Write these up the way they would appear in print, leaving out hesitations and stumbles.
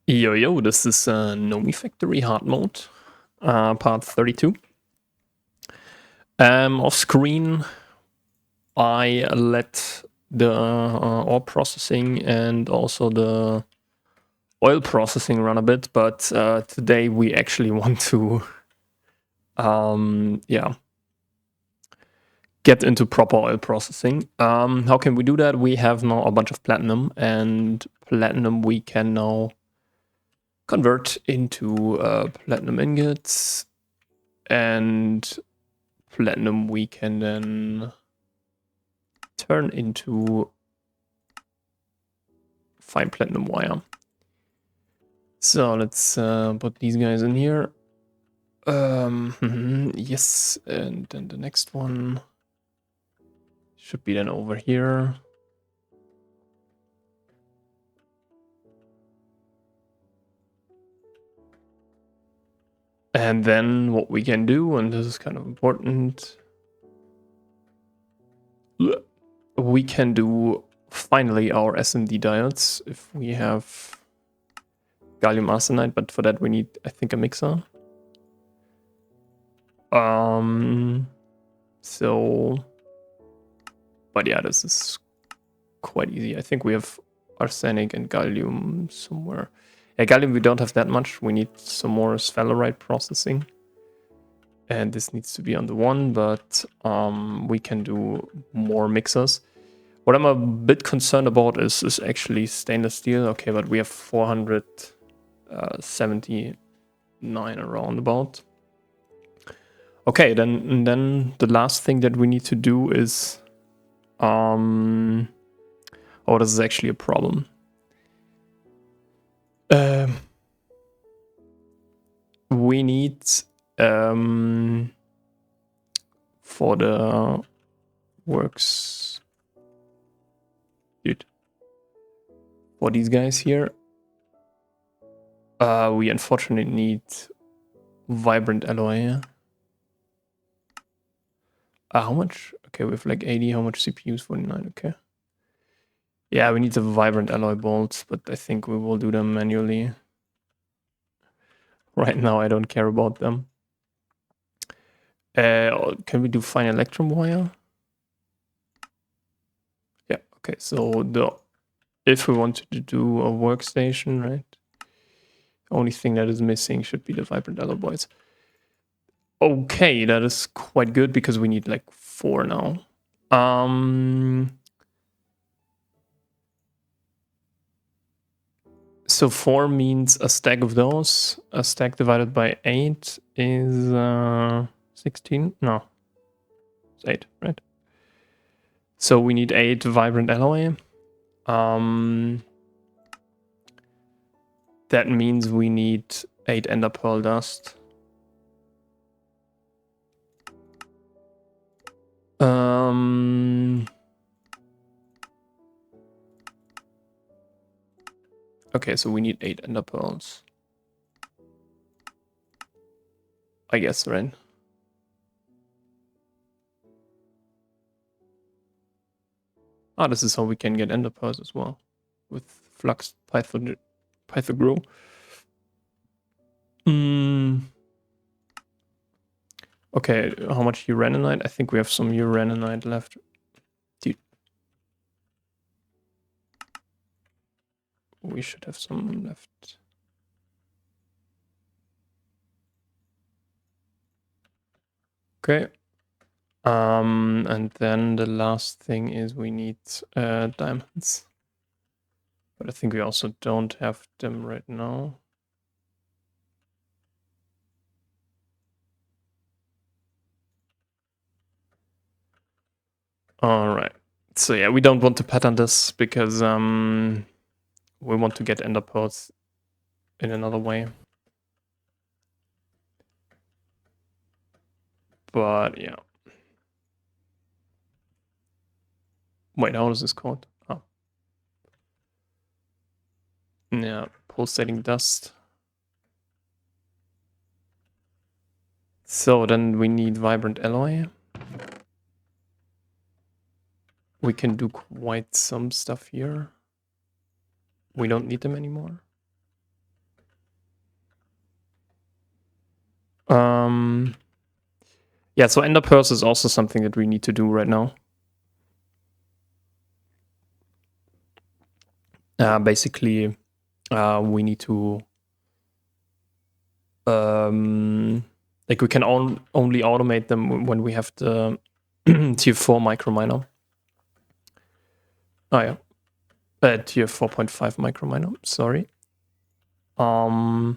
Yo, this is Nomifactory hard mode, part 32. Off screen, I let the ore processing and also the oil processing run a bit, but today we actually want to, get into proper oil processing. How can we do that? We have now a bunch of platinum, and platinum we can now convert into platinum ingots, and platinum we can then turn into fine platinum wire. So let's put these guys in here. Yes, and then the next one should be then over here. And then what we can do, and this is kind of important, we can do finally our SMD diodes if we have gallium arsenide, but for that we need, I think, a mixer. So, but yeah, this is quite easy. I think we have arsenic and gallium somewhere. Yeah, gallium we don't have that much. We need some more sphalerite processing. And this needs to be on the one, but we can do more mixers. What I'm a bit concerned about is actually stainless steel. Okay, but we have 479 around about. Okay, then the last thing that we need to do is oh, this is actually a problem. We need for the works, dude, for these guys here, we unfortunately need vibrant alloy. How much? Okay, we have like 80. How much CPUs? 49. Okay. Yeah, we need the vibrant alloy bolts, but I think we will do them manually. Right now, I don't care about them. Can we do fine electrum wire? Yeah. Okay. So if we wanted to do a workstation, right? The only thing that is missing should be the vibrant alloy bolts. Okay, that is quite good because we need like 4 now. So 4 means a stack of those. A stack divided by 8 is 16. No, it's 8, right? So we need 8 vibrant alloy. That means we need 8 ender pearl dust. Okay, so we need 8 ender pearls. I guess, right? Ah, this is how we can get ender pearls as well. With flux Pythagrow. Okay, how much uraninite? I think we have some uraninite left. Dude. We should have some left. Okay. And then the last thing is we need diamonds. But I think we also don't have them right now. All right. So yeah, we don't want to pattern this because we want to get ender pearls in another way. But yeah. Wait, how is this called? Oh. Yeah, pulsating dust. So then we need vibrant alloy. We can do quite some stuff here. We don't need them anymore. Yeah, so ender pearls is also something that we need to do right now. Basically, we need to like we can only automate them when we have the tier 4 microminer. Oh yeah, tier 4.5 microminer. Sorry. So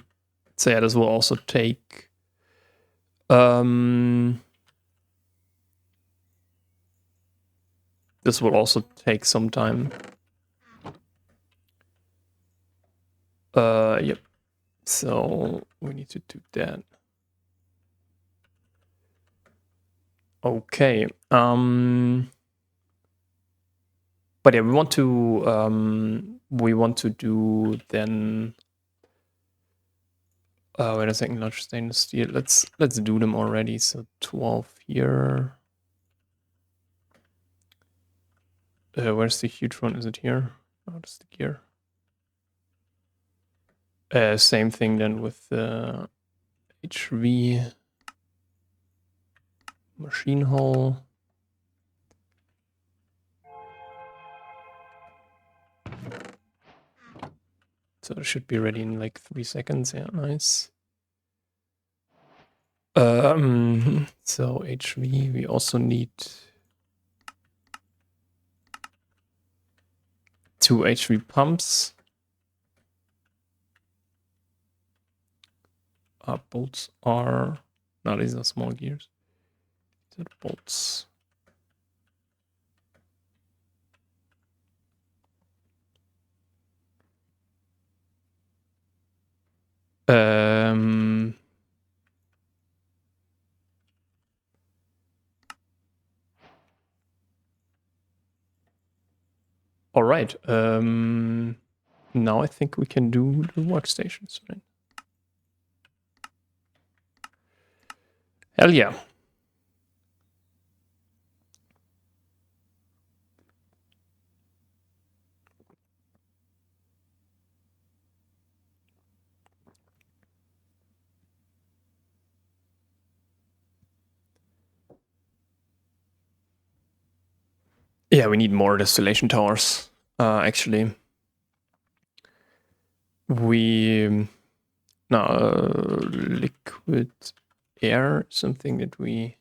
yeah, this will also take some time. Yep. So we need to do that. Okay. But yeah, we want to do then. Wait a second, large stainless steel. Let's do them already. So 12 here. Where's the huge one? Is it here? Oh, that's the gear. Same thing then with the HV machine hull. So it should be ready in like 3 seconds. Yeah, nice. So HV, we also need 2 HV pumps. Bolts are, no, these are small gears. These are bolts. All right. Now I think we can do the workstations, right? Hell yeah. Yeah, we need more distillation towers, actually. We liquid air, something that we,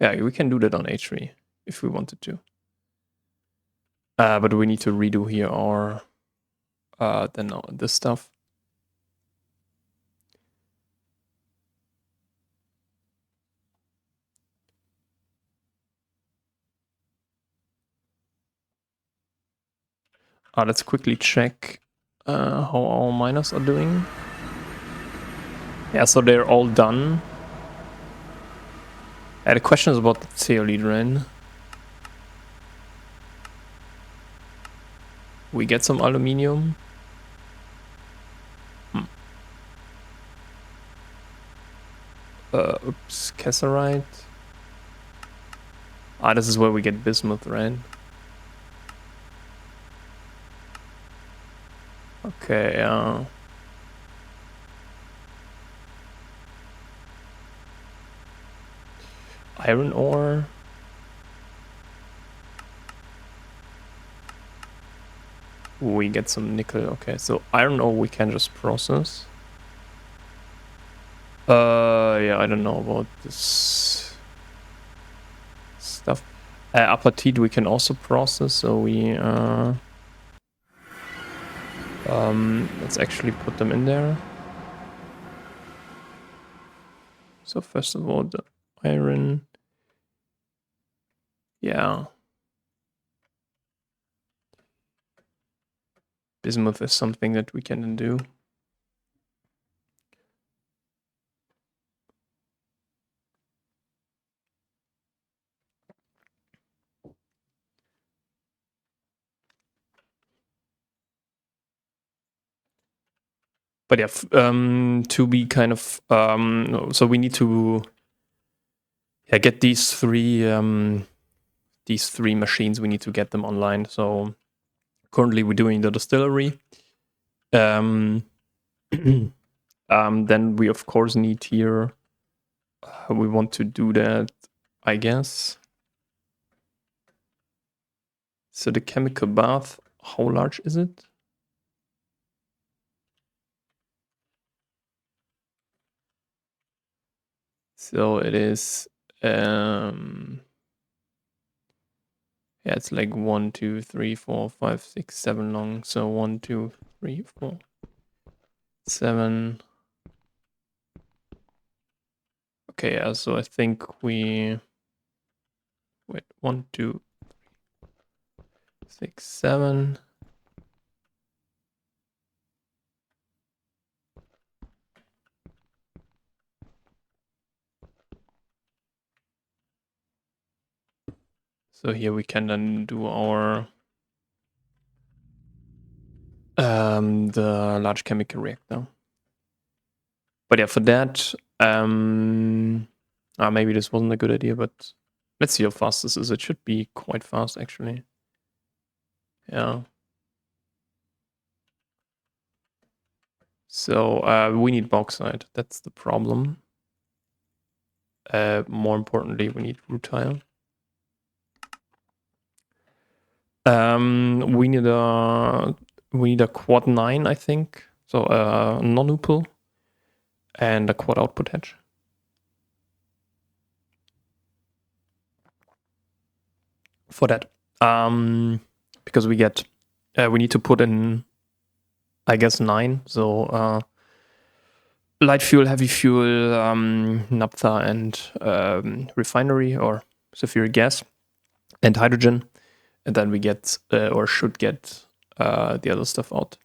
yeah, we can do that on H3 if we wanted to. But we need to redo here our then this stuff. Let's quickly check how our miners are doing. Yeah, so they're all done. I had questions about the CO drain. We get some aluminium. Oops, Cassiterite. This is where we get bismuth, right? Okay, iron ore. We get some nickel. Okay, so iron ore we can just process. Yeah, I don't know about this stuff. Apatite we can also process, so we let's actually put them in there. So first of all, the iron. Yeah. Bismuth is something that we can do. But yeah, to be kind of so we need to get these three machines. We need to get them online. So currently we're doing the distillery. Then we of course need here, we want to do that, I guess. So the chemical bath, how large is it? So it is, yeah, it's like 1, 2, 3, 4, 5, 6, 7 long. So 1, 2, 3, 4, 7. Okay, yeah, so I think we, wait, 1, 2, 6, 7. So here we can then do our the large chemical reactor. But yeah, for that, maybe this wasn't a good idea, but let's see how fast this is. It should be quite fast, actually. Yeah. So we need bauxite. That's the problem. More importantly, we need rutile. We need a quad 9, I think. So non-upal and a quad output hedge. For that. Because we need to put in, I guess, 9. So light fuel, heavy fuel, naphtha, and refinery or sulfuric gas, and hydrogen, and then we get or should get the other stuff out.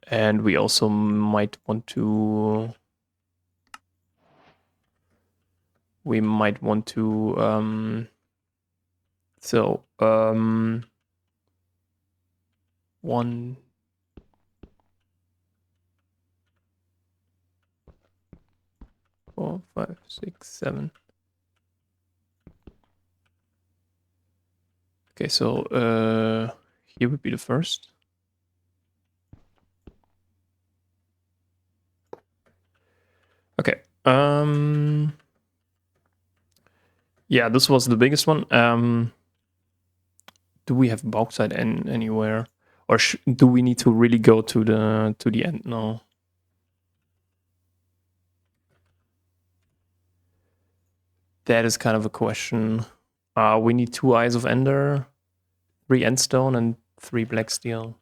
And we also might want to. So 1, 4, 5, 6, 7. Okay, so here would be the first. Okay. Yeah, this was the biggest one. Do we have bauxite anywhere, or do we need to really go to the end now? That is kind of a question. We need 2 eyes of ender, 3 endstone, and 3 black steel.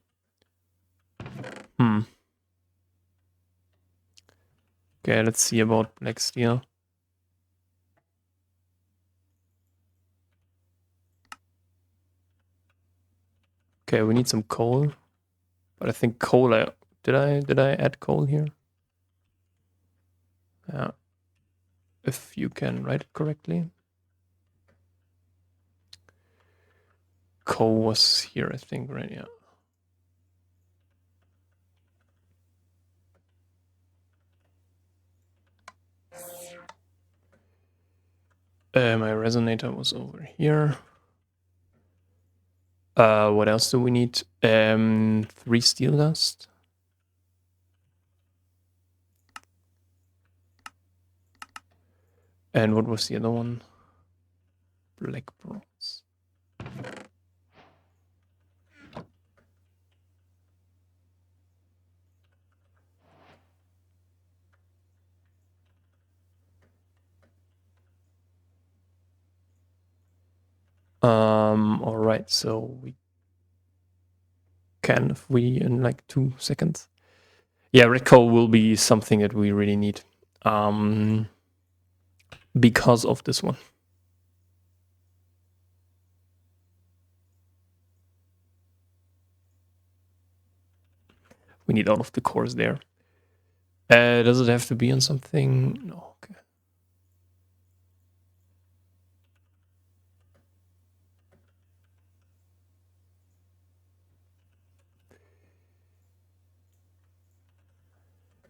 Okay, let's see about black steel. Okay, we need some coal, but I think coal. Did I add coal here? Yeah, if you can write it correctly. Coal was here, I think, right? Yeah. My resonator was over here. What else do we need? 3 steel dust. And what was the other one? Black bronze. All right, so we can, if we in like 2 seconds. Yeah, red coal will be something that we really need. Because of this one. We need all of the cores there. Does it have to be on something? No, okay.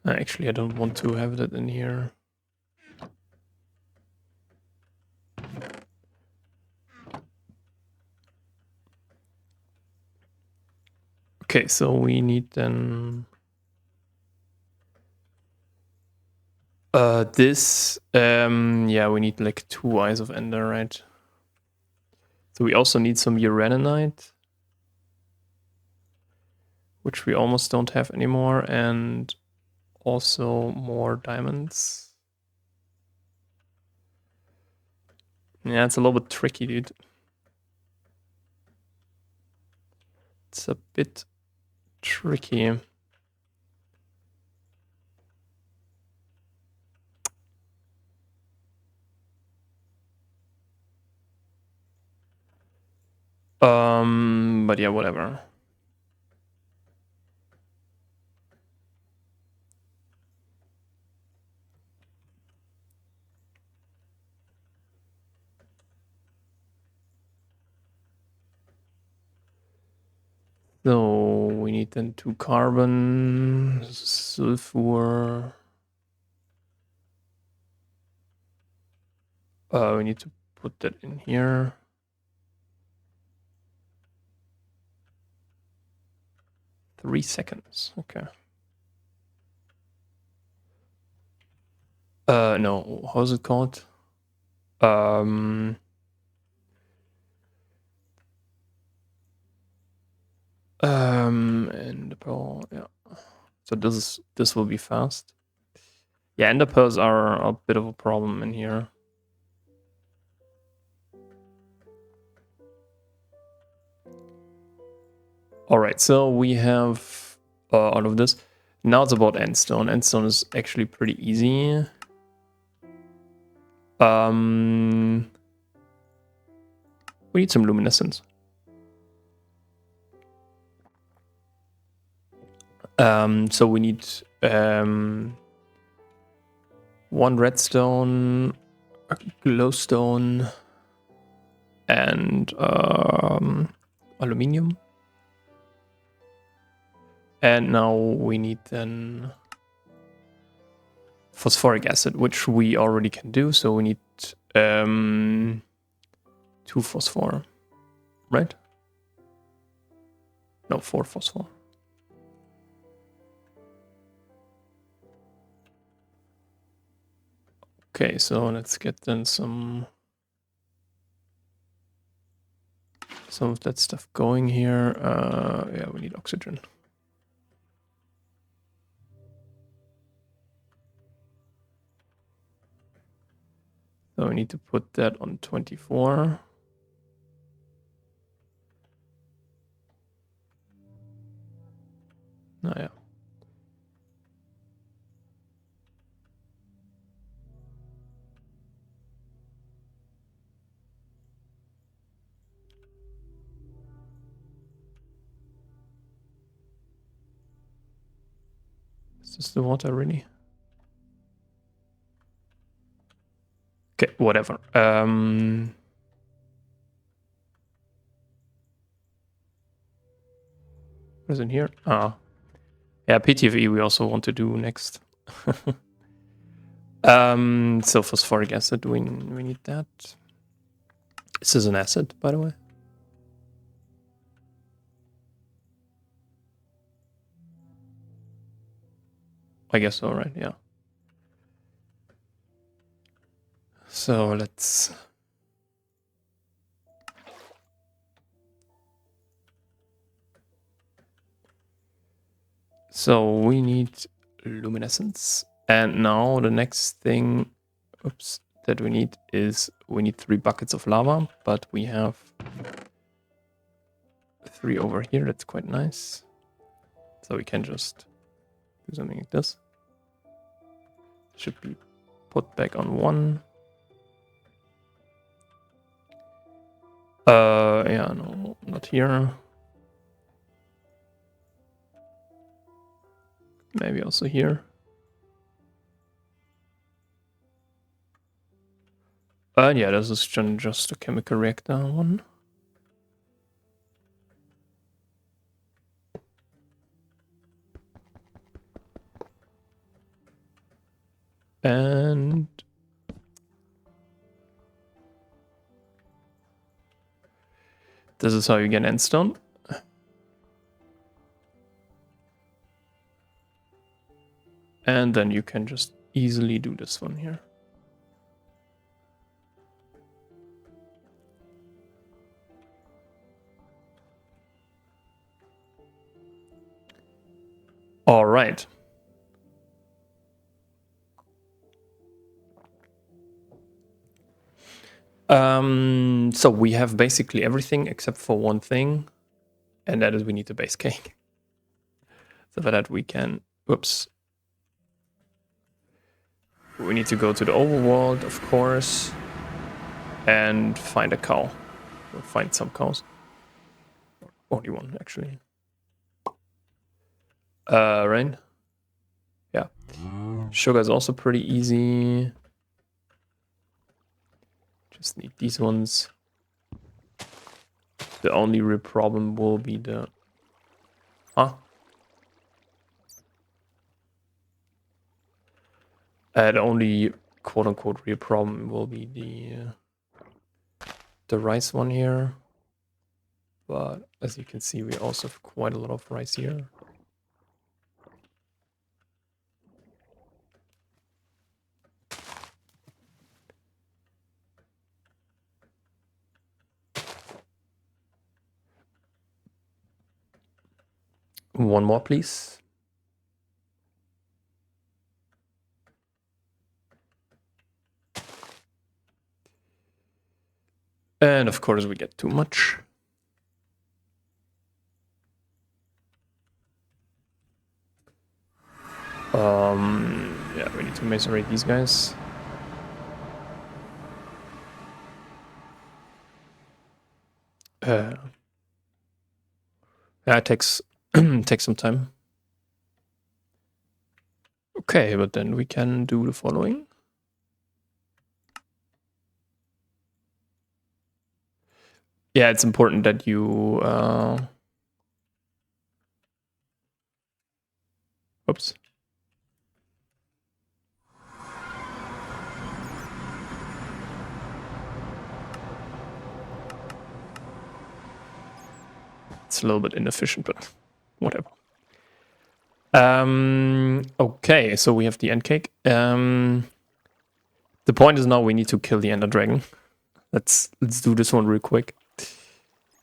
Actually, I don't want to have that in here. Okay, so we need then this. Yeah, we need like 2 Eyes of Ender, right? So we also need some uraninite, which we almost don't have anymore, and also more diamonds. Yeah, it's a little bit tricky, dude. It's a bit tricky. But yeah, whatever. So we need then 2 carbon, sulfur. We need to put that in here. 3 seconds. Okay. No, how's it called? And the pearl, yeah. So this will be fast. Yeah, ender pearls are a bit of a problem in here. All right, so we have all of this. Now it's about endstone. Endstone is actually pretty easy. We need some luminescence. So we need 1 redstone, a glowstone, and aluminium. And now we need then phosphoric acid, which we already can do. So we need 2 phosphor, right? No, 4 phosphor. Okay, so let's get then some of that stuff going here. Yeah, we need oxygen. So we need to put that on 24. Oh, yeah. Is this the water really? Okay, whatever. What is in here? Ah. Yeah, PTFE we also want to do next. So phosphoric acid, we need that. This is an acid, by the way. I guess so, right? Yeah. So let's... So we need luminescence. And now the next thing, oops, that we need is we need 3 buckets of lava, but we have 3 over here. That's quite nice. So we can just do something like this. Should be put back on 1. Yeah, no, not here. Maybe also here. Yeah, this is just a chemical reactor one. And this is how you get endstone. And then you can just easily do this one here. All right. So we have basically everything except for one thing, and that is we need the base cake. So for that we can, whoops. We need to go to the overworld, of course, and find a cow. We'll find some cows. Only one, actually. Rain? Yeah. Sugar is also pretty easy. Just need these ones. The only real problem will be the... Huh? The only quote-unquote real problem will be the rice one here. But as you can see, we also have quite a lot of rice here. One more, please. And of course we get too much. Yeah, we need to macerate these guys. Yeah, it takes takes some time. Okay, but then we can do the following. Yeah, it's important that you oops. It's a little bit inefficient, but whatever. Okay, so we have the end cake. The point is now we need to kill the Ender Dragon. Let's do this one real quick.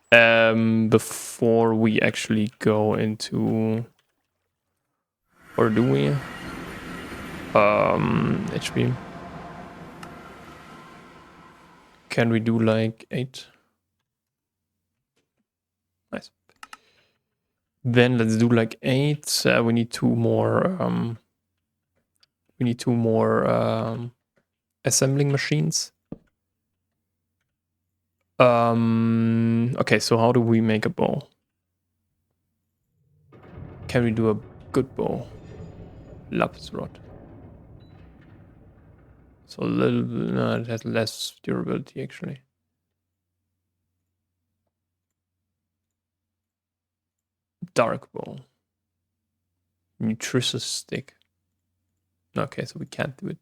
Before we actually go into, or do we? HP. Can we do like 8? Nice. Then let's do like 8. We need 2 more. We need 2 more assembling machines. Okay, so how do we make a bow? Can we do a good bow? Lapis rod. So a little bit, no, it has less durability actually. Dark bow. Nutritious stick. Okay, so we can't do it.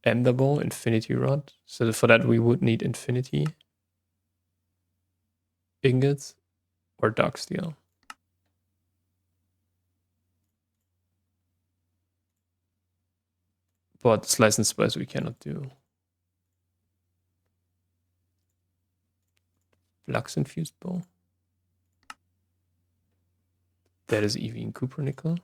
Ender bow, infinity rod. So for that we would need infinity ingots or dark steel. But slice and splice we cannot do. Flux infused bow. That is EV in copper nickel.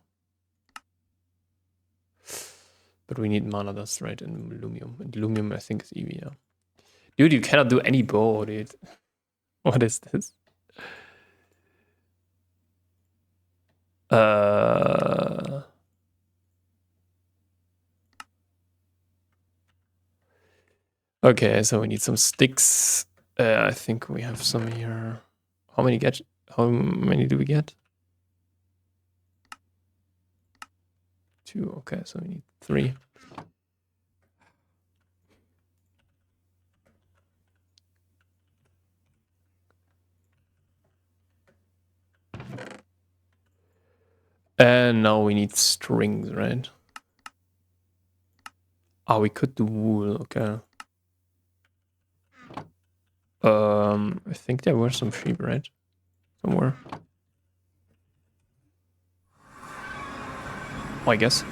But we need mana dust, right? And aluminum. And aluminum I think is EV, yeah. Dude, you cannot do any bow, dude. What is this? Okay, so we need some sticks. I think we have some here. How many do we get? 2. Okay, so we need 3. And now we need strings, right? Oh, we could do wool, okay. I think there were some sheep, right? Somewhere. Oh, I guess.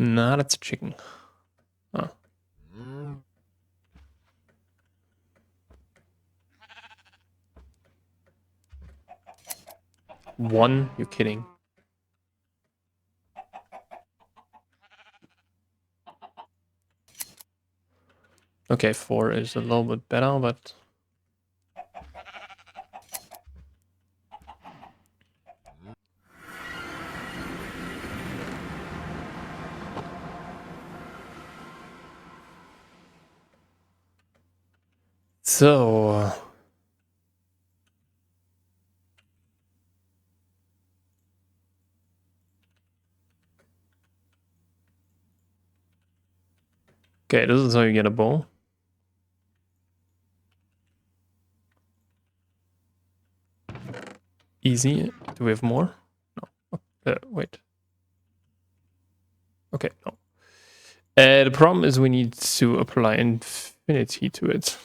Nah, that's a chicken. Huh. One? You're kidding. Okay, 4 is a little bit better, but... So... Okay, this is how you get a bow. Easy. Do we have more? No. Wait. Okay, no. The problem is we need to apply infinity to it.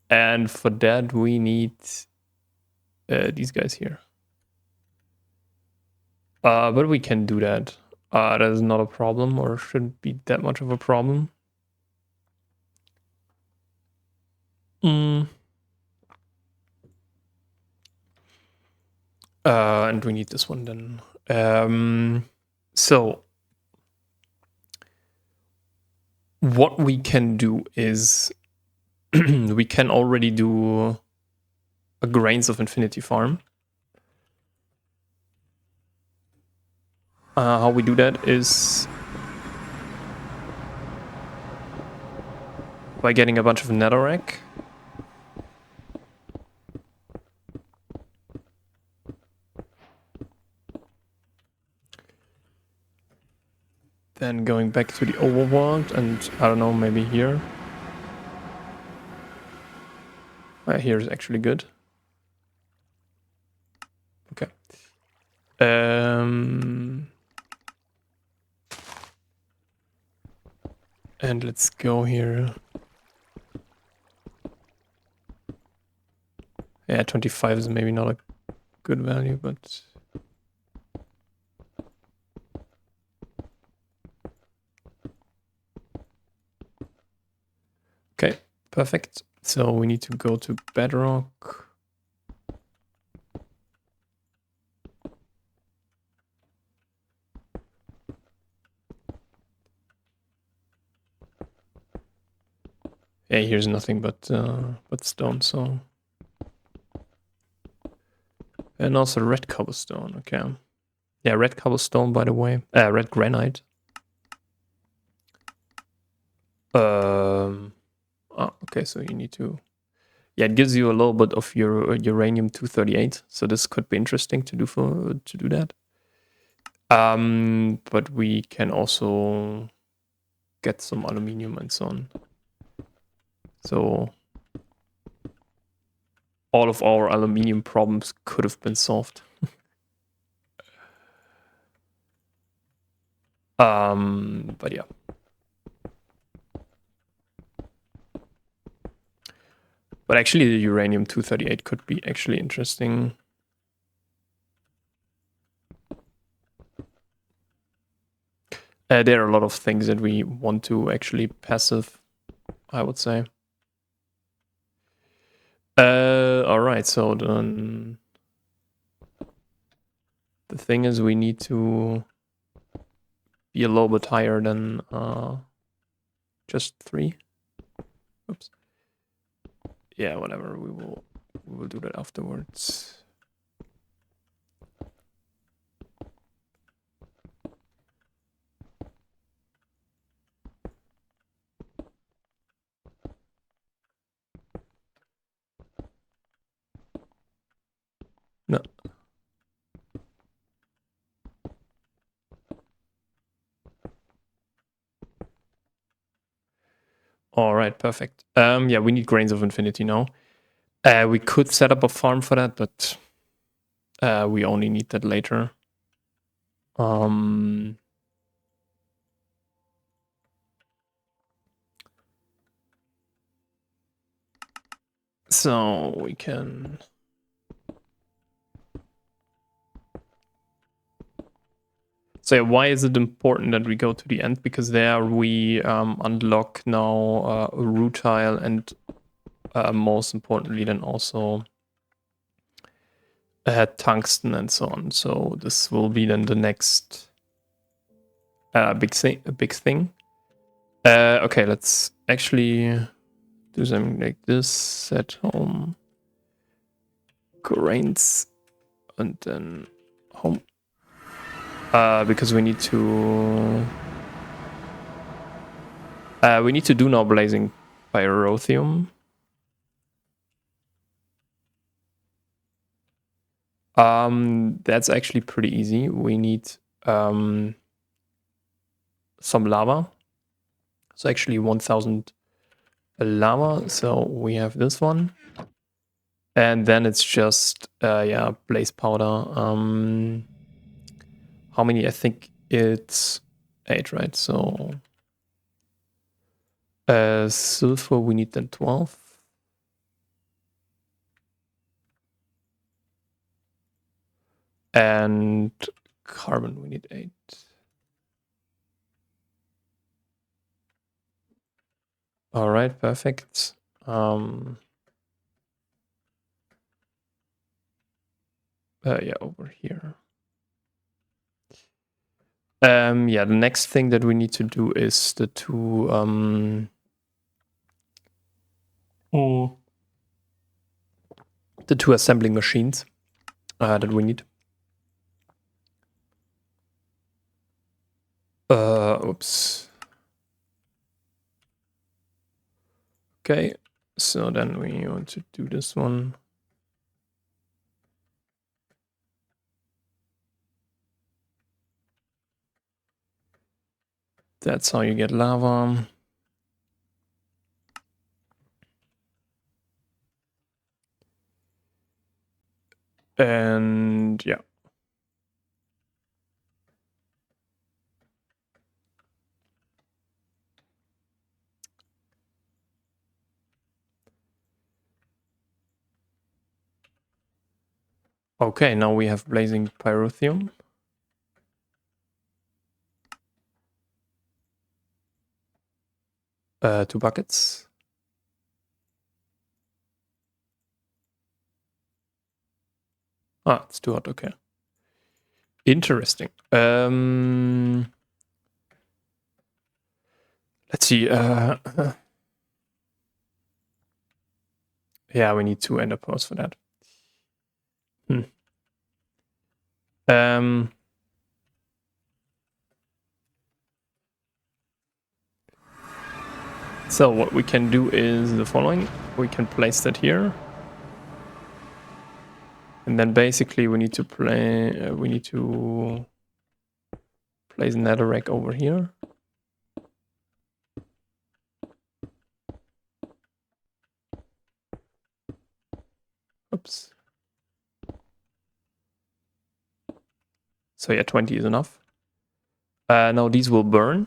And for that we need these guys here. But we can do that. That is not a problem, or shouldn't be that much of a problem. And we need this one then. So what we can do is we can already do a grains of infinity farm. How we do that is by getting a bunch of netherrack. Then going back to the overworld and, I don't know, maybe here. Here is actually good. Okay. And let's go here. Yeah, 25 is maybe not a good value, but... Okay, perfect. So we need to go to bedrock. Yeah, here's nothing but stone, so... And also red cobblestone, okay. Yeah, red cobblestone, by the way. Red granite. Oh, okay, so you need to... Yeah, it gives you a little bit of your uranium-238, so this could be interesting to do that. But we can also get some aluminium and so on. So all of our aluminium problems could have been solved. But yeah. But actually the uranium-238 could be actually interesting. There are a lot of things that we want to actually passive, I would say. Alright, so then the thing is we need to be a little bit higher than just 3. Oops. Yeah, whatever, we will do that afterwards. No. All right, perfect. Yeah, we need grains of infinity now. We could set up a farm for that, but we only need that later. So we can... So yeah, why is it important that we go to the end? Because there we unlock now rutile and most importantly then also tungsten and so on. So this will be then the next big thing. Okay, let's actually do something like this. Set home grains and then home. Because we need to do now blazing pyrotheum. That's actually pretty easy. We need some lava. So actually 1000 lava. So we have this one. And then it's just blaze powder. How many? I think it's 8, right? So sulfur we need then 12. And carbon we need 8. All right, perfect. Yeah, over here. Yeah, the next thing that we need to do is the two assembling machines that we need. Oops. Okay, so then we want to do this one. That's how you get lava. And yeah. Okay, now we have blazing pyrotheum. Two buckets. Ah, it's too hot, okay. Interesting. Let's see. Yeah, we need 2 ender pearls for that. So what we can do is the following. We can place that here. And then basically we need to place a netherrack over here. Oops. So yeah, 20 is enough. Now these will burn.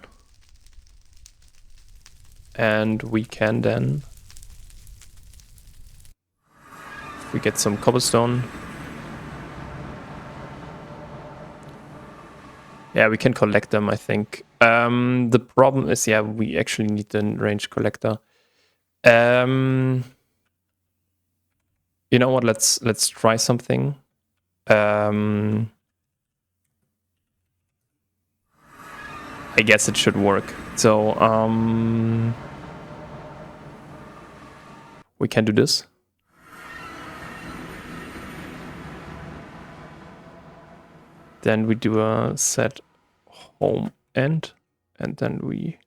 And we can then, if we get some cobblestone. Yeah, we can collect them, I think. The problem is, yeah, we actually need the range collector. You know what? Let's try something. I guess it should work. So we can do this. Then we do a set home end, and then we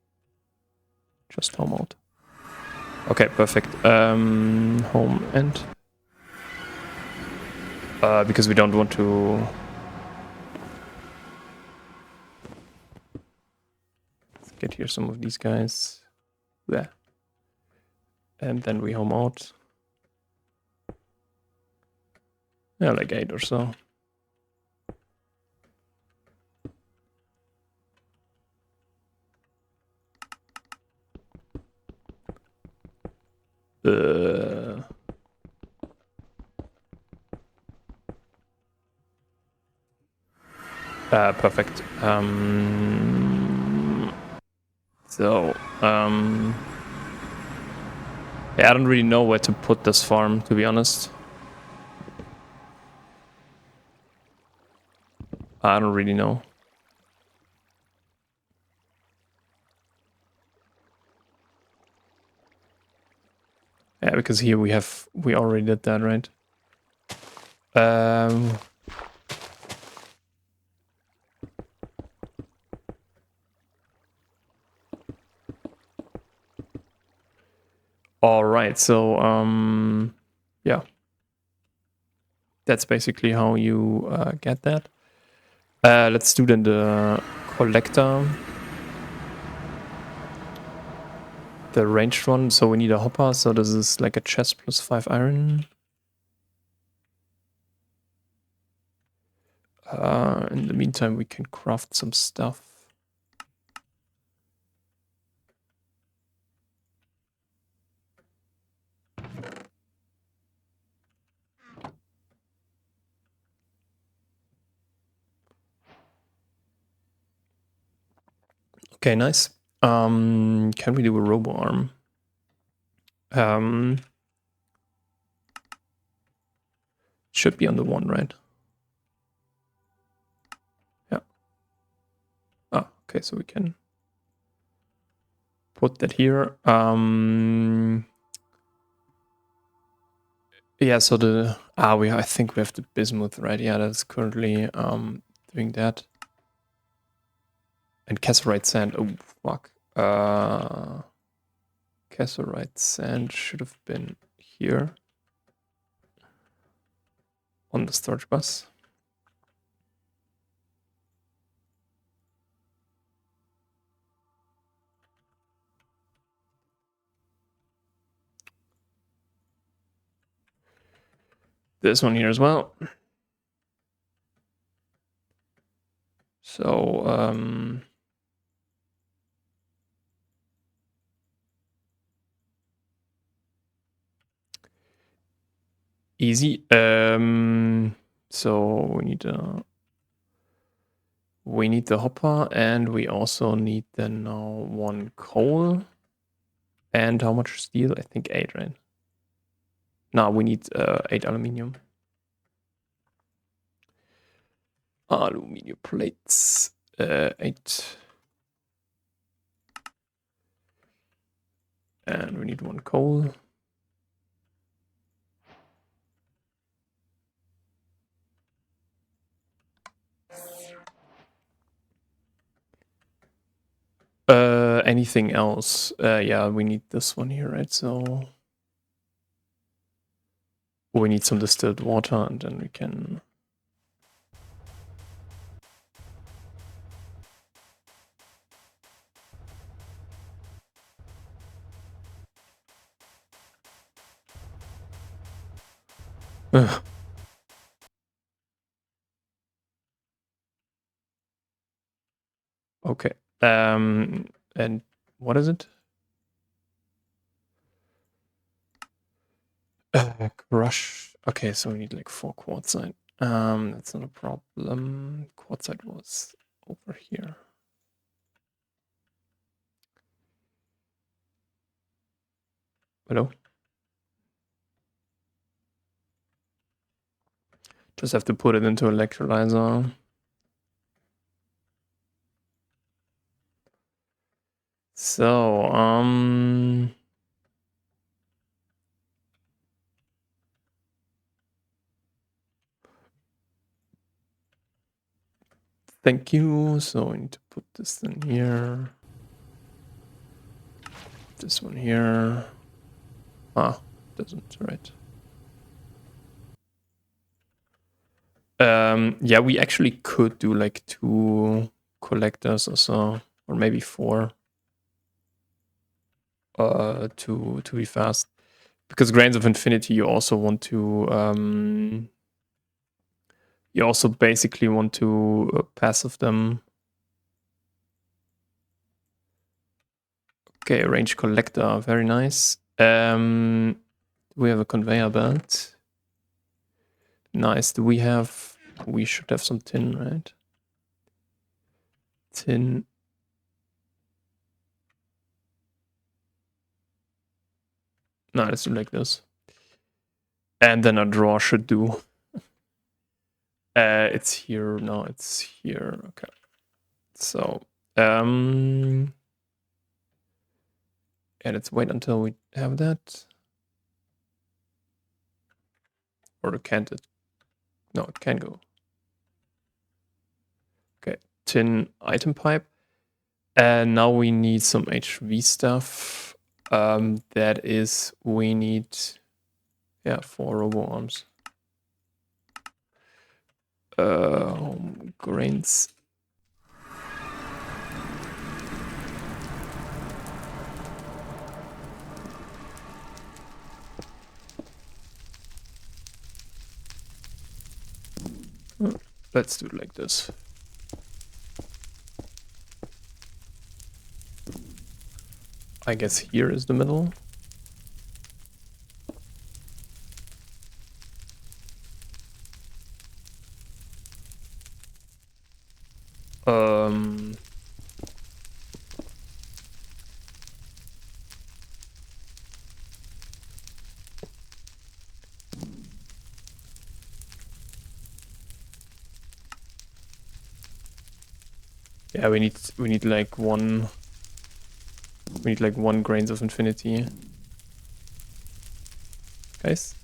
just home out. Okay, perfect. Home end. Because we don't want to. Let's get here some of these guys. Yeah. And then we home out. Yeah, like 8 or so. Perfect. So, yeah, I don't really know where to put this farm, to be honest. I don't really know. Yeah, because here we already did that, right? All right, so yeah, that's basically how you get that. Let's do then the collector, the ranged one. So we need a hopper. So this is like a chest plus 5 iron. In the meantime, we can craft some stuff. Okay, nice. Can we do a robo arm? Should be on the 1, right? Yeah. Ah, okay, so we can put that here. Yeah, so I think we have the bismuth, right? Yeah, that's currently doing that. And Cassiterite sand. Oh fuck. Cassiterite sand should have been here on the storage bus. This one here as well. So easy. So we need the hopper, and we also need then now 1 coal. And how much steel? I think 8, right? No, we need 8 aluminium. Aluminium plates. 8. And we need 1 coal. Anything else? Yeah, we need this one here, right? So we need some distilled water, and then we can. Okay. And what is it? Crush. Okay, so we need like 4 quartzite. That's not a problem. Quartzite was over here. Hello? Just have to put it into electrolyzer. So, thank you. So we need to put this in here. This one here. Ah, doesn't, right. Yeah, we actually could do like 2 collectors or so, or maybe 4. To be fast, because grains of infinity, you also want to you also basically want to passive them. Okay, range collector, very nice. We have a conveyor belt. Nice. We should have some tin, right? tin. No, let's do like this. And then a draw should do. It's here. No, it's here. Okay. So, yeah, let's wait until we have that. Or can't it? No, it can go. Okay, tin item pipe. And now we need some HV stuff. That is, we need, yeah, 4 robo arms. Grains. Let's do it like this. I guess here is the middle. Yeah, we need like one. We need like 1 grains of infinity. Guys?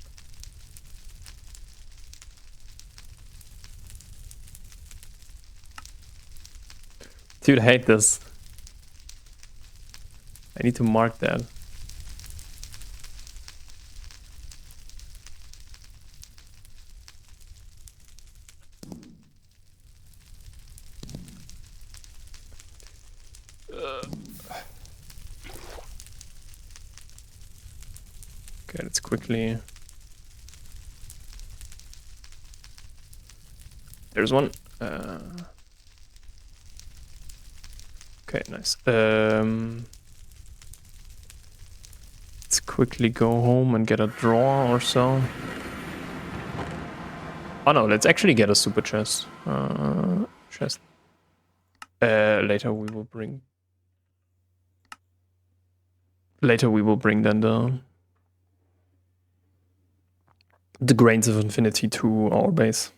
Dude, I hate this. I need to mark that. Okay, let's quickly. There's one. Okay, nice. Let's quickly go home and get a draw or so. Oh no, let's actually get a super chest. Chest. Later we will bring. Later we will bring then the grains of infinity to our base.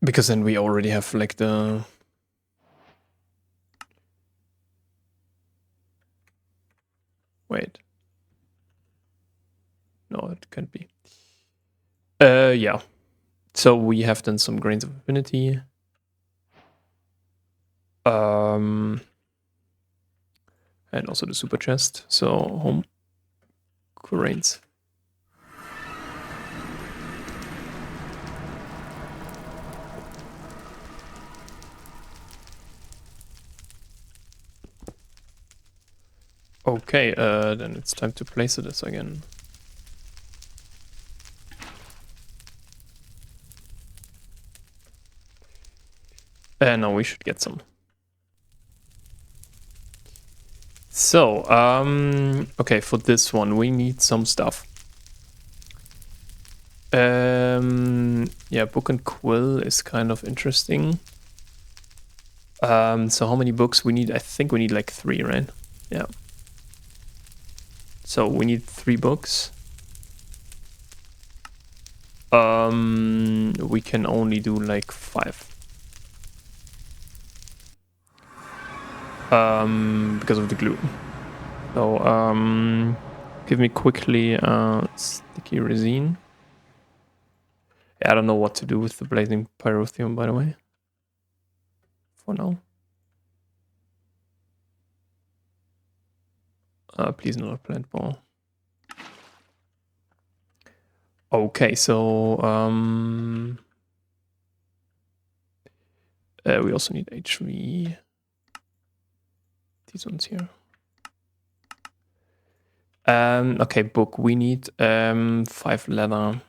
Because then we already have like the. Wait. No, it can't be. Yeah. So we have then some grains of infinity. And also the super chest. So home grains. Okay, then it's time to place this again. Now we should get some. So, okay, for this one, we need some stuff. Yeah, book and quill is kind of interesting. So how many books we need? I think we need like 3, right? Yeah. So we need 3 books. We can only do like 5. Because of the glue. So, give me quickly sticky resin. I don't know what to do with the blazing pyrotheum, by the way. For now. Please not a plant ball. Okay, so we also need HV. These ones here. Okay, book. We need 5 leather.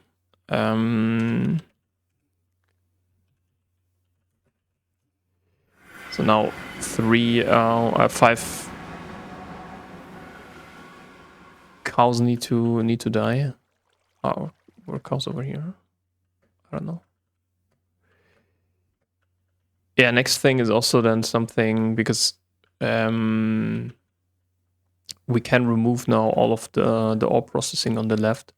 So now 5. cows need to die. Oh, were cows over here? I don't know. Yeah, next thing is also then something because we can remove now all of the ore processing on the left.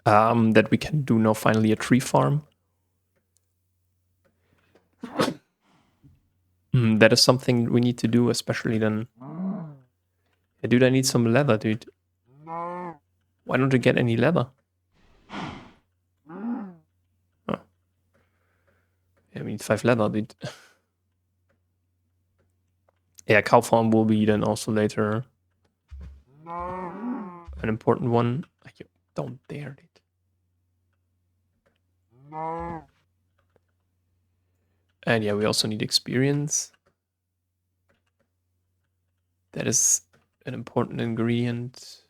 That we can do now finally a tree farm. That is something we need to do, especially then. Yeah, dude, I need some leather, dude. Why don't you get any leather? Oh. Yeah, we need 5 leather, dude. Yeah, cow farm will be then also later an important one. Don't dare, dude. And yeah, we also need experience. That is an important ingredient.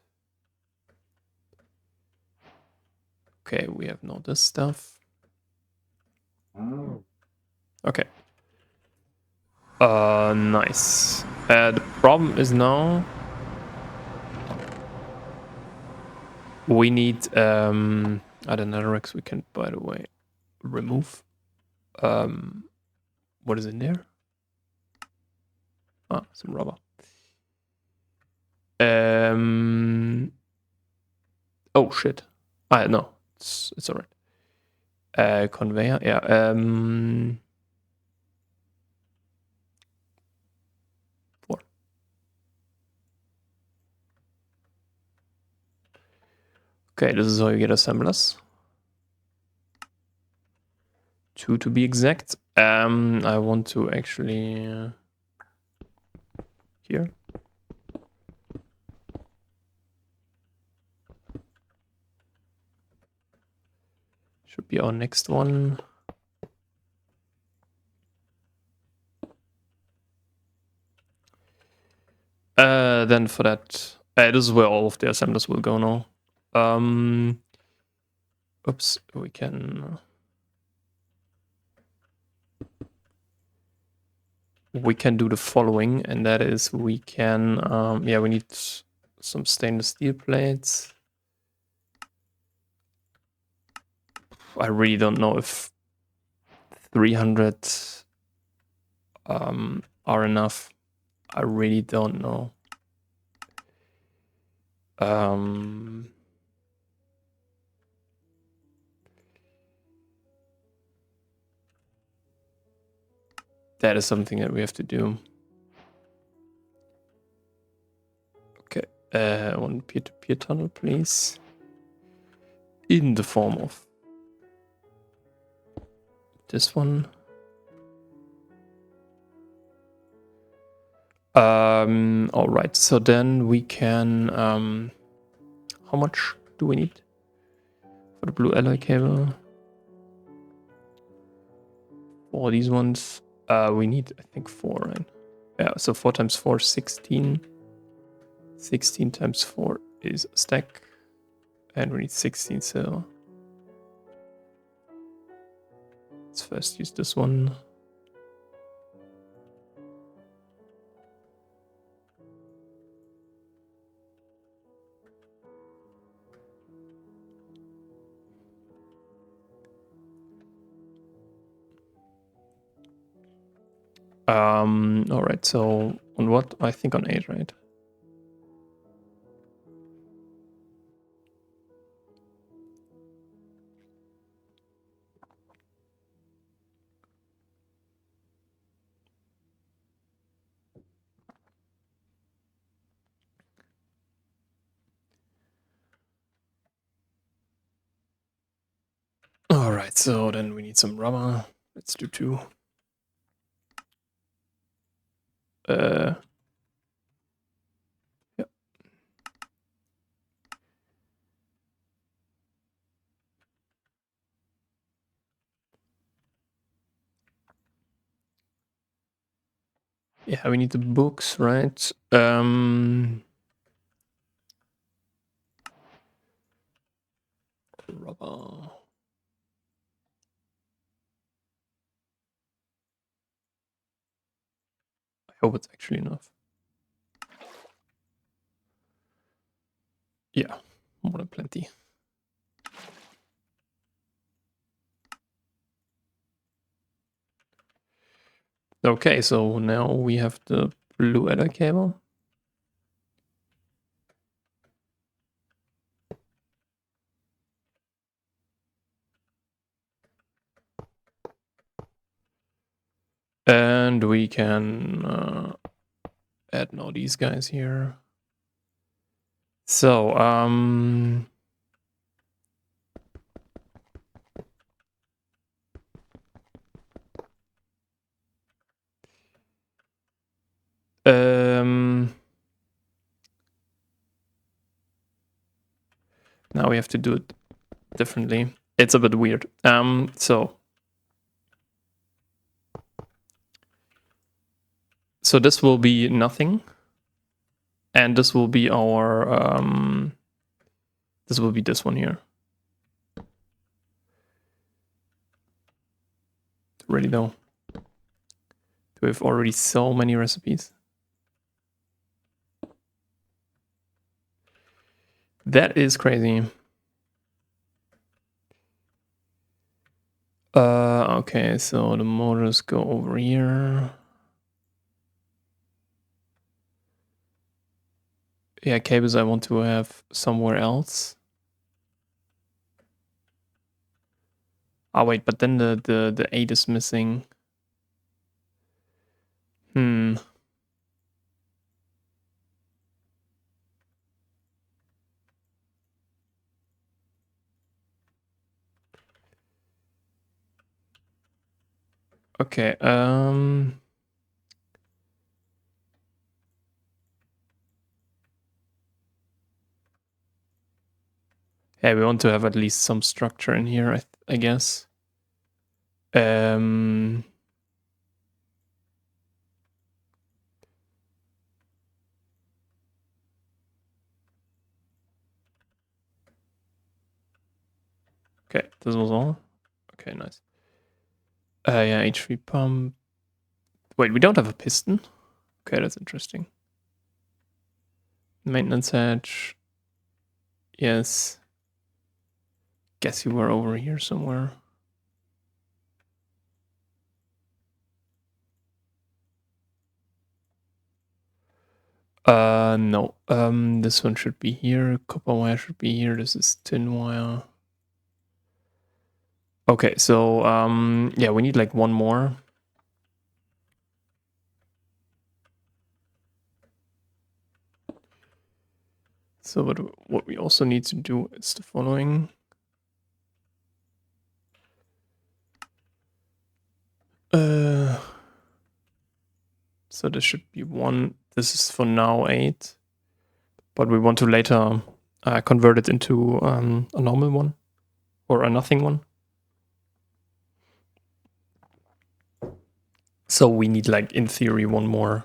Okay, we have now this stuff. Okay. Nice. The problem is now we need other netherracks we can, by the way, remove. What is in there? Ah, some rubber. Oh shit. No, it's alright. Conveyor, yeah. Four. Okay, this is how you get assemblers. 2 to be exact. I want to actually here. Should be our next one. Then for that, this is where all of the assemblers will go now. Oops, we can do the following, and that is we can yeah, we need some stainless steel plates. I really don't know if 300 are enough. I really don't know. That is something that we have to do. Okay, one peer-to-peer tunnel, please. In the form of this one. All right, so then we can, how much do we need for the blue alloy cable? For these ones, we need, I think, 4, right? Yeah, so 4 times 4, 16. 16 times 4 is a stack. And we need 16, so let's first use this one. All right, so on what? I think on 8, right? All right, so then we need some rubber. Let's do 2. Yeah. Yeah, we need the books, right? Rubber. hope it's actually enough. Yeah, more than plenty. Okay, so now we have the blue adder cable. And we can add now these guys here. So, now we have to do it differently. It's a bit weird. So this will be nothing, and this will be our this will be this one here. Really though, we have already so many recipes. That is crazy. Okay, so the motors go over here. Yeah, cables I want to have somewhere else. Oh wait, but then the 8 is missing. Okay, yeah, we want to have at least some structure in here, I guess. Okay, this was all. Okay, nice. Yeah, HV pump. Wait, we don't have a piston? Okay, that's interesting. Maintenance hatch. Yes. Guess you were over here somewhere. No. This one should be here. Copper wire should be here. This is tin wire. Okay, so yeah, we need like one more. So what we also need to do is the following. So this should be 1. This is for now 8, but we want to later convert it into a normal one or a nothing one. So we need, like, in theory, one more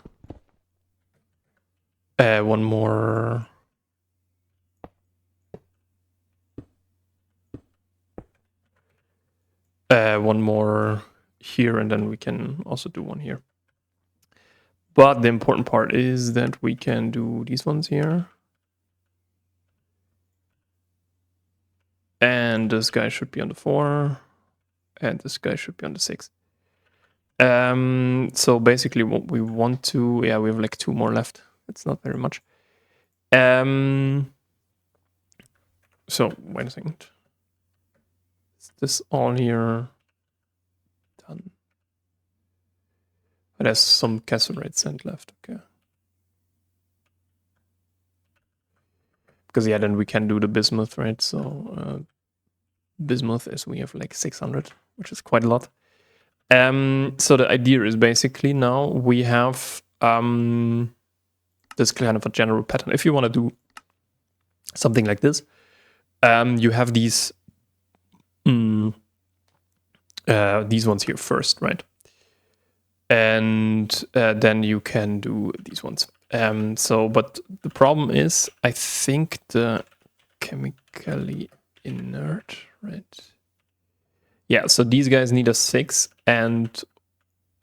here, and then we can also do one here. But the important part is that we can do these ones here. And this guy should be on the 4. And this guy should be on the 6. So basically what we want to... Yeah, we have like 2 more left. It's not very much. So, wait a second. Is this all here done? But there's some cassonade sand left, okay. Because yeah, then we can do the bismuth, right? So bismuth is we have like 600, which is quite a lot. So the idea is basically now we have this kind of a general pattern. If you want to do something like this, you have these ones here first, right? And then you can do these ones. But the problem is, I think the chemically inert, right? Yeah, so these guys need a 6 and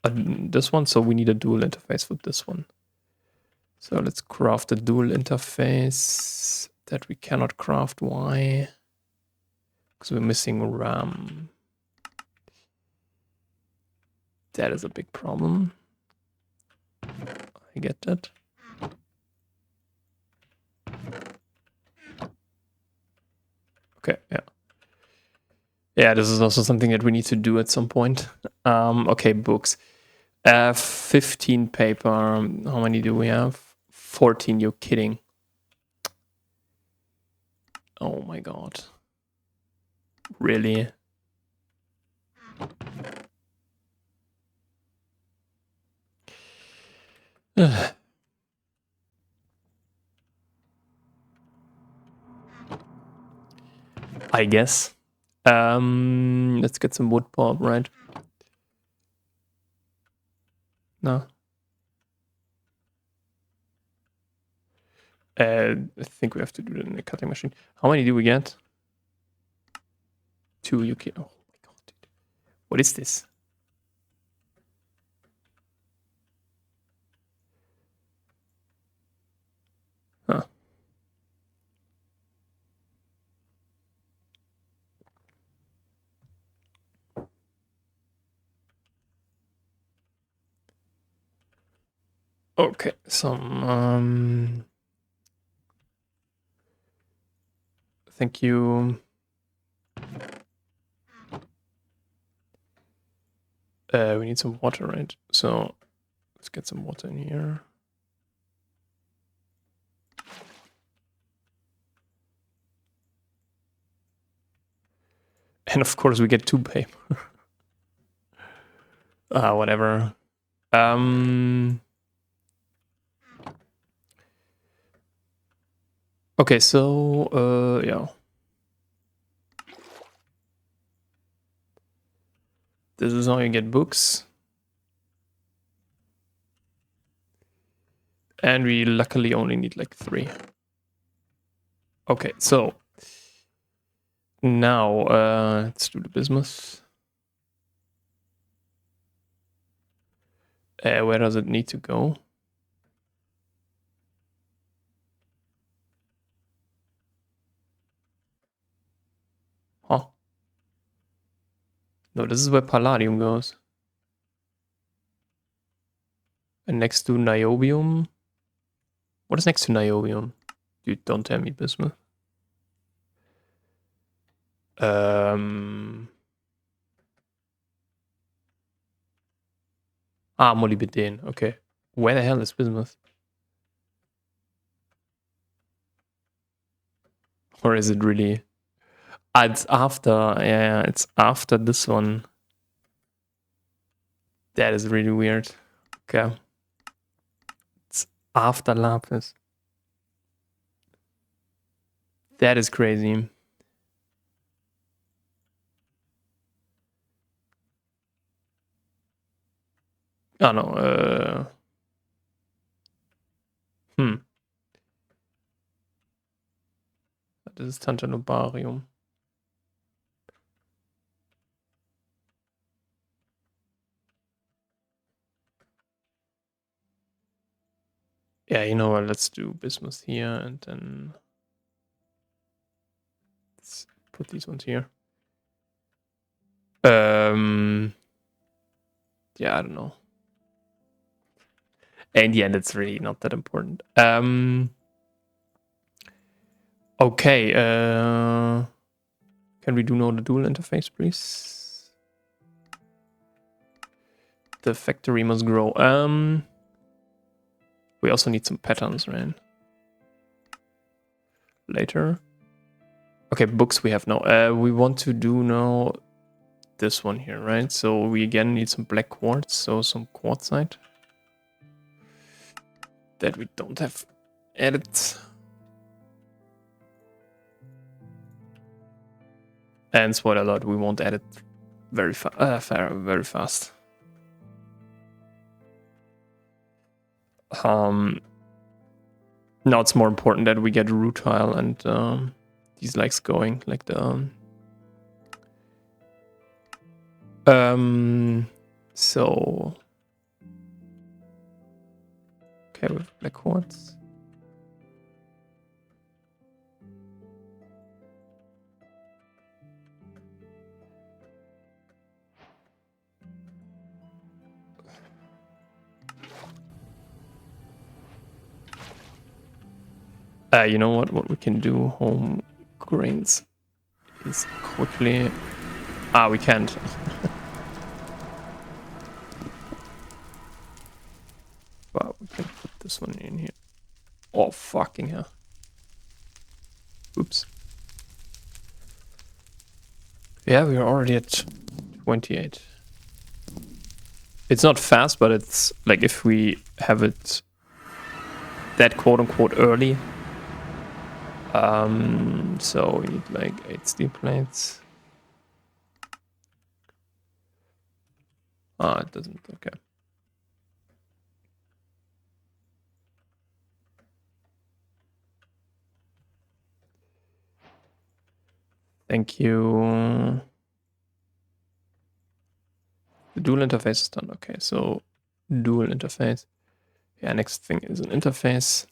this one, so we need a dual interface with this one. So let's craft a dual interface that we cannot craft. Why? Because we're missing RAM. That is a big problem. I get that. Okay, yeah. Yeah, this is also something that we need to do at some point. Okay, books. 15 paper. How many do we have? 14, you're kidding. Oh my god. Really? I guess. Let's get some wood pulp, right? No. I think we have to do it in the cutting machine. How many do we get? 2, you can. Oh my god, dude. What is this? Huh. Okay, some thank you. We need some water, right? So let's get some water in here. And of course we get 2 paper. Whatever. Okay, so yeah. This is how you get books. And we luckily only need like 3. Okay, so now let's do the business. Where does it need to go? Huh. No, this is where palladium goes. And next to niobium. What is next to niobium? Dude, don't tell me bismuth. Molybdenum. Okay. Where the hell is bismuth? Or is it really? It's after. Yeah, it's after this one. That is really weird. Okay. It's after lapis. That is crazy. Oh no. This is Tantalobarium. Yeah, you know what? Let's do bismuth here and then let's put these ones here. Yeah, I don't know. In the end, it's really not that important. Okay. Can we do now the dual interface, please? The factory must grow. We also need some patterns, right? Later. Okay, books we have now. We want to do now this one here, right? So we again need some black quartz, so some quartzite that we don't have added. And spoiler alert, we won't add it very fast. Now it's more important that we get rutile and these legs going, like the so okay with black quartz. You know what? What we can do, home grains, is quickly. Ah, we can't. But we can put this one in here. Oh, fucking hell. Oops. Yeah, we're already at 28. It's not fast, but it's like if we have it that quote unquote early. So we need like 8 steel plates. Ah, it doesn't. Okay. Thank you. The dual interface is done. Okay, so dual interface. Yeah, next thing is an interface.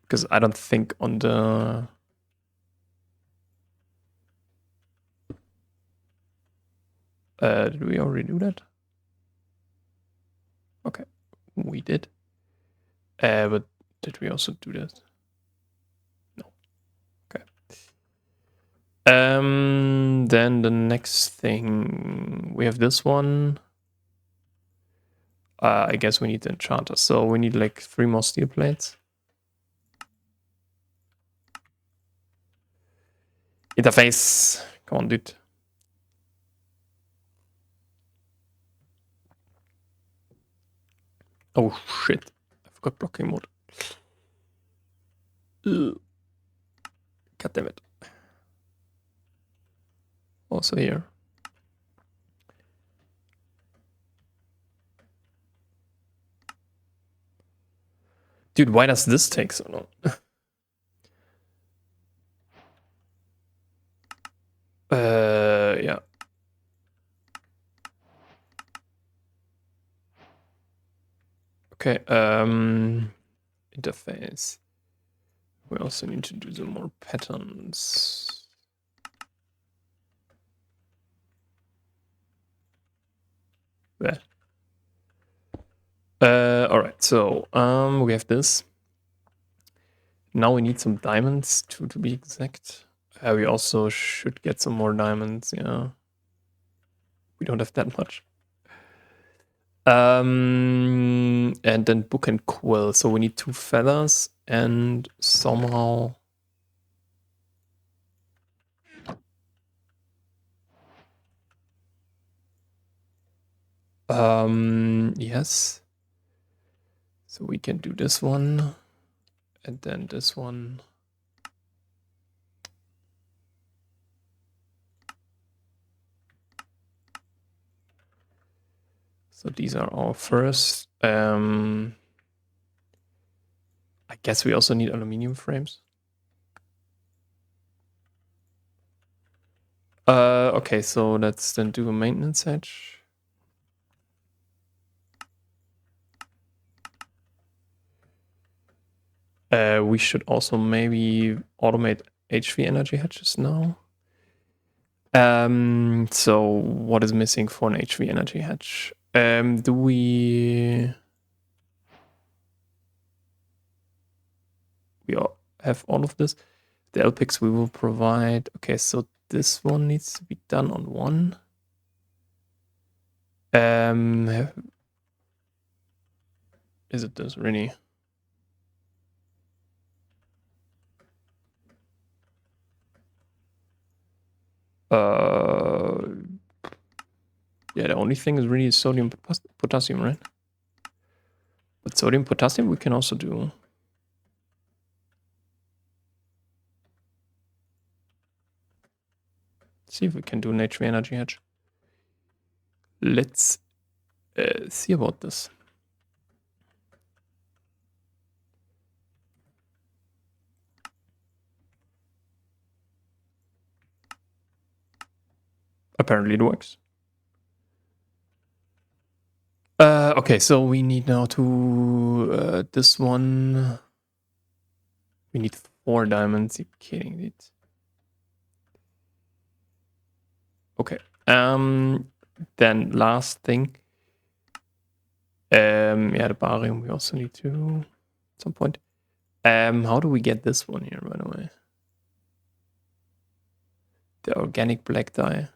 Because I don't think on the... did we already do that? Okay, we did. But did we also do that? No. Okay. Then the next thing, we have this one. I guess we need the enchanter. So we need like 3 more steel plates. Interface. Come on, dude. Oh shit. I forgot blocking mode. Ugh. God damn it. Also here. Dude, why does this take so long? Yeah. Okay, interface. We also need to do some more patterns. There. All right, so we have this. Now we need some diamonds to be exact. We also should get some more diamonds. Yeah, we don't have that much. And then book and quill. So we need 2 feathers and somehow. Yes. So we can do this one and then this one. So these are our first. I guess we also need aluminium frames. Okay, so let's then do a maintenance hatch. We should also maybe automate HV energy hatches now. So what is missing for an HV energy hatch? Do we have all of this? The LPICs we will provide. Okay, so this one needs to be done on 1. Is it this really? Yeah, the only thing is really sodium potassium, right? But sodium potassium we can also do. See if we can do an HV energy hatch. Let's see about this. Apparently it works. Okay, so we need now to this one. We need 4 diamonds. You're kidding, dude. Okay. Then last thing. Yeah, the barium we also need to at some point. How do we get this one here, by the way? The organic black dye.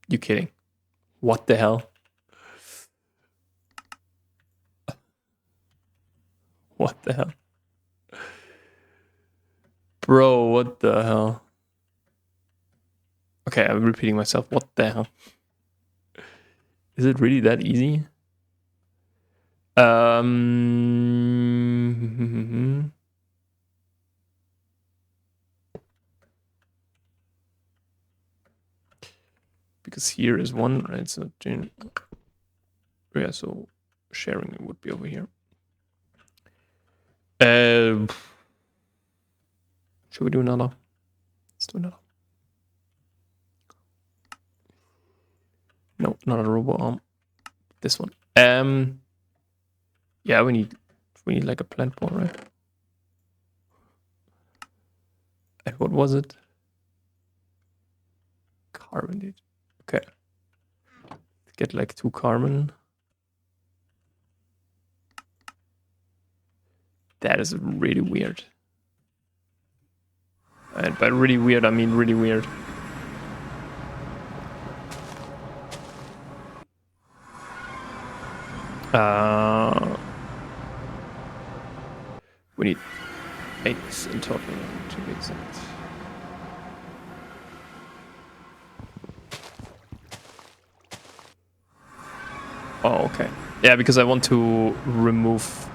You kidding? What the hell? What the hell? Bro, what the hell? Okay, I'm repeating myself. What the hell? Is it really that easy? Because here is one, right? So, yeah, so sharing would be over here. Should we do another? Let's do another. No, not a robot arm. This one. Yeah, we need like a plant ball, right? And what was it? Carbon, dude. Okay. Get like 2 carbon. That is really weird. And by really weird, I mean really weird. We need 8 in total, to be exact. Oh, okay. Yeah, because I want to remove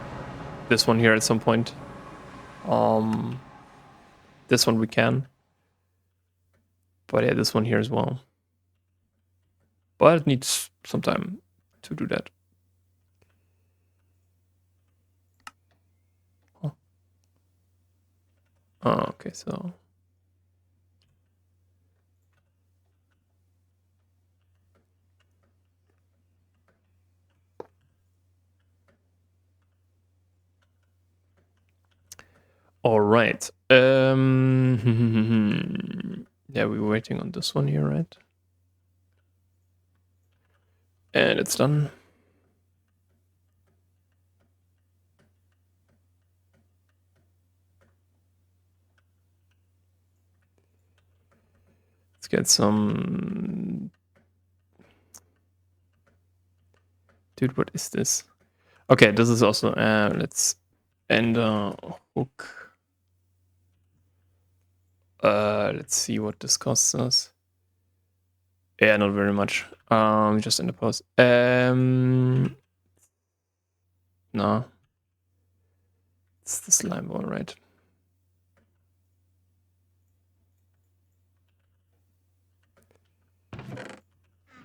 this one here at some point. This one we can. But yeah, this one here as well. But it needs some time to do that. Oh, okay, so... All right. Yeah, we're waiting on this one here, right? And it's done. Let's get some... Dude, what is this? Okay, this is also... let's end hook. Let's see what this costs us. Yeah, not very much. Just in the post. No. It's the slime ball, right?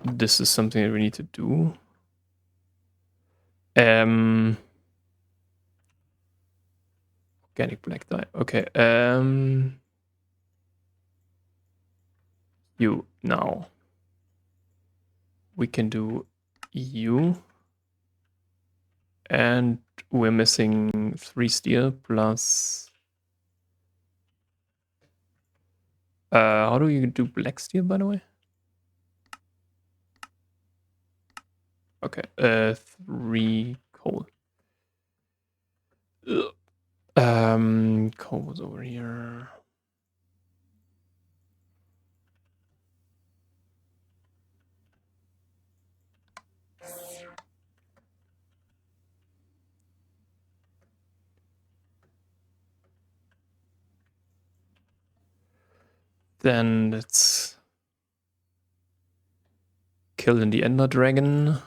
This is something that we need to do. Organic black dye. Okay. You now. We can do you. And we're missing 3 steel plus... how do you do black steel, by the way? Okay, 3 coal. Coal was over here. Then let's kill in the Ender Dragon.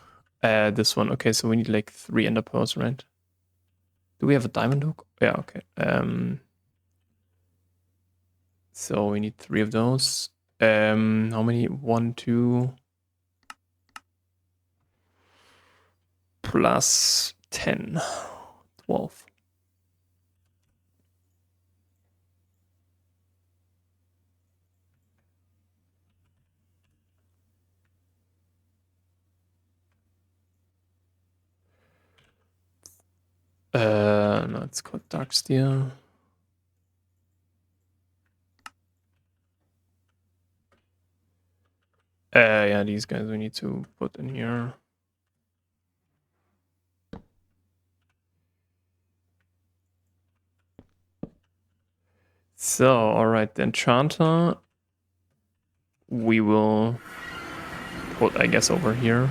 This one. Okay, so we need like 3 Ender Pearls, right? Do we have a diamond hook? Yeah, okay. So we need 3 of those. How many? 1, 2 plus 10. 12. No, it's called dark steel. Yeah, these guys we need to put in here. So, alright, the enchanter we will put, I guess, over here.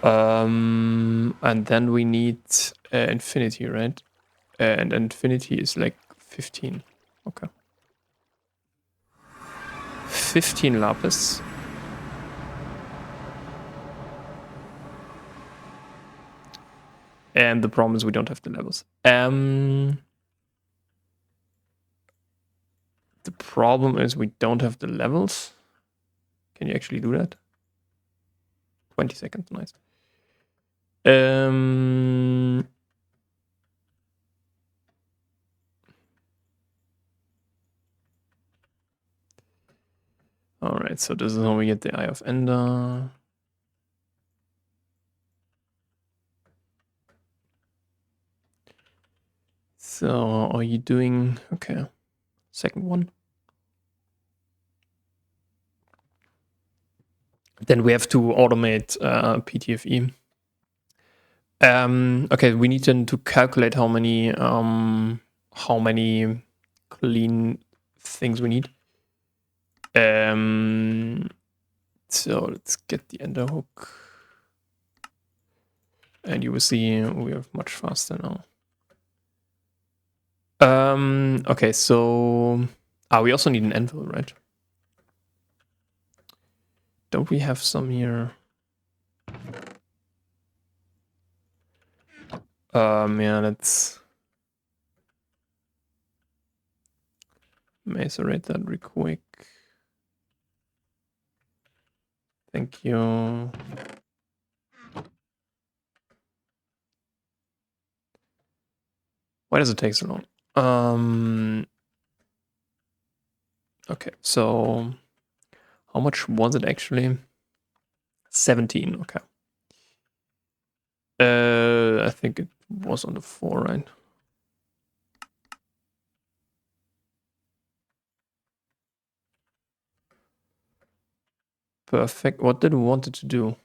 And then we need infinity, right? And infinity is like 15. Okay. 15 lapis. And the problem is we don't have the levels. The problem is we don't have the levels. Can you actually do that? 20 seconds, nice. Alright, so this is how we get the Eye of Ender. So are you doing okay? Second one. Then we have to automate PTFE. Okay, we need then to calculate how many clean things we need. So let's get the ender hook. And you will see we are much faster now. Okay, so we also need an anvil, right? Don't we have some here? Yeah, let's macerate that real quick. Thank you. Why does it take so long? Okay, so how much was it actually? 17, okay. I think it was on the 4, right? Perfect. What did we want it to do?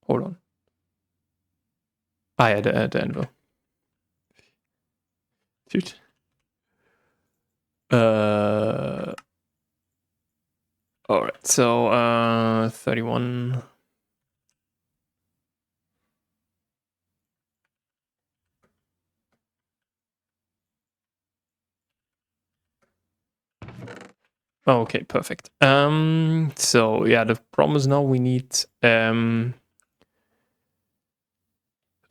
Hold on. Yeah, the anvil. Dude. Alright, so 31. Oh, okay, perfect. So yeah, the problem is now we need to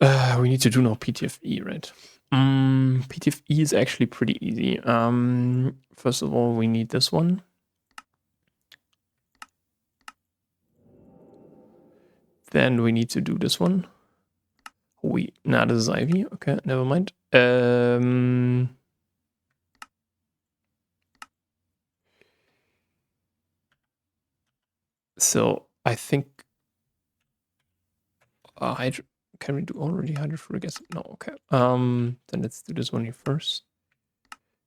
do now PTFE, right? PTFE is actually pretty easy. First of all, we need this one. Then we need to do this one. This is Ivy. Okay, never mind. So I think can we do already hydrofluoric acid? No, okay. Then let's do this one here first.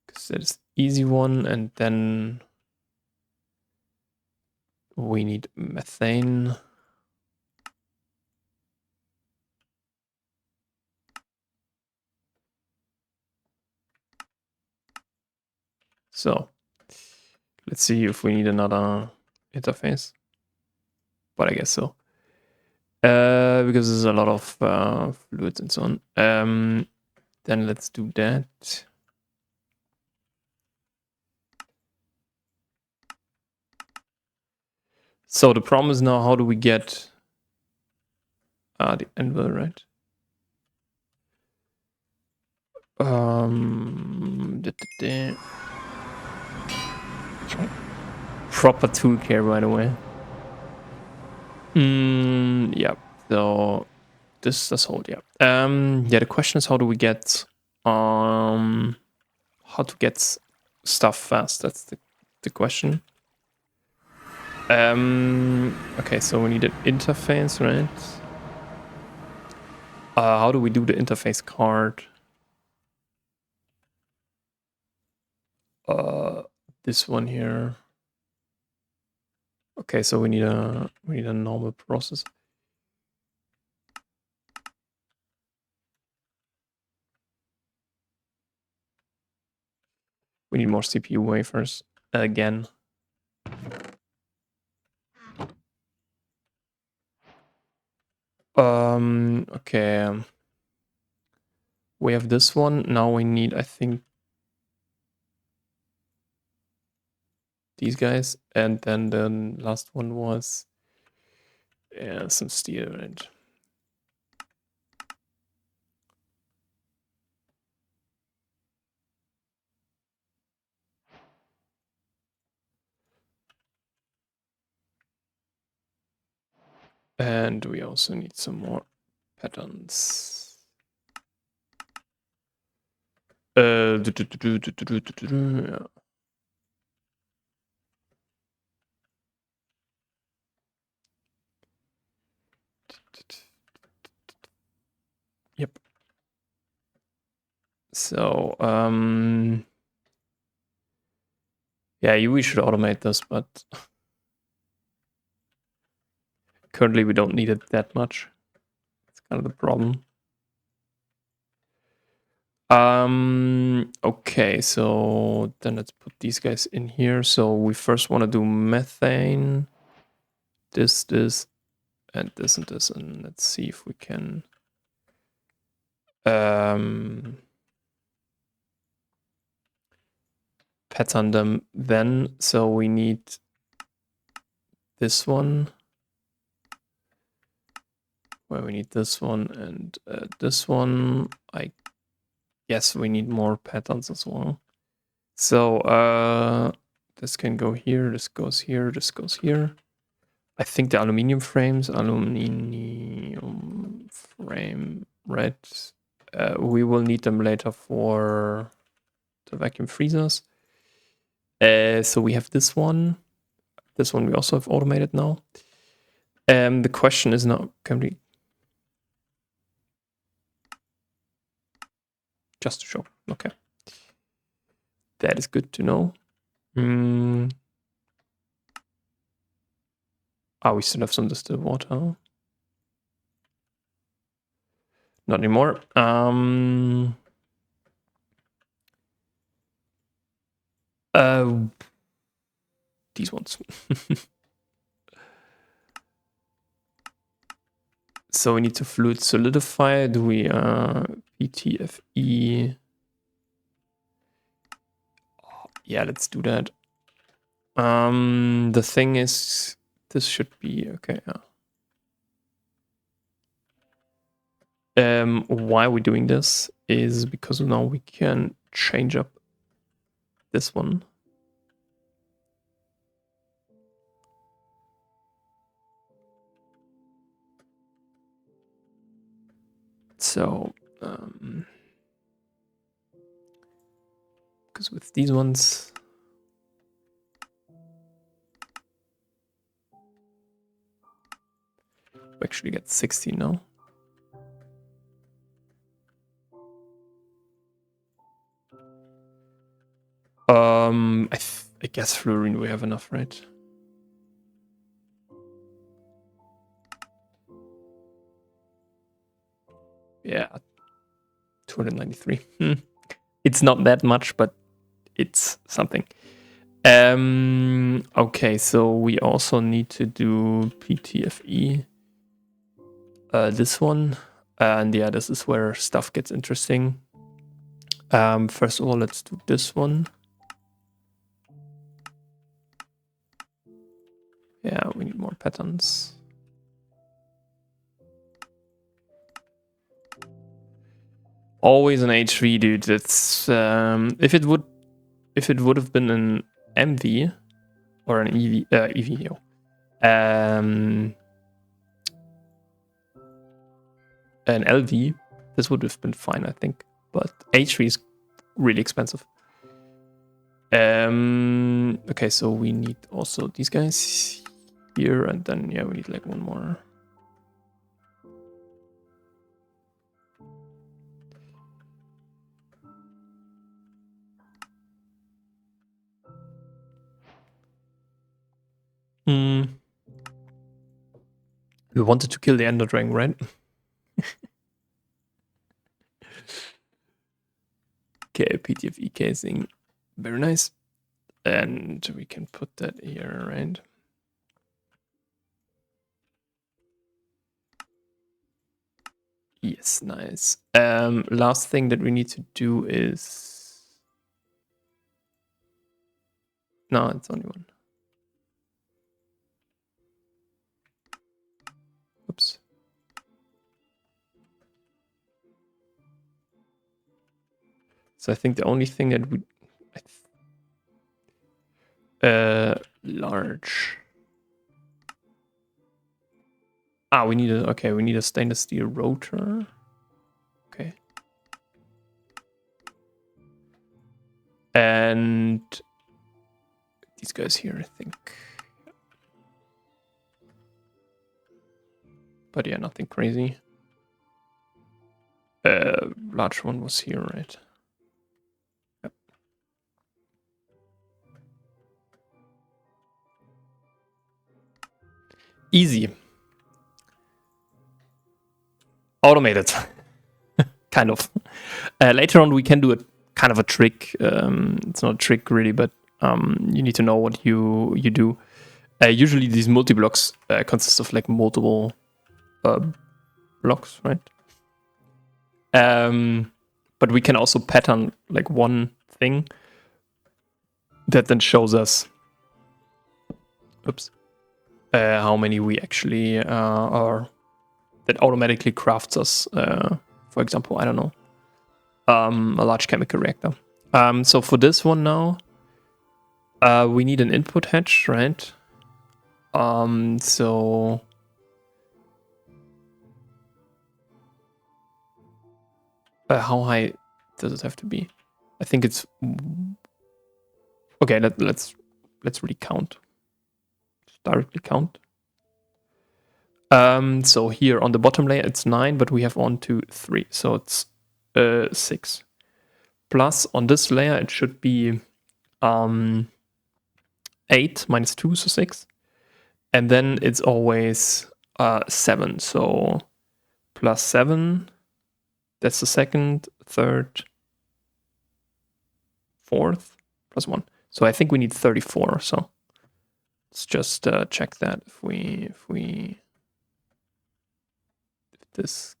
Because that is easy one, and then we need methane. So let's see if we need another interface. But I guess so. Because there's a lot of fluids and so on. Then let's do that. So the problem is now, how do we get the anvil, right? Proper tool care, by the way. Yeah. So this does hold, yeah. Yeah, the question is, how do we get how to get stuff fast? That's the question. Okay, so we need an interface, right? How do we do the interface card? This one here. Okay, so we need a normal process. We need more CPU wafers again. Okay. We have this one. Now we need, I think, these guys. And then the last one was some steel, right? And we also need some more patterns. Yeah. Yep. So, yeah, we should automate this, but currently we don't need it that much. It's kind of the problem. Okay, so then let's put these guys in here. So we first want to do methane, this, and this, and let's see if we can pattern them then. So we need this one. Well, we need this one and this one. I guess we need more patterns as well. So this can go here, this goes here, this goes here. I think the aluminium frames, aluminium frame, right? We will need them later for the vacuum freezers. So we have this one. This one we also have automated now. The question is now, can we just to show? Okay, that is good to know. We still have some distilled water. Not anymore. These ones. So we need to fluid solidify. Do we PTFE? Yeah, let's do that. The thing is, this should be okay. Why are we doing this is because now we can change up this one. So, because with these ones, we actually get 60 now. I guess fluorine we have enough, right? Yeah, 293. It's not that much, but it's something. Okay, so we also need to do PTFE. This one, and yeah, this is where stuff gets interesting. First of all, let's do this one. Yeah, we need more patterns. Always an H3, dude. It's if it would have been an MV or an EV, an LV, this would have been fine, I think. But H3 is really expensive. Okay, so we need also these guys here, and then yeah, we need like one more. We wanted to kill the Ender Dragon, right? Okay, PTFE casing. Very nice. And we can put that here, right? Yes, nice. Last thing that we need to do is... No, it's only one. Oops. So I think the only thing that would... large. Ah, we need a... Okay, we need a stainless steel rotor. Okay. And these guys here, I think. But yeah, nothing crazy. Large one was here, right? Yep. Easy. Automated. Kind of. Later on, we can do a kind of a trick. It's not a trick really, but you need to know what you do. Usually, these multi-blocks consist of like multiple blocks, right? But we can also pattern like one thing that then shows us, oops, how many we actually are. That automatically crafts us, for example, I don't know, a large chemical reactor. So for this one now, we need an input hatch, right? So how high does it have to be? I think it's okay. Let's really count. Just directly count. So here on the bottom layer it's 9, but we have 1, 2, 3, so it's 6. Plus on this layer it should be 8 minus 2, so 6. And then it's always 7, so plus 7. That's the second, third, fourth, plus 1. So I think we need 34 or so. Let's just check that if this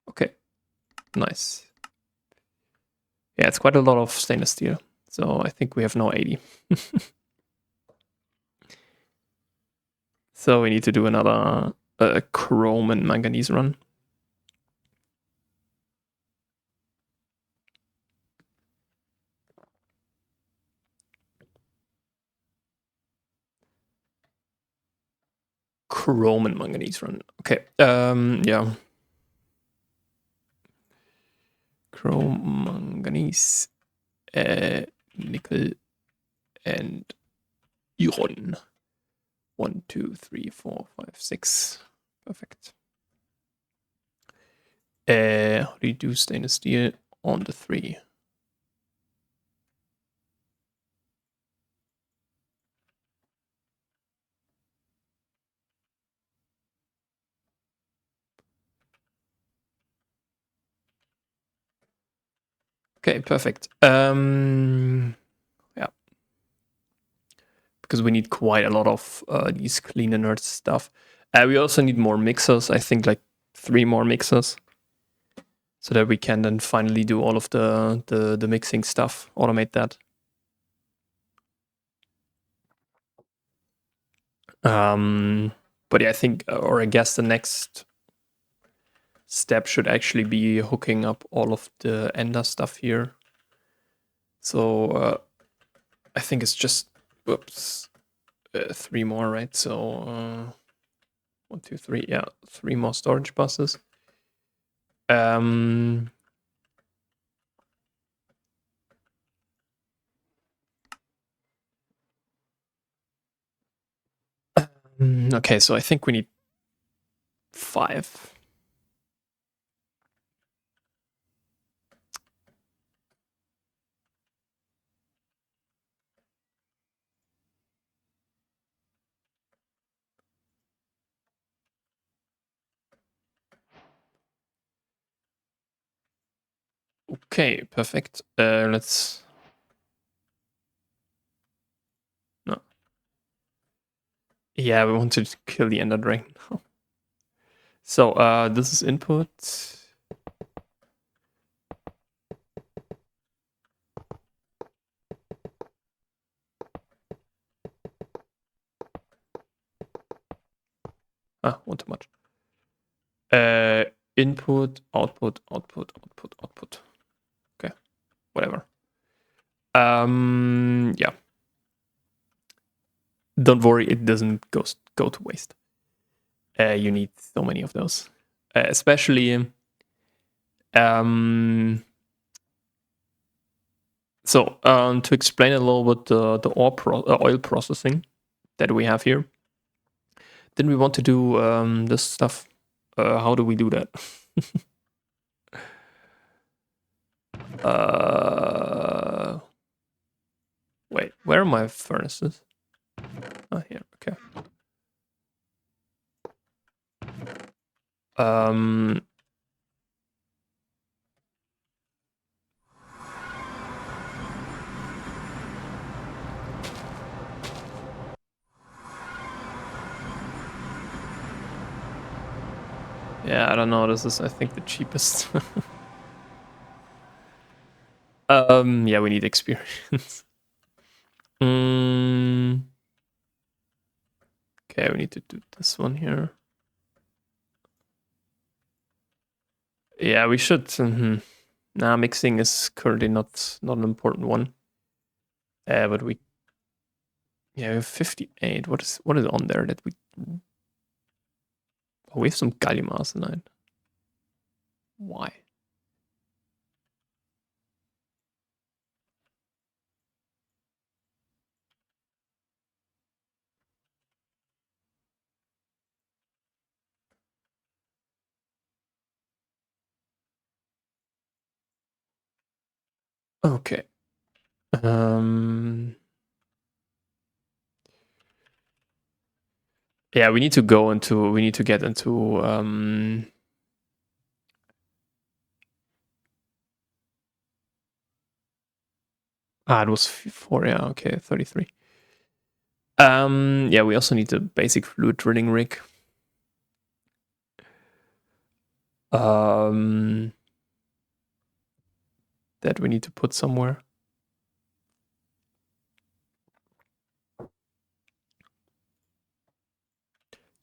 okay, nice. Yeah, it's quite a lot of stainless steel. So I think we have now 80. So we need to do another chrome and manganese run. Chrome and manganese run. Okay. Yeah. Chrome, manganese, nickel, and iron. 1, 2, 3, 4, 5, 6. Perfect. How do you do stainless steel on the 3? Okay, perfect. Yeah. Because we need quite a lot of these clean inert stuff. We also need more mixers. I think like 3 more mixers, so that we can then finally do all of the mixing stuff. Automate that. But yeah, I think, or I guess the next step should actually be hooking up all of the Ender stuff here. So I think it's just, whoops, 3 more, right? So 1, 2, 3, yeah, 3 more storage buses. Okay, so I think we need 5. Okay, perfect. Let's... No. Yeah, we want to kill the Ender Dragon. So, this is input. One too much. Input, output, output, output, output. Okay, whatever. Yeah. Don't worry, it doesn't go to waste. You need so many of those, especially. To explain a little bit the oil processing that we have here, then we want to do this stuff. How do we do that? Wait, where are my furnaces? Oh, here. Okay. Yeah, I don't know. This is, I think, the cheapest. Yeah, we need experience. Okay, we need to do this one here. Yeah, we should. Nah, mixing is currently not an important one. But we have 58. What is on there that we? Oh, we have some gallium arsenide. Why? Okay. Yeah, we need to go into. We need to get into. It was 4. Yeah, okay, 33. Yeah, we also need a basic fluid drilling rig. That we need to put somewhere.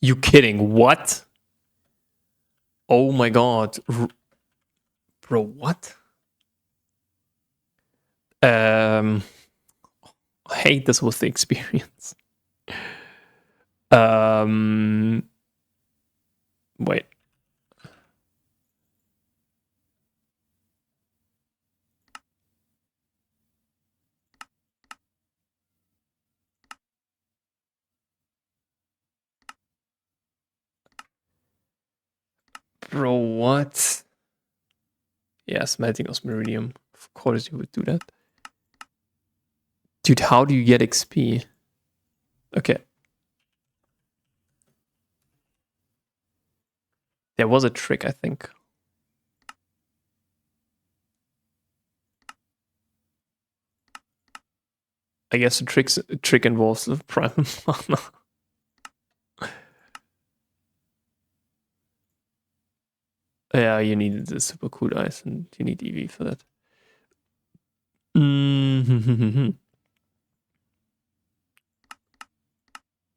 You kidding? What? Oh my god. Bro, what? I hate this with the experience. Wait. Bro, what? Yeah, smelting osmiridium. Of course you would do that. Dude, how do you get XP? Okay. There was a trick, I think. I guess the trick involves the prime mana. Yeah, you need the super cool ice and you need EV for that.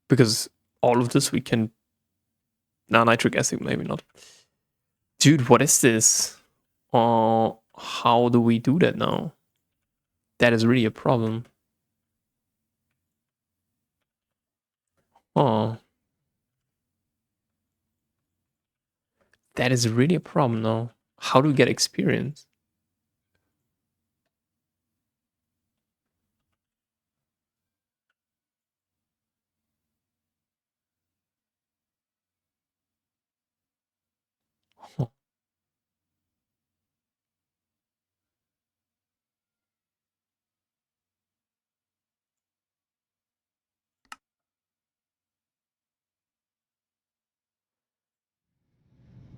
Because all of this we can... No, nitric acid, maybe not. Dude, what is this? How do we do that now? That is really a problem. Oh. That is really a problem now. How do we get experience?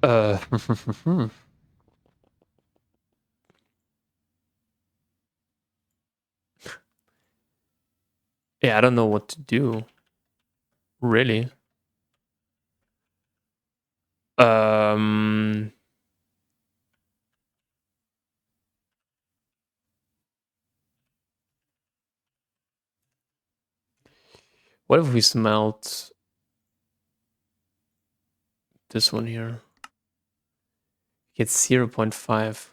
Uh, yeah, I don't know what to do. Really. Um, what if we smelt this one here? It's 0.5.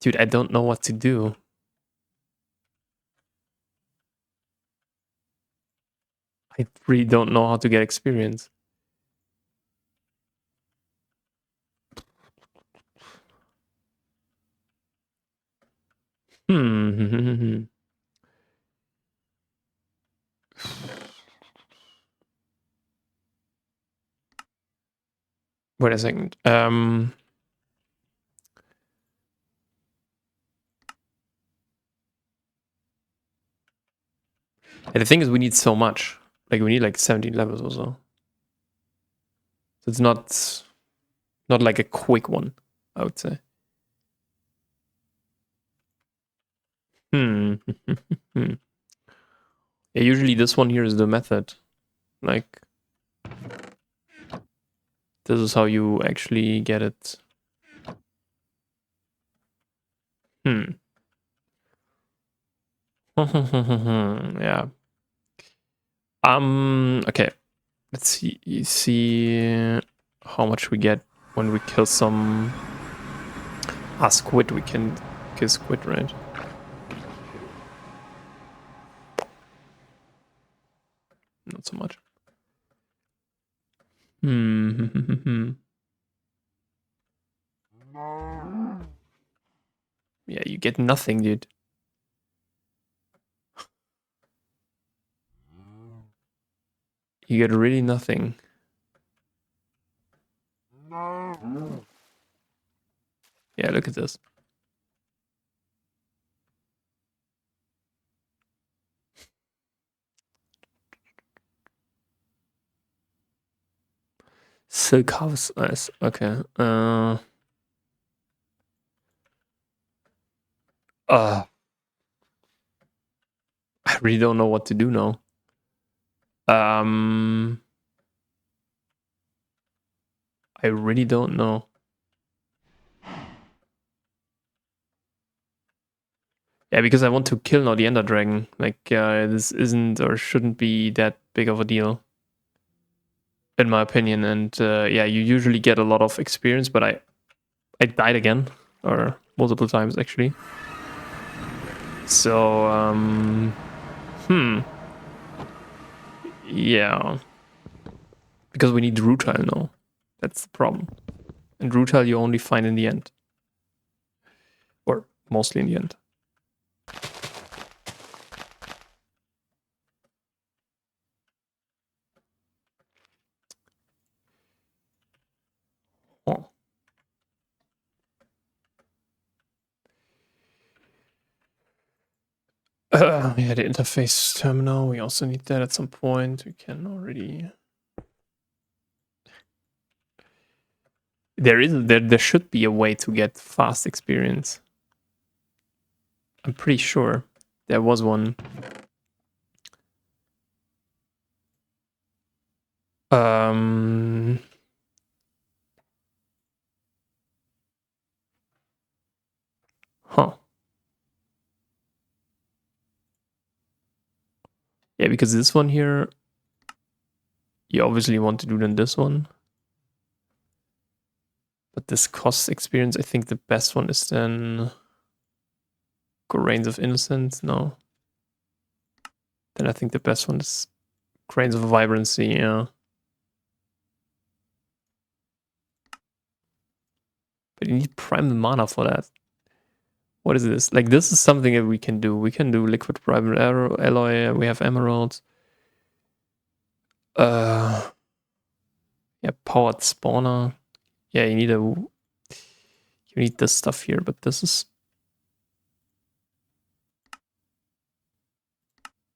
Dude, I don't know what to do. I really don't know how to get experience. Hmm. Wait a second. And the thing is, we need so much. Like, we need like 17 levels or so. So it's not like a quick one, I would say. Hmm. Yeah, usually this one here is the method. Like, this is how you actually get it. Hmm. Yeah. Okay. Let's see how much we get when we kill some squid. We can kill squid, right? Not so much. Hmm. Yeah, you get nothing, dude. You get really nothing. Yeah, look at this. Silk house ice. Okay. Uh I really don't know what to do now. Um I really don't know. Yeah, because I want to kill now the Ender Dragon. Like, this isn't or shouldn't be that big of a deal, in my opinion. And yeah, you usually get a lot of experience, but I died again, or multiple times actually. So, yeah, because we need rutile now. That's the problem. And rutile you only find in the end, or mostly in the end. Oh. Yeah, the interface terminal. We also need that at some point. We can already. There should be a way to get fast experience. I'm pretty sure there was one. Um. Huh. Yeah, because this one here, you obviously want to do then this one. But this costs experience. I think the best one is then Grains of Innocence. No. Then I think the best one is Grains of Vibrancy. Yeah. But you need Primal Mana for that. What is this? Like, this is something that we can do. We can do Liquid Primal Alloy. We have Emeralds. Yeah, Powered Spawner. Yeah, you need this stuff here, but this is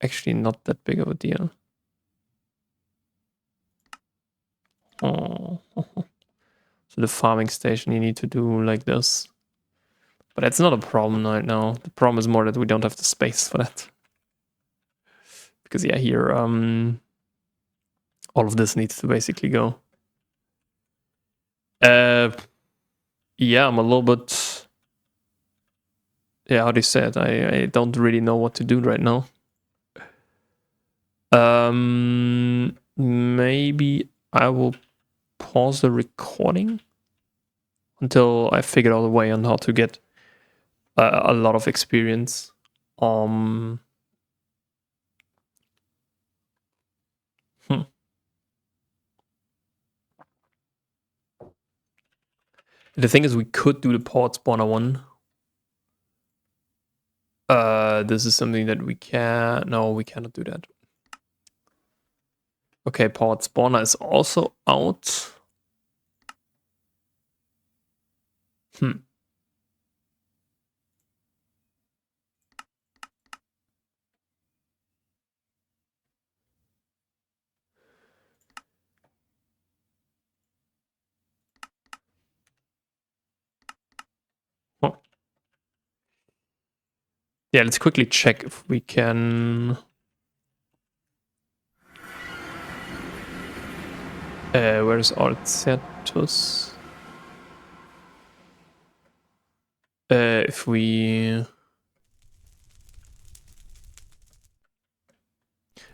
actually not that big of a deal. Oh. So the farming station you need to do like this. But that's not a problem right now. The problem is more that we don't have the space for that. Because yeah, here all of this needs to basically go. Yeah, I'm a little bit. Yeah, how do you say it? I don't really know what to do right now. Maybe I will pause the recording until I figure out a way on how to get a lot of experience. Hmm. The thing is, we could do the port spawner one. This is something that we can. No, we cannot do that. Okay, port spawner is also out. Huh. Yeah, let's quickly check if we can. Where's Alcertus? If we.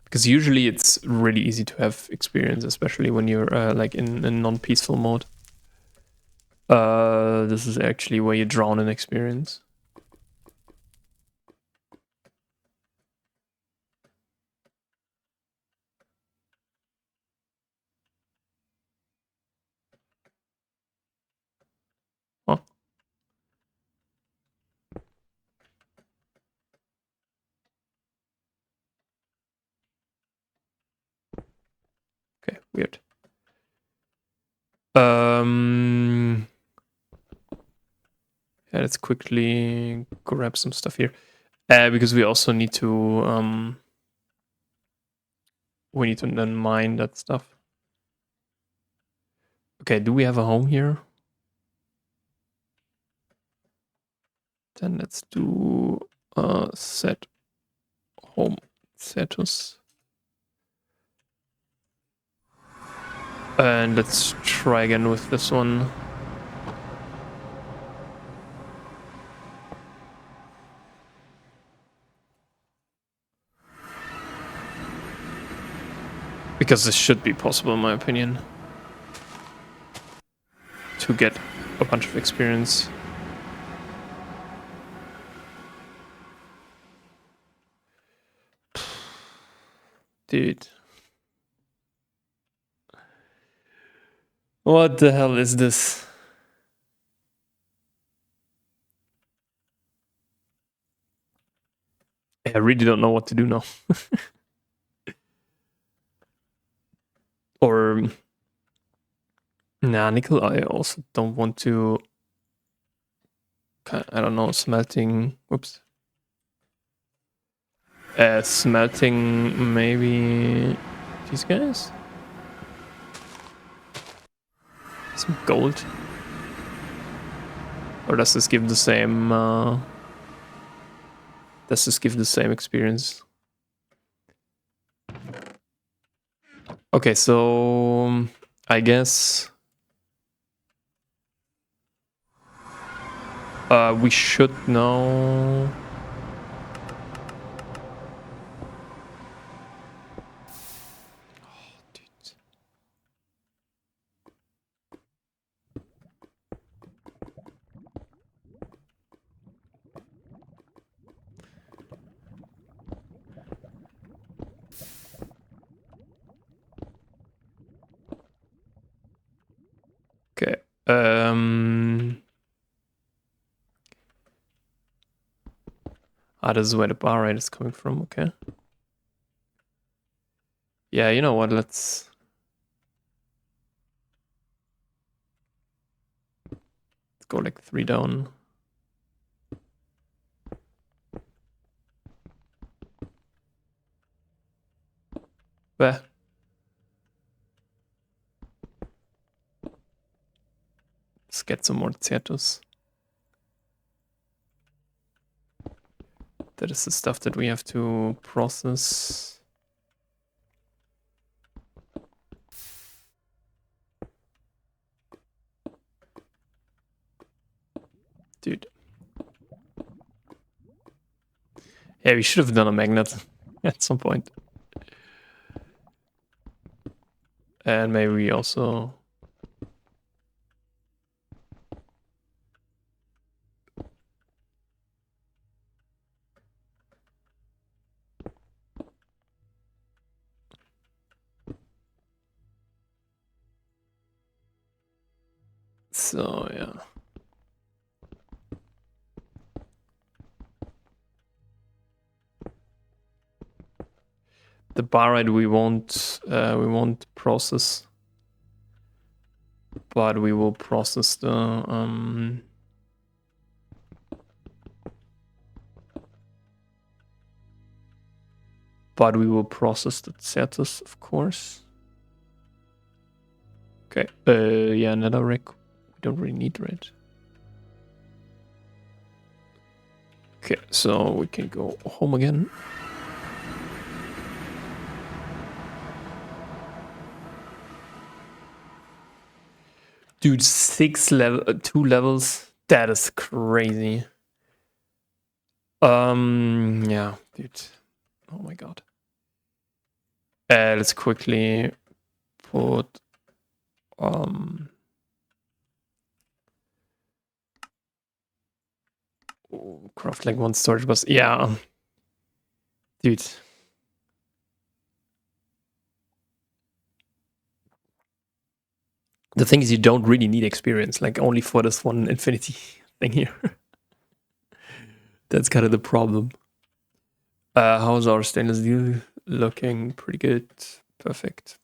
Because usually it's really easy to have experience, especially when you're like in non-peaceful mode. This is actually where you drown in experience. Huh. Okay, weird. Yeah, let's quickly grab some stuff here. Because we also need to then mine that stuff. Okay, do we have a home here? Then let's do set home status. And let's try again with this one. Because this should be possible, in my opinion, to get a bunch of experience. Dude. What the hell is this? I really don't know what to do now. Or... Nah, nickel, I also don't want to... I don't know, smelting... Whoops. Smelting maybe these guys? Some gold? Or does this give the same... does this give the same experience? Okay, so... I guess... we should know... Okay. This is where the bar rate is coming from, okay. Yeah, you know what, let's go like 3 down. Bah. get some more Certus. That is the stuff that we have to process. Dude. Yeah, we should have done a magnet at some point. And maybe we also... So, yeah. The barite we won't process, but we will process the Certus, of course. Okay. Yeah, netherrack. We don't really need, right? Okay, so we can go home again. Dude, 2 levels. That is crazy. Yeah, dude. Oh my god. Let's quickly put craft like 1 storage bus. Yeah. Dude. The thing is, you don't really need experience, like only for this one infinity thing here. That's kind of the problem. How's our stainless steel looking? Pretty good. Perfect.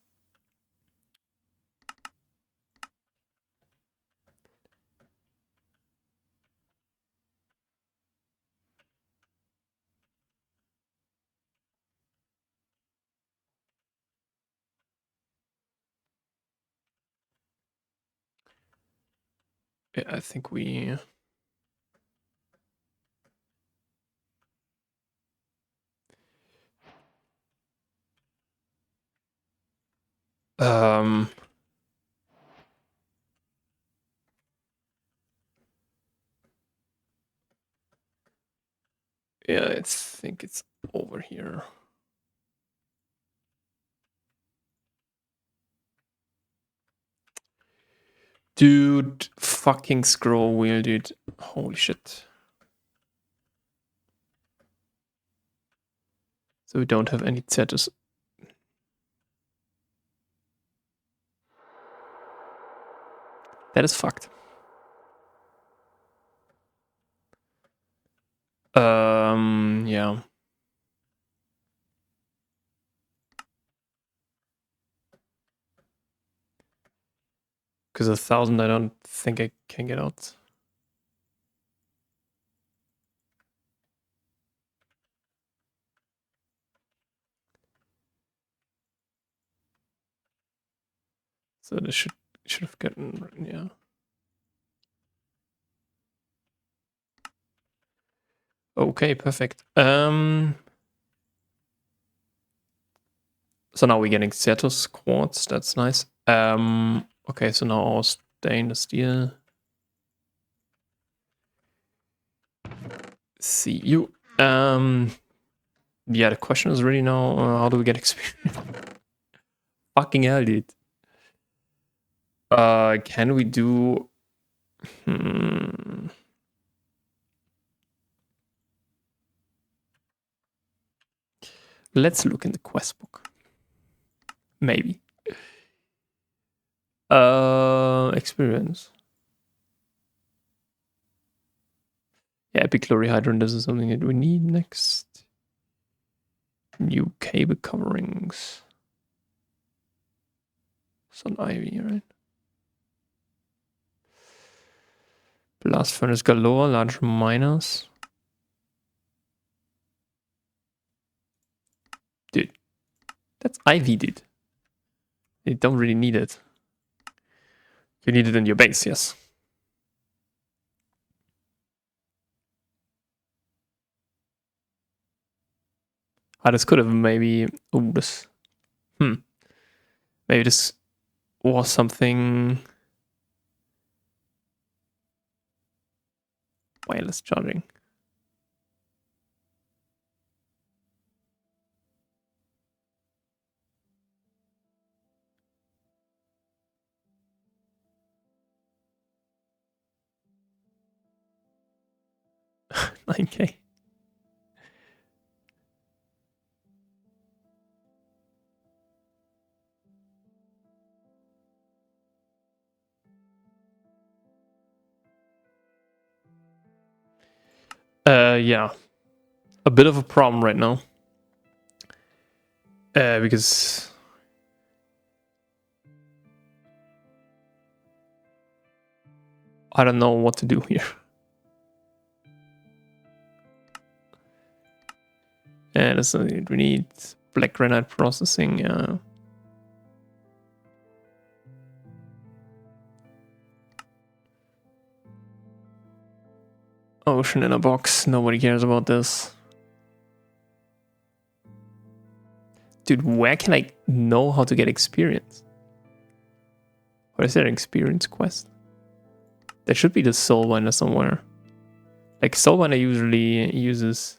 Yeah, I think we... Yeah, I think it's over here. Dude, fucking scroll wheel, dude. Holy shit. So we don't have any Zetus. That is fucked. Yeah. Because 1,000 I don't think I can get out. So this should have gotten, yeah. Okay, perfect. So now we're getting Cetus quartz, that's nice. Okay, so now our stainless steel. See you. Yeah, the question is really now, how do we get experience? Fucking hell, dude. Can we do... Let's look in the quest book. Maybe. Experience. Yeah, epic chlorhydrin, this is something that we need next. New cable coverings. Sun ivy, right? Blast furnace galore, large miners. Dude, that's ivy, dude. You don't really need it. You need it in your base, yes. this could have maybe... Ooh, this... Maybe this was something... Wireless charging. $9K. Yeah. A bit of a problem right now. Because... I don't know what to do here. And we need black granite processing, yeah. Ocean in a box, nobody cares about this. Dude, where can I know how to get experience? Or is there an experience quest? There should be the soul binder somewhere. Like, soul binder usually uses...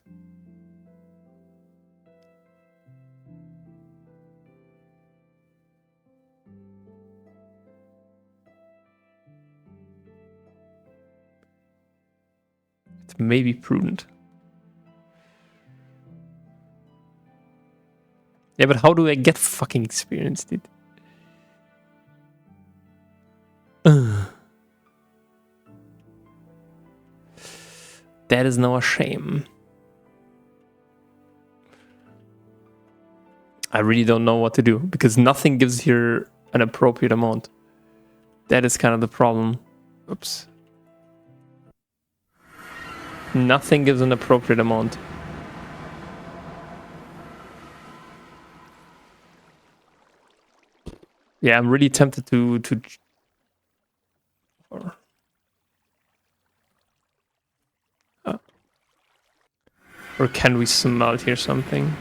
It may be prudent. Yeah, but how do I get fucking experience, dude? That is now a shame. I really don't know what to do, because nothing gives here an appropriate amount. That is kind of the problem. Oops. Nothing gives an appropriate amount. Yeah, I'm really tempted to or can we smelt here something?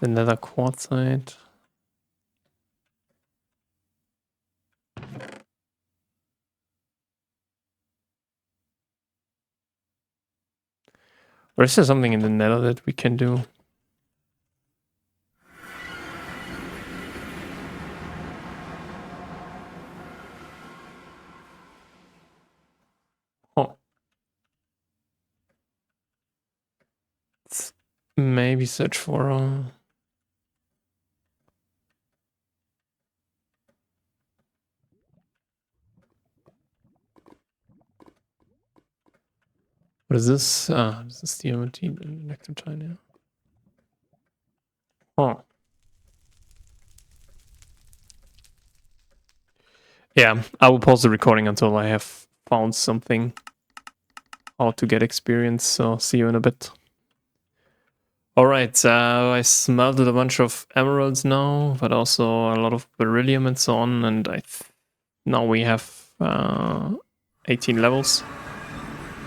The nether quartzite. Or is there something in the nether that we can do? Oh. Let's maybe search for what is this? This is the electrotine. Oh. Yeah, I will pause the recording until I have found something how to get experience, so see you in a bit. Alright, I smelted a bunch of emeralds now, but also a lot of beryllium and so on, and now we have 18 levels.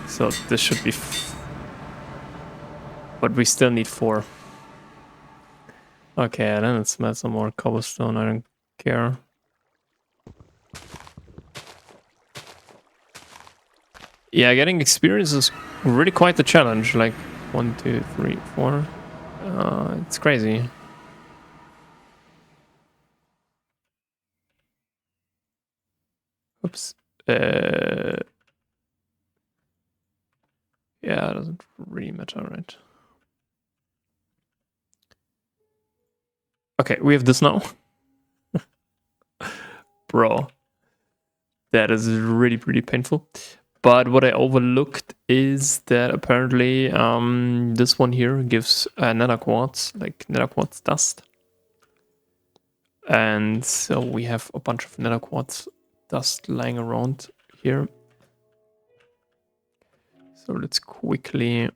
So this should be... but we still need 4. Okay, then let's smelt some more cobblestone, I don't care. Yeah, getting experience is really quite the challenge. Like 1, 2, 3, 4. It's crazy. Oops. Yeah, it doesn't really matter, right? Okay, we have this now. Bro. That is really pretty painful. But what I overlooked is that apparently this one here gives nether quartz, like nether quartz dust. And so we have a bunch of nether quartz dust lying around here. So let's quickly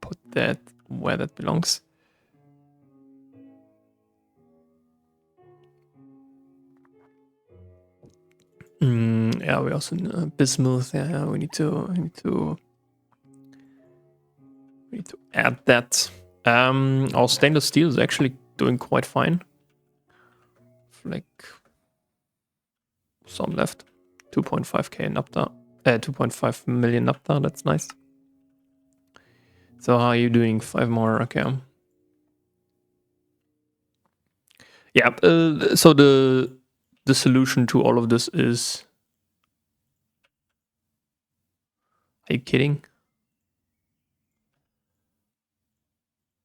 put that where that belongs. Yeah, we also bismuth. Yeah, we need to add that. Our stainless steel is actually doing quite fine. Like some left, 2.5k napta, 2.5 million napta. That's nice. So how are you doing? 5 more. Okay. Yeah. So the solution to all of this is. Are you kidding?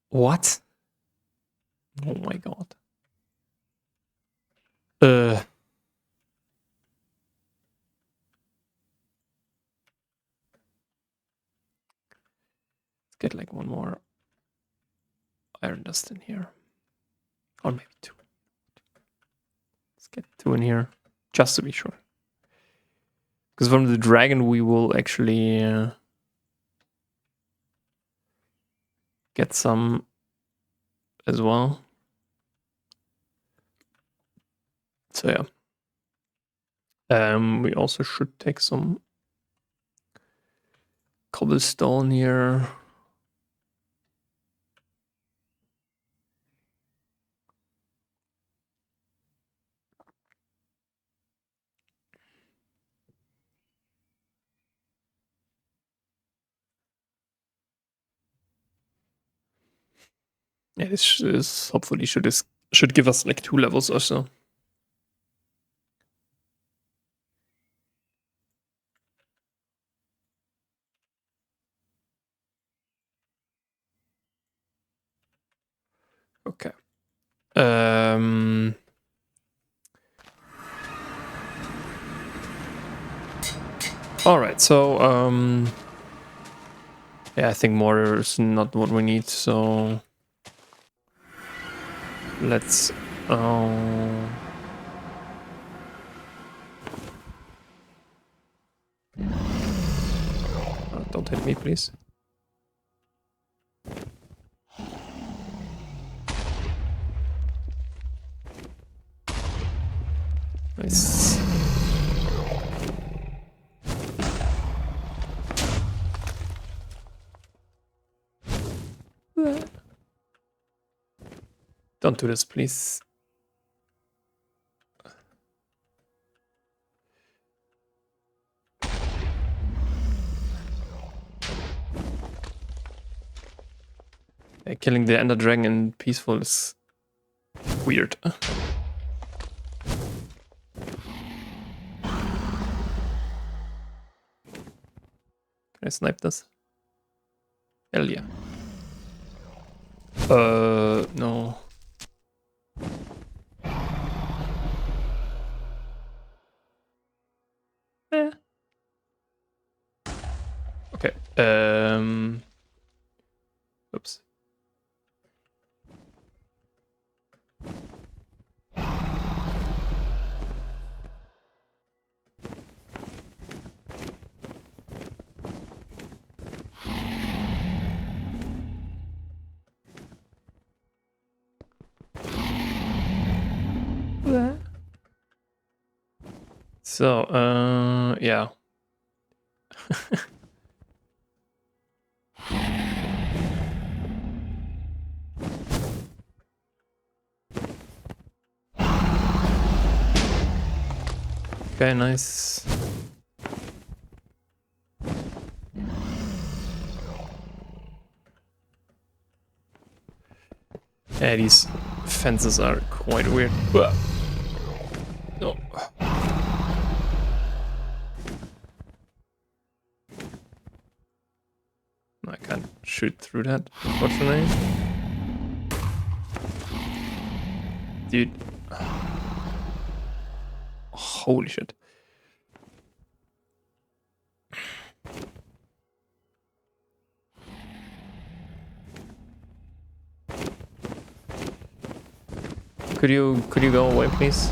What? Oh my god. Let's get like one more iron dust in here. Or maybe 2. Let's get 2 in here. Just to be sure. Because from the dragon we will actually get some as well. So yeah. We also should take some cobblestone here. Yeah, this is hopefully should give us like 2 levels or so. Okay. All right. So yeah, I think more is not what we need. So let's. Don't hit me, please. Nice. Don't do this, please. Killing the Ender Dragon in peaceful is weird. Can I snipe this? Hell yeah. No. Eh. Okay. Oops. So, yeah. Okay, nice. Yeah, these fences are quite weird. No. I can't shoot through that, unfortunately. Dude. Holy shit. Could you go away, please?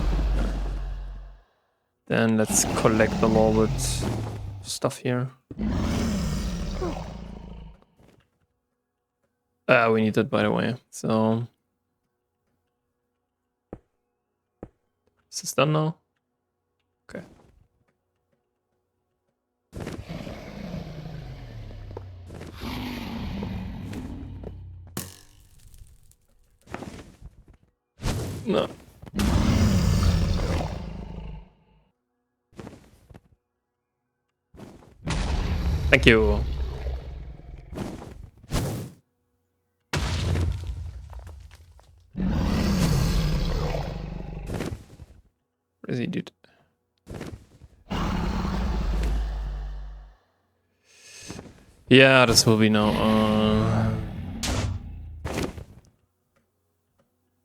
Then let's collect them all with stuff here. We need that, by the way. So is this done now? Okay. No. Thank you. Where is he, dude? Yeah, this will be now.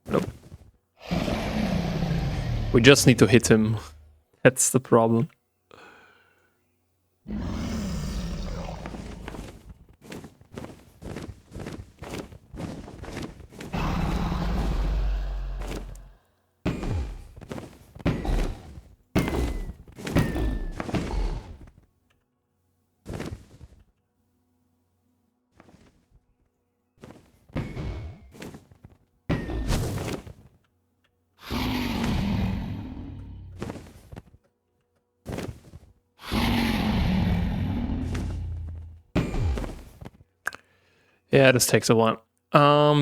Nope. We just need to hit him. That's the problem. Yeah, this takes a while.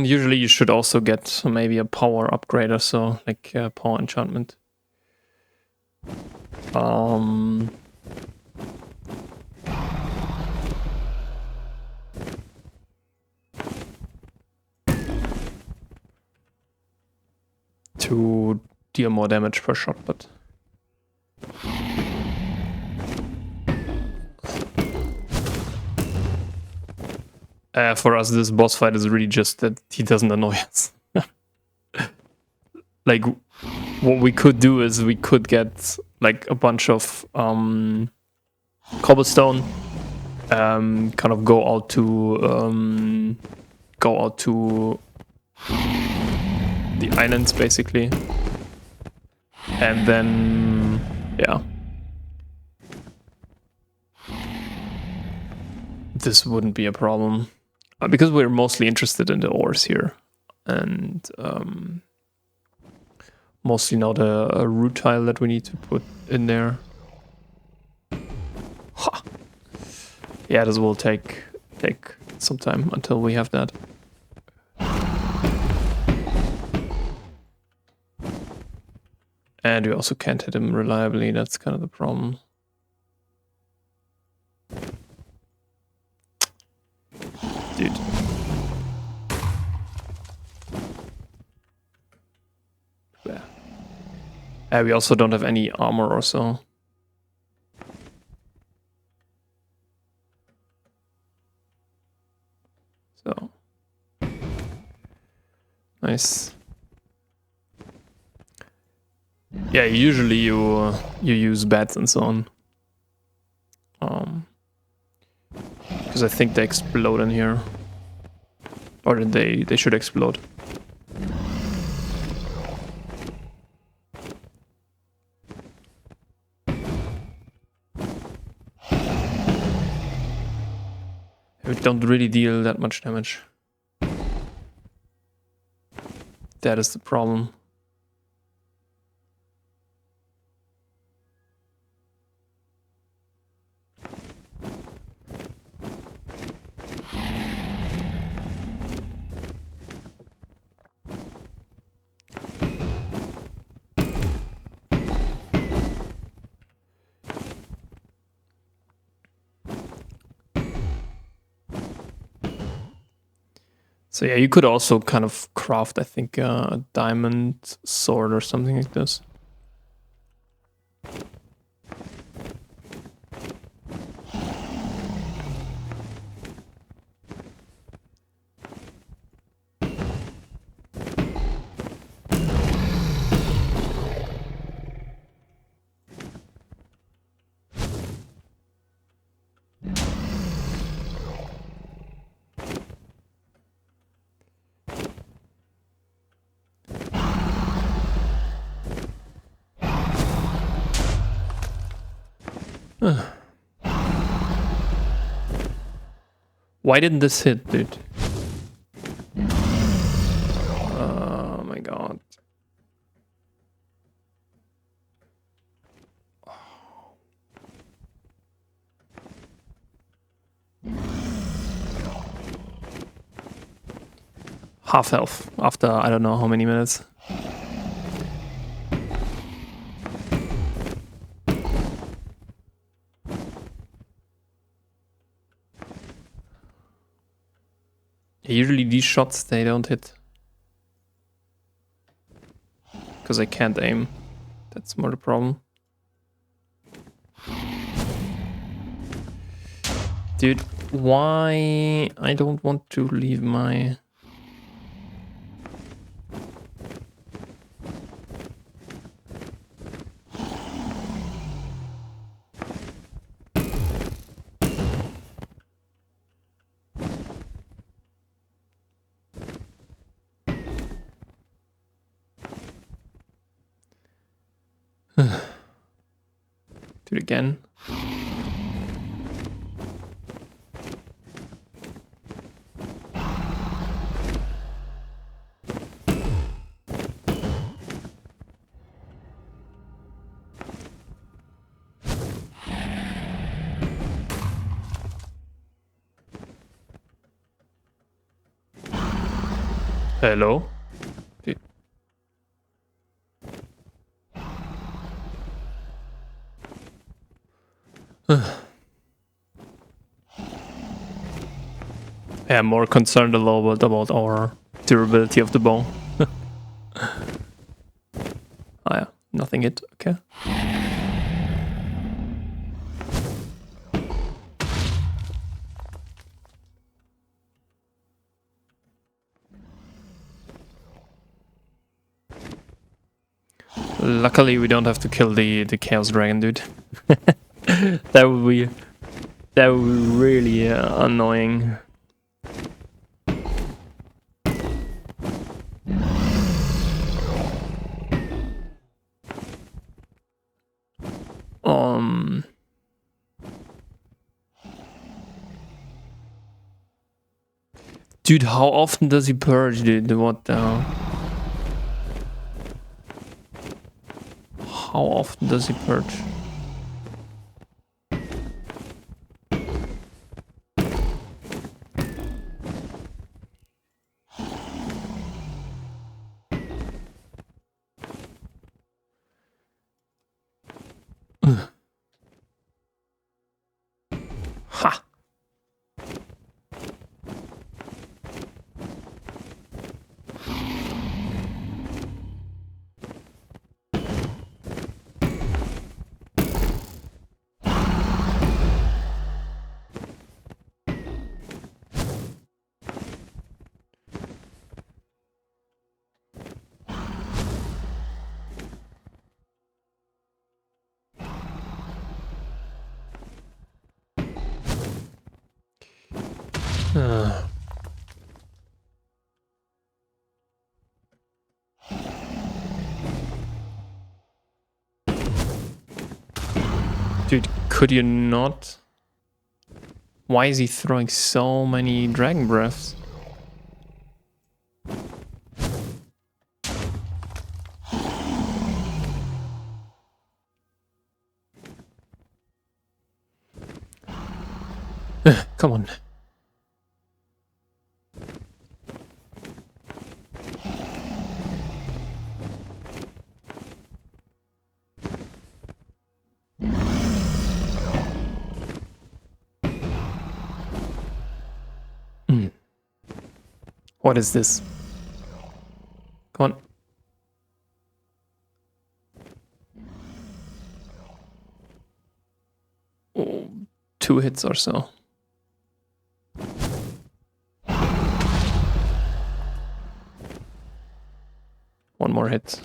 Usually you should also get maybe a power upgrade or so, like power enchantment. To deal more damage per shot, but for us, this boss fight is really just that he doesn't annoy us. Like, what we could do is we could get like a bunch of cobblestone, kind of go out to the islands basically, and then yeah, this wouldn't be a problem because we're mostly interested in the ores here, and mostly not a root tile that we need to put in there. Ha. Yeah, this will take some time until we have that. And we also can't hit him reliably, that's kind of the problem. Dude. Yeah. We also don't have any armor or so. So. Nice. Yeah, usually you use bats and so on. Because I think they explode in here. Or they should explode. We don't really deal that much damage. That is the problem. So yeah, you could also kind of craft, I think, a diamond sword or something like this. Why didn't this hit, dude? Oh my god. Half health after I don't know how many minutes. Usually these shots, they don't hit. Because I can't aim. That's more the problem. Dude, why? I don't want to leave my... Do it again. Hello? Dude. Yeah, I'm more concerned a little bit about our durability of the bow. Oh yeah, nothing hit, okay. Luckily we don't have to kill the Chaos Dragon, dude. That would be really annoying. Dude, how often does he purge, dude? What the hell? How often does he purge? Ha! Dude, could you not? Why is he throwing so many dragon breaths? Come on. What is this? Come on. Oh, 2 hits or so. One more hit.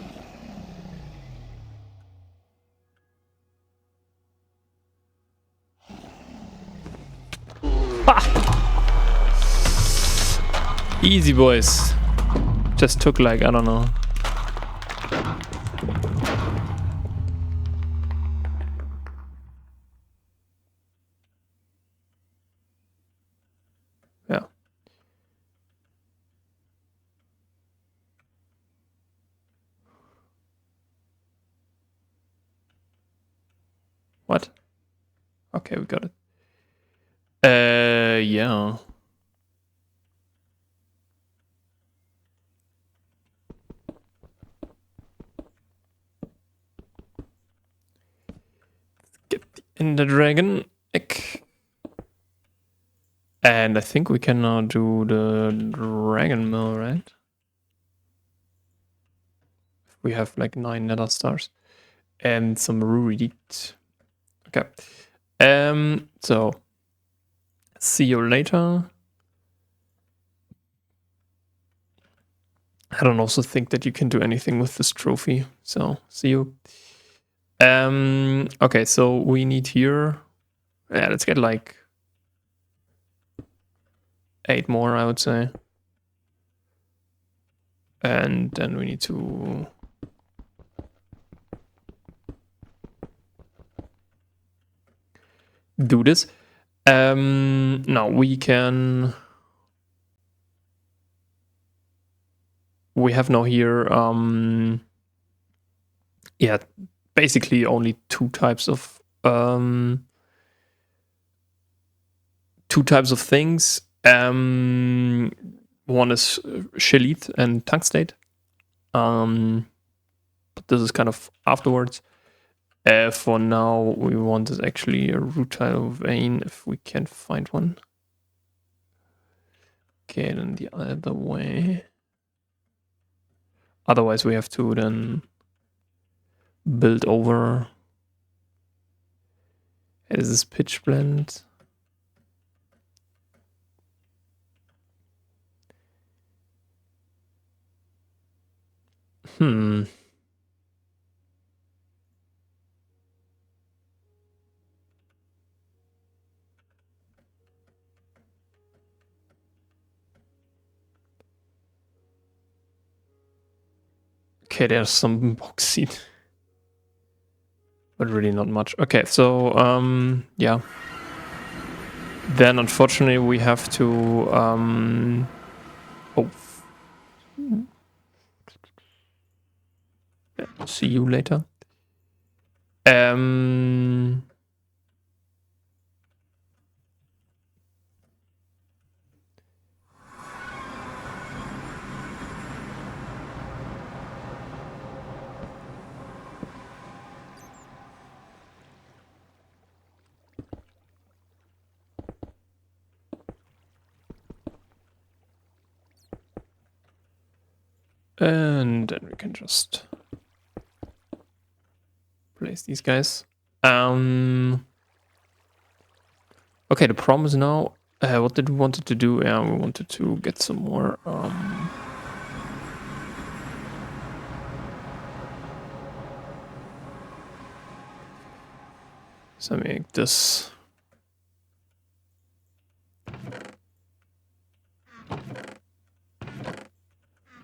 Easy, boys. Just took like, I don't know. Yeah. What? Okay, we got it. Yeah. Get the Ender Dragon. Ick. And I think we can now do the dragon mill, right? We have like 9 nether stars and some rurit. Okay. So see you later. I don't also think that you can do anything with this trophy. So see you. Okay, so we need here. Yeah, let's get like 8 more, I would say. And then we need to do this. Now we can. We have now here. Yeah, basically only two types of things. One is Shelit and Tungstate. But this is kind of afterwards. For now, we want is actually a rutile vein if we can find one. Okay, then the other way. Otherwise, we have to then build over. It is this pitch blend. Okay, there's some bauxite. But really not much. Okay, so yeah. Then unfortunately we have to see you later. And then we can just place these guys. Okay, the problem is now, what did we wanted to do? Yeah, we wanted to get some more. So make this.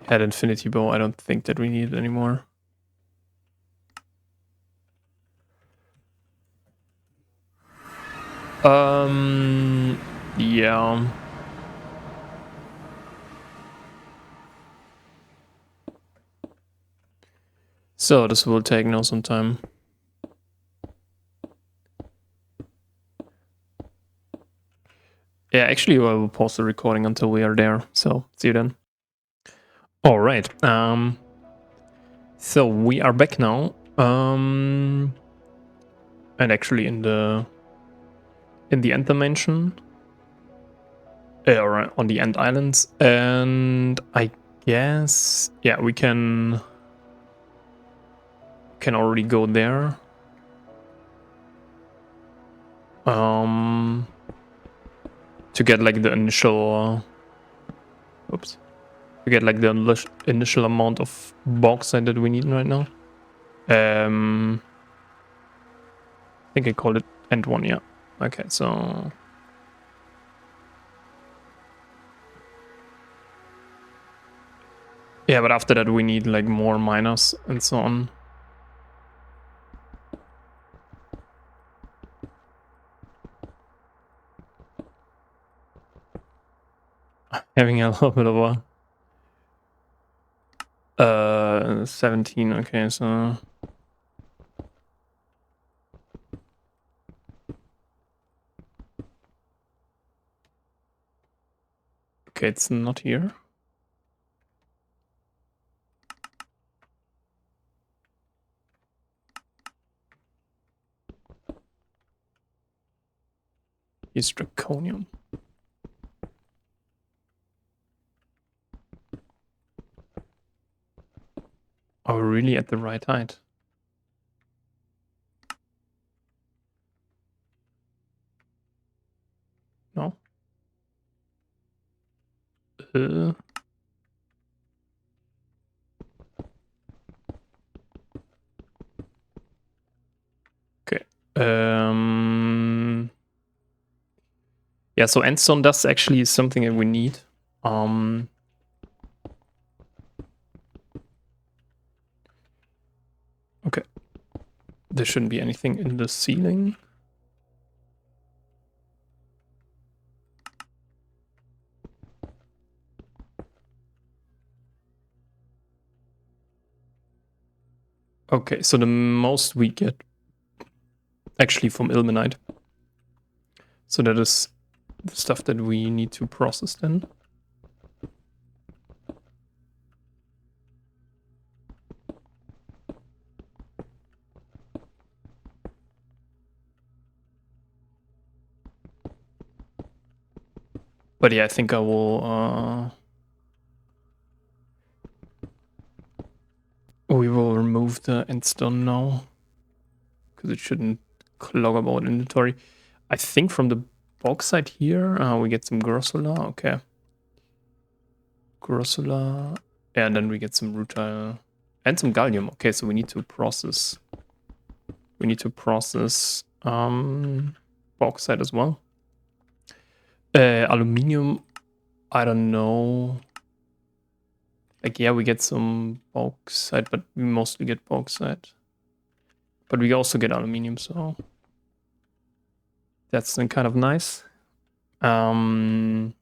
Had infinity bow. I don't think that we need it anymore. Yeah. So this will take now some time. Yeah, actually, I will pause the recording until we are there. So see you then. All right. So we are back now. And actually in the end dimension. Or on the end islands. And I guess yeah, we can already go there. To get like the initial to get like the initial amount of bauxite that we need right now. I think I called it end one, yeah. Okay, so yeah, but after that we need like more miners and so on. Having a little bit of a 17, okay, so okay, it's not here. Here's draconium. really at the right height? No? Okay. Yeah, so endstone dust actually is something that we need. Okay. There shouldn't be anything in the ceiling. Okay, so the most we get actually from ilmenite. So that is the stuff that we need to process then. But yeah, I think I will we will remove the endstone now, because it shouldn't clog up our inventory. I think from the bauxite here, we get some grossola. Okay. Grossola. Yeah, and then we get some rutile and some gallium. Okay, so we need to process. We need to process bauxite as well. Aluminium, I don't know. Like, yeah, we get some bauxite, but we mostly get bauxite. But we also get aluminium, so that's then kind of nice. All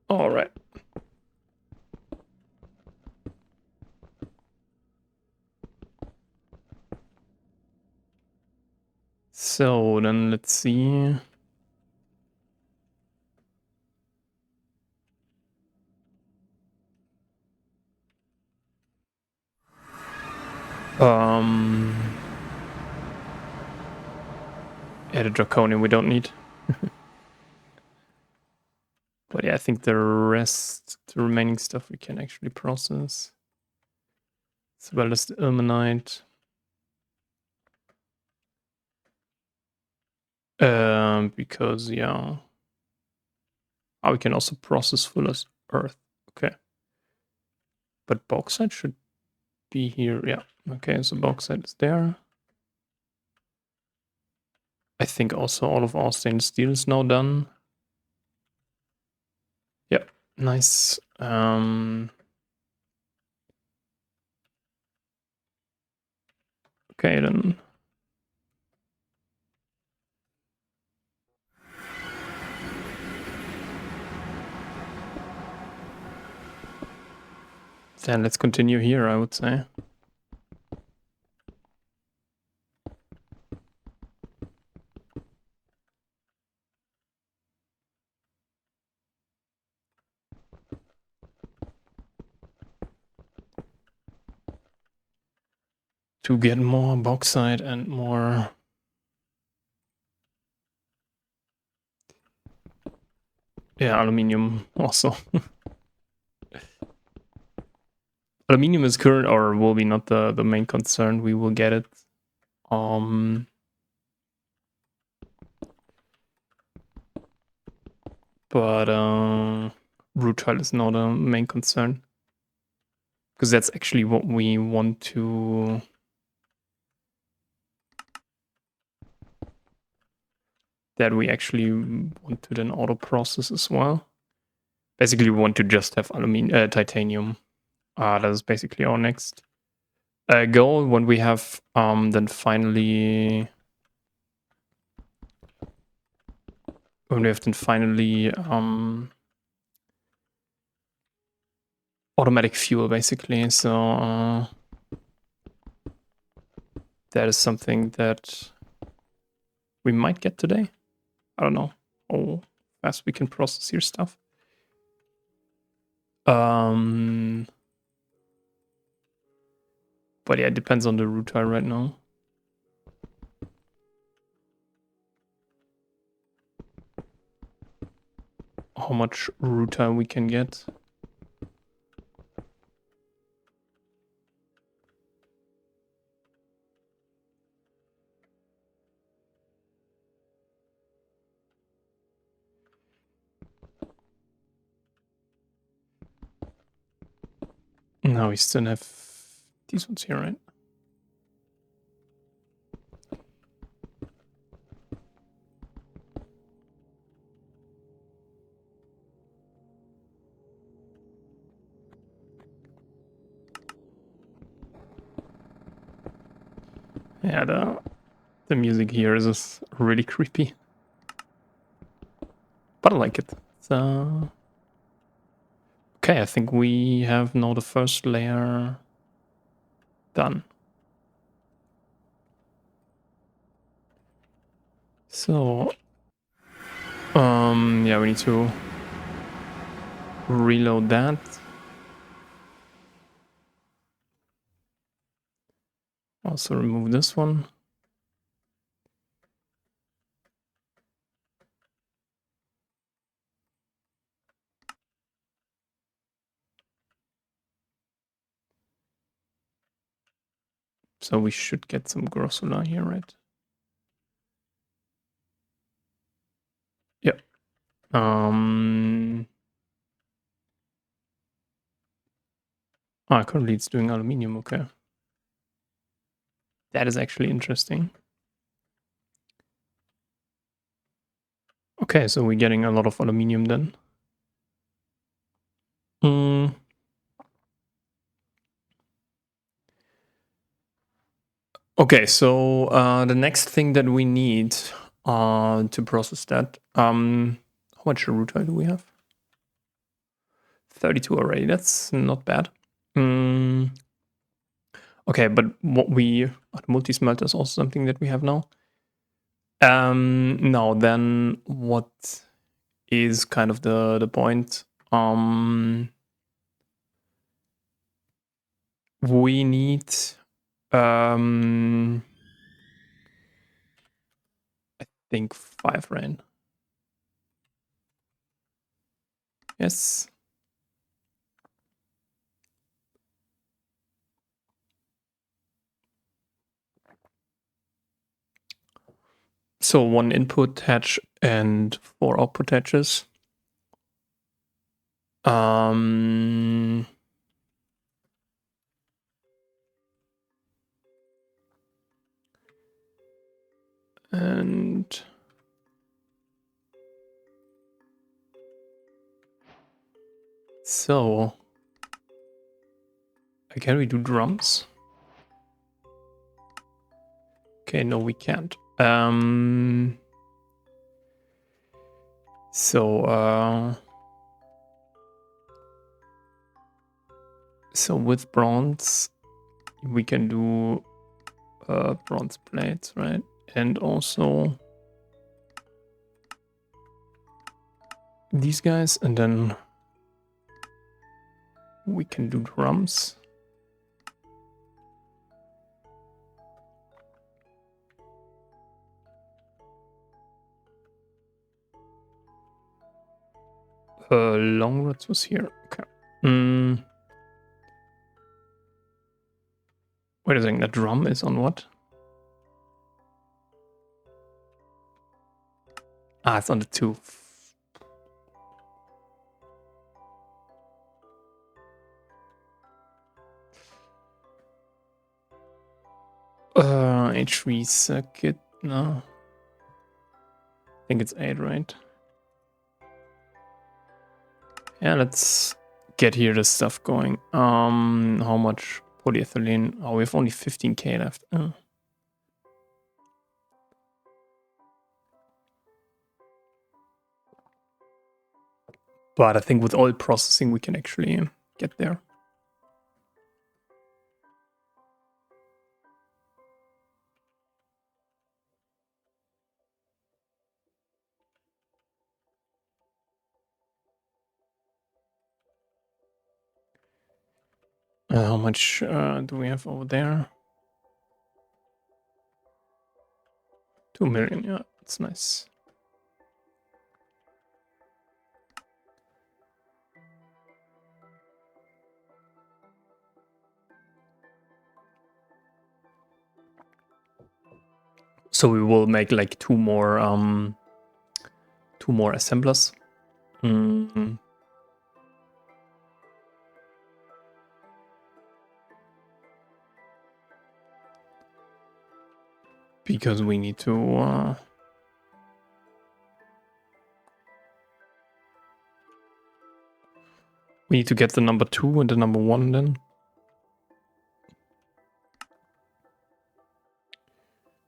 right. So then let's see. Yeah, the draconium we don't need. But yeah, I think the remaining stuff we can actually process. As well as the ilmenite. Because, yeah. Oh, we can also process full as earth. Okay. But bauxite should be here. Yeah. Okay, so bauxite is there. I think also all of our stainless steel is now done. Yep. Nice. Okay, then. Then let's continue here, I would say. To get more bauxite and more... Yeah, aluminium also. Aluminium is current, or will be not the main concern. We will get it. But rutile is not a main concern, because that's actually what we want to... That we actually want to then auto process as well. Basically, we want to just have titanium. That is basically our next goal when we have then finally... When we have then finally automatic fuel, basically. So that is something that we might get today. I don't know how fast we can process your stuff. But yeah, it depends on the rutile right now. how much rutile we can get. No, we still have these ones here, right? Yeah, the music here is just really creepy. But I like it. So okay, I think we have now the first layer done. So yeah, we need to reload that. Also remove this one. So we should get some grossula here, right? Yep. Currently it's doing aluminium, okay. That is actually interesting. Okay, so we're getting a lot of aluminium then. Okay, so the next thing that we need to process that, how much rutile do we have? 32 already, that's not bad. Okay, but what we, the multi-smelter is also something that we have now. No, then what is kind of the point? We need I think 5 rain. Yes. So 1 input hatch and 4 output hatches. And so can we do drums? Okay, no, we can't. So so with bronze we can do bronze plates, right? And also these guys, and then we can do drums. Long rods was here. Okay. Wait a second, the drum is on what? Ah, it's on the 2. H3 circuit, no. I think it's 8, right? Yeah, let's get here the stuff going. How much polyethylene? Oh, we have only 15k left. Oh. But I think with oil processing we can actually get there. How much do we have over there? 2 million, yeah, that's nice. So we will make like two more assemblers. Because we need to get the number 2 and the number 1 then.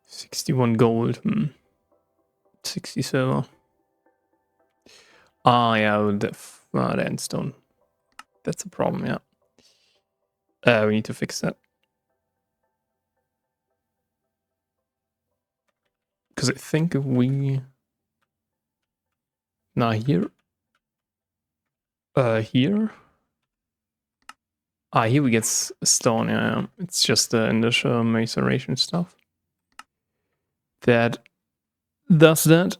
61 gold. 60 silver. Ah, yeah, the endstone. That's a problem, yeah. We need to fix that. Because I think if we... Now here... here... Ah, here we get stone, yeah. It's just the initial maceration stuff. That does that.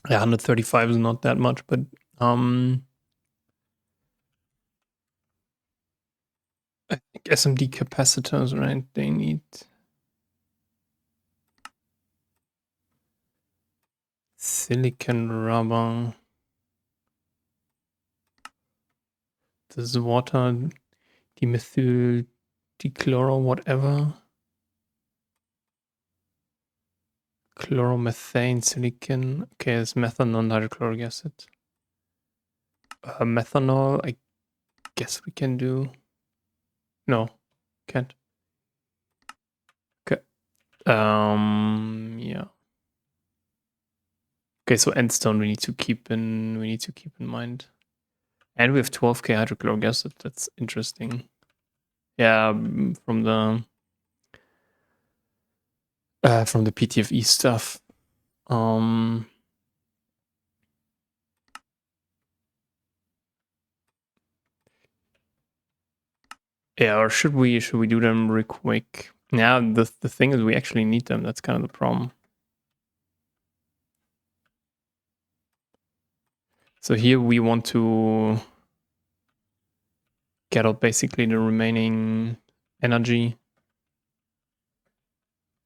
Yeah, 135 is not that much, but I think SMD capacitors, right? They need silicon rubber. This is water, dimethyl, dichloro, whatever. Chloromethane, silicon. Okay, it's methanol, hydrochloric acid. Methanol, I guess we can do. No, can't. Okay. Yeah. Okay, so endstone we need to keep in mind. And we have 12k hydrochloric acid. That's interesting. Yeah, from the PTFE stuff. Yeah, or should we do them real quick? Yeah, the thing is we actually need them. That's kind of the problem. So here we want to get out basically the remaining energy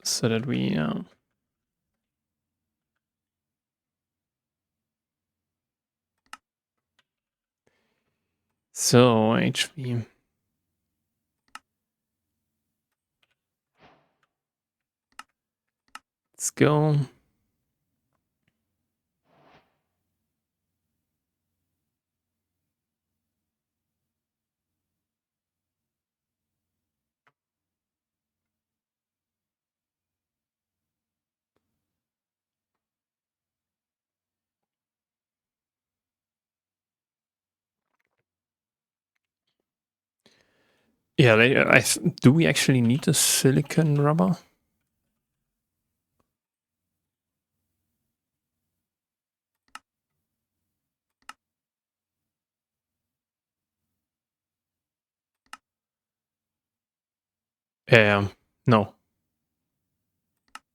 so that we so HV. Let's go. Yeah, do we actually need a silicon rubber? No.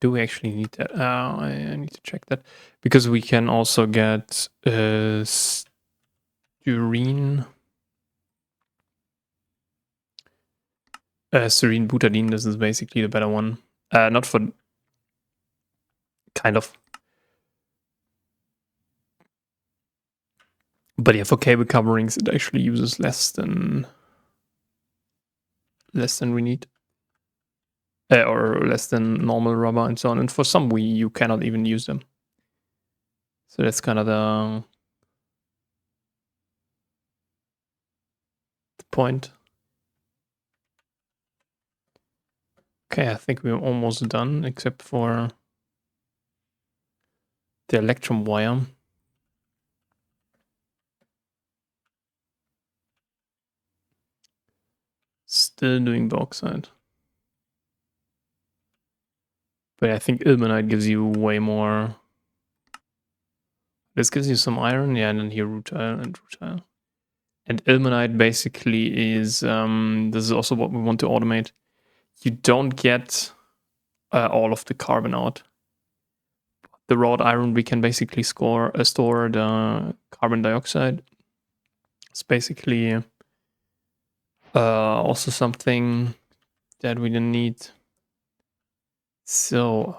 Do we actually need that? I need to check that. Because we can also get styrene. Styrene butadiene, this is basically the better one. Not for... Kind of. But yeah, for cable coverings, it actually uses less than we need. Or less than normal rubber and so on. And for some, you cannot even use them. So that's kind of the point. Okay, I think we're almost done, except for the electrum wire. Still doing bauxite. But I think ilmenite gives you way more. This gives you some iron, yeah, and then here rutile and rutile. And ilmenite basically is, this is also what we want to automate. You don't get all of the carbon out. the wrought iron, we can basically store the carbon dioxide. It's basically also something that we didn't need. So,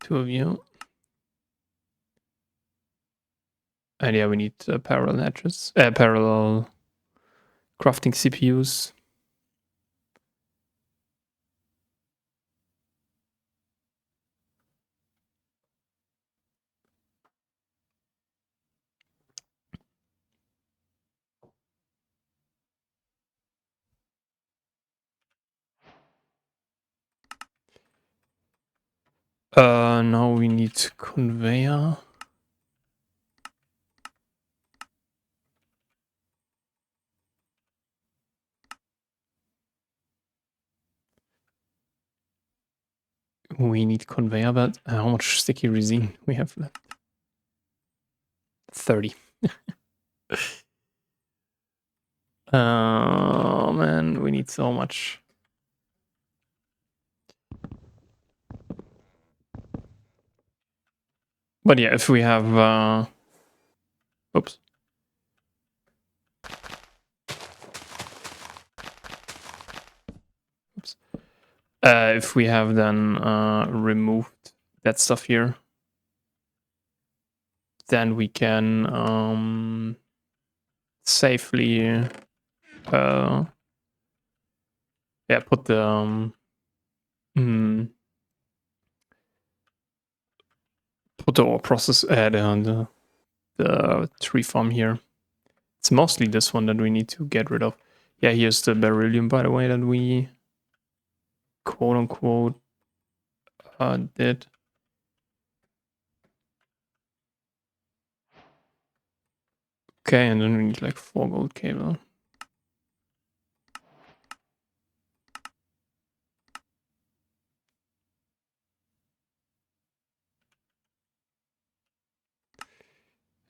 2 of you. And yeah, we need parallel hatches, parallel crafting CPUs. Now we need conveyor. We need conveyor belt. How much sticky resin we have left? 30. Oh man, we need so much. But yeah, if we have oops. Oops. If we have then removed that stuff here, then we can safely yeah, put the put the ore process the tree farm here. It's mostly this one that we need to get rid of. Yeah, here's the beryllium, by the way, that we quote unquote did. Okay, and then we need like 4 gold cable.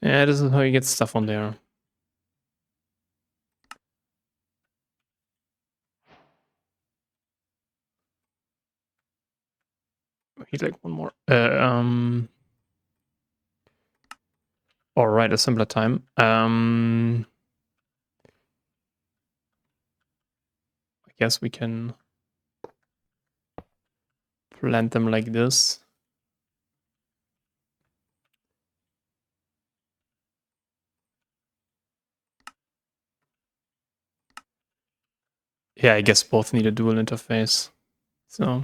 Yeah, this is how you get stuff on there. We need like one more. All right, assembler time. I guess we can plant them like this. Yeah, I guess both need a dual interface. So.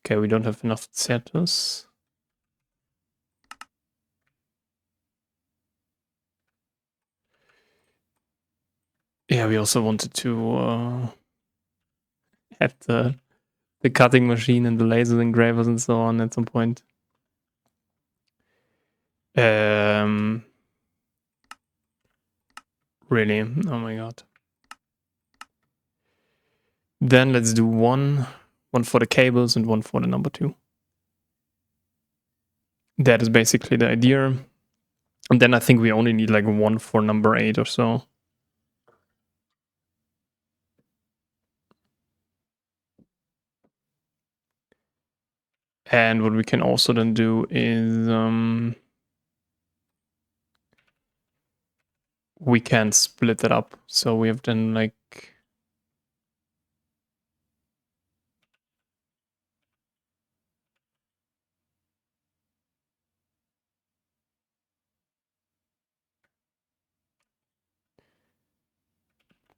Okay, we don't have enough Certus. Yeah, we also wanted to have the cutting machine and the laser engravers and so on at some point. Really? Oh my god. Then let's do one for the cables and one for the number 2. That is basically the idea. And then I think we only need like one for number 8 or so. And what we can also then do is we can split it up. So we have then like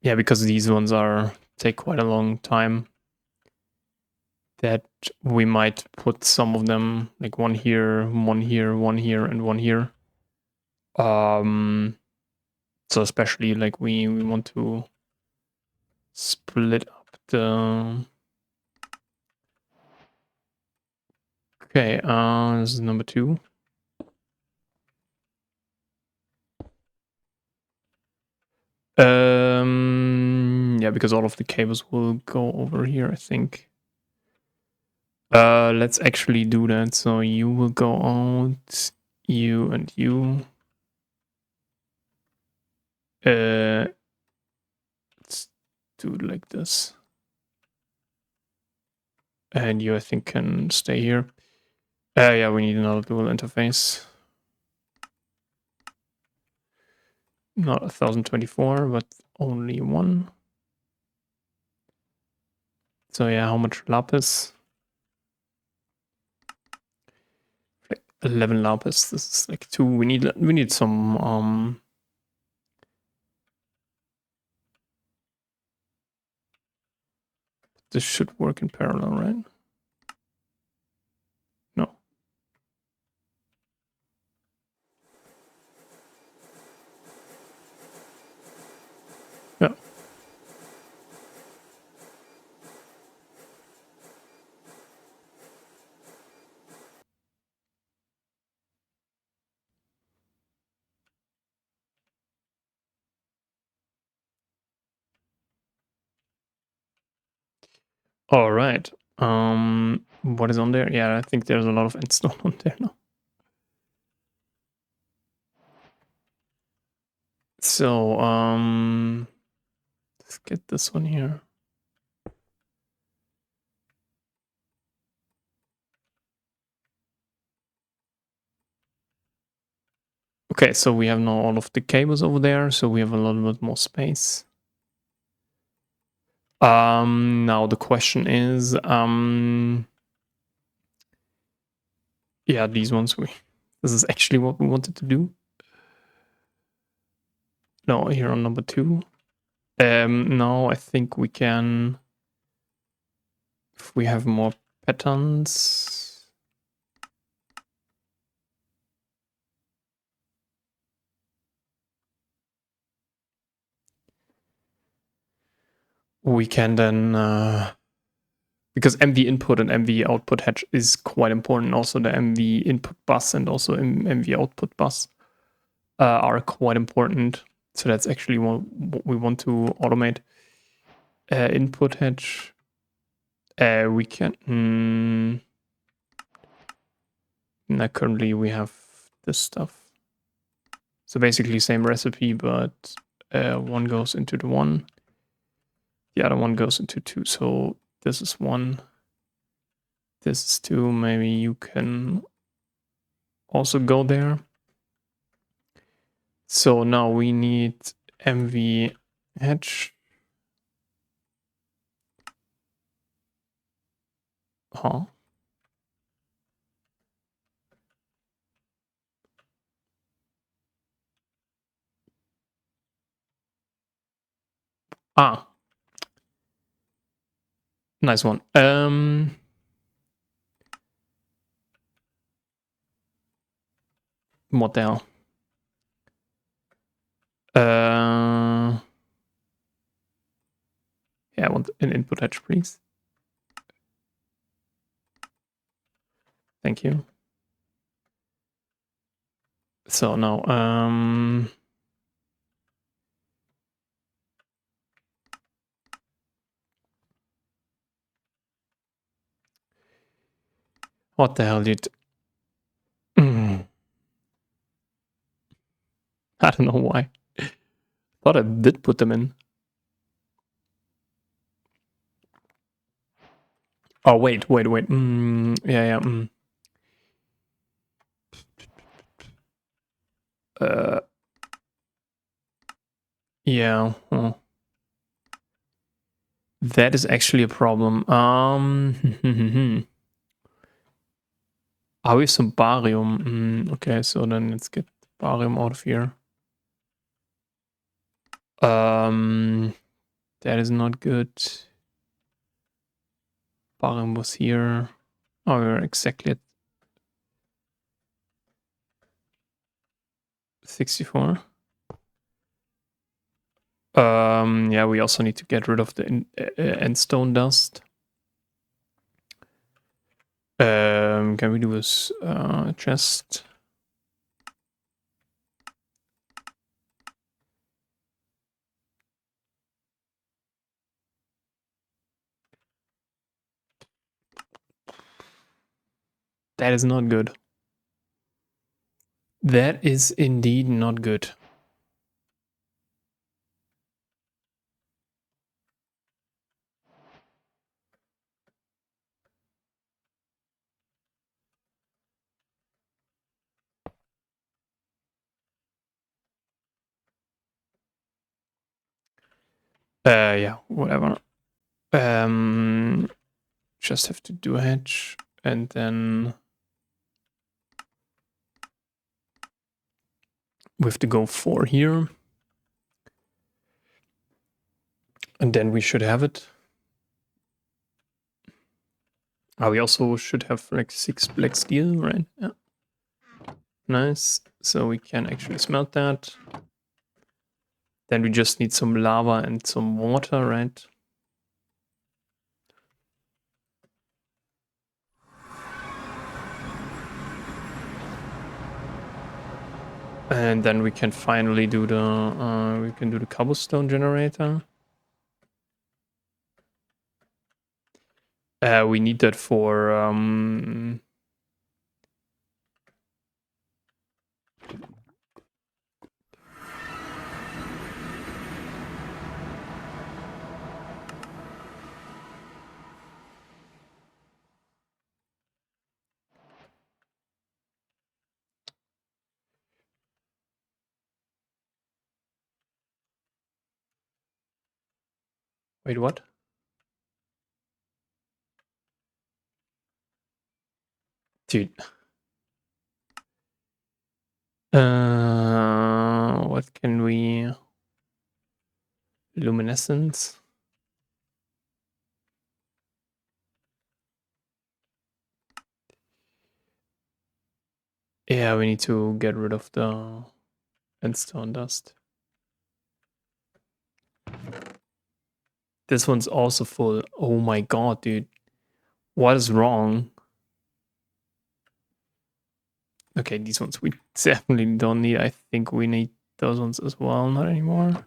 yeah, because these ones take quite a long time, that we might put some of them like one here, one here, one here, and one here. So especially like we want to split up the. Okay, this is number 2. Yeah, because all of the cables will go over here, I think. Let's actually do that. So you will go out, you and you. Let's do it like this. And you, I think, can stay here. Yeah, we need another dual interface. Not 1024, but only one. So yeah, how much lapis? Like 11 lapis. This is like 2. We need some this should work in parallel, right? No. Yeah. All right. What is on there? Yeah, I think there's a lot of endstone on there now. So, let's get this one here. Okay, so we have now all of the cables over there, so we have a little bit more space. Now the question is, yeah, these ones this is actually what we wanted to do. No, here on number 2. Now I think we can, if we have more patterns. We can then, because MV input and MV output hedge is quite important. Also the MV input bus and also MV output bus are quite important. So that's actually what we want to automate. Input hedge. We can. Now currently we have this stuff. So basically same recipe, but one goes into the 1. The other one goes into 2. So this is 1. This is 2. Maybe you can also go there. So now we need MV hedge. Huh? Ah. Nice one. What the hell? Yeah, I want an input hedge, please. Thank you. So now, what the hell, dude? I don't know why. Thought I did put them in. Oh, wait. Yeah. Yeah. Oh. That is actually a problem. Are we some barium? Okay, so then let's get barium out of here. That is not good. Barium was here. Oh, we're exactly at 64. Yeah, we also need to get rid of the endstone dust. Can we do this chest? That is not good. That is indeed not good. Yeah, whatever. Just have to do a hatch, and then we have to go 4 here. And then we should have it. We also should have like 6 black steel, right? Yeah. Nice. So we can actually smelt that. Then we just need some lava and some water, right? And then we can finally do the cobblestone generator. We need that for wait, what? Dude. What can we? Luminescence. Yeah, we need to get rid of the endstone dust. This one's also full. Oh my god, dude. What is wrong? Okay, these ones we definitely don't need. I think we need those ones as well. Not anymore.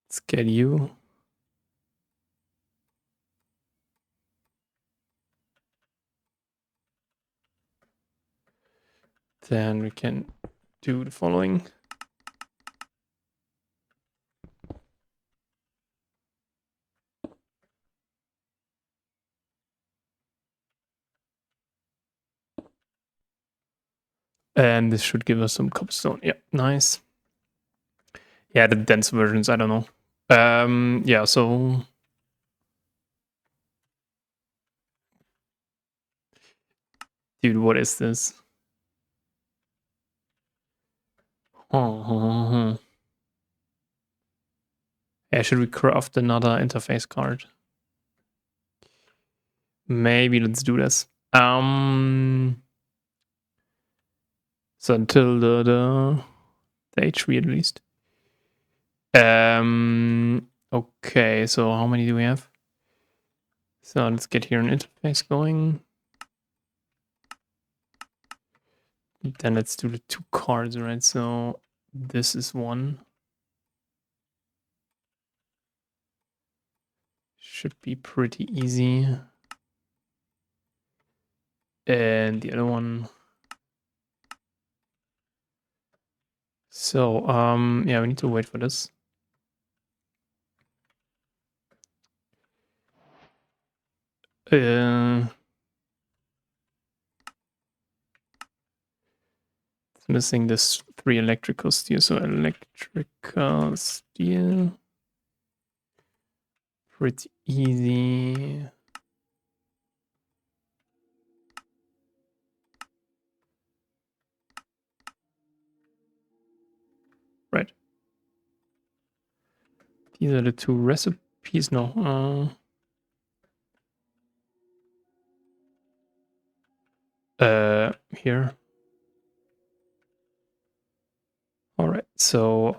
Let's get you. Then we can do the following. And this should give us some cobblestone. Yeah, nice. Yeah, the dense versions, I don't know. Yeah, so dude, what is this? Oh. Yeah, should we craft another interface card? Maybe let's do this. So until the HV at least. Okay, so how many do we have? So let's get here an interface going. Then let's do the 2 cards, right? So this is one. Should be pretty easy. And the other one. So, yeah, we need to wait for this. It's missing this 3 electrical steel. So electrical steel. Pretty easy. Right. These are the 2 recipes. No. Here. All right. So,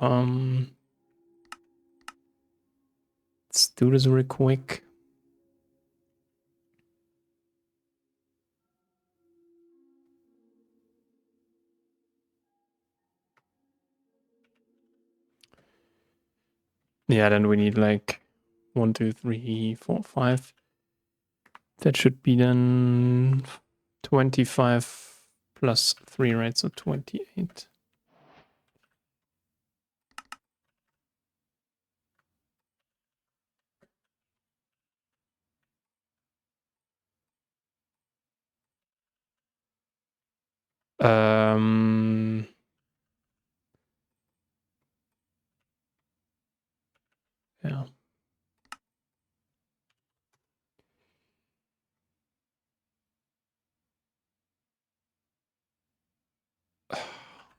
let's do this real quick. Yeah, then we need like 1, 2, 3, 4, 5. That should be then 25 plus 3, right? So 28. Um, yeah.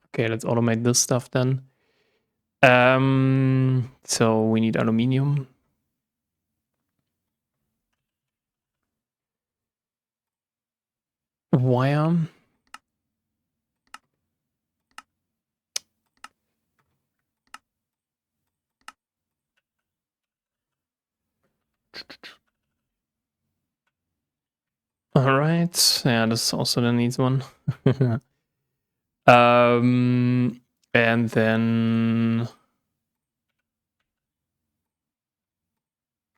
Okay, let's automate this stuff then. So we need aluminium. Wire. All right. Yeah, this also then needs one. And then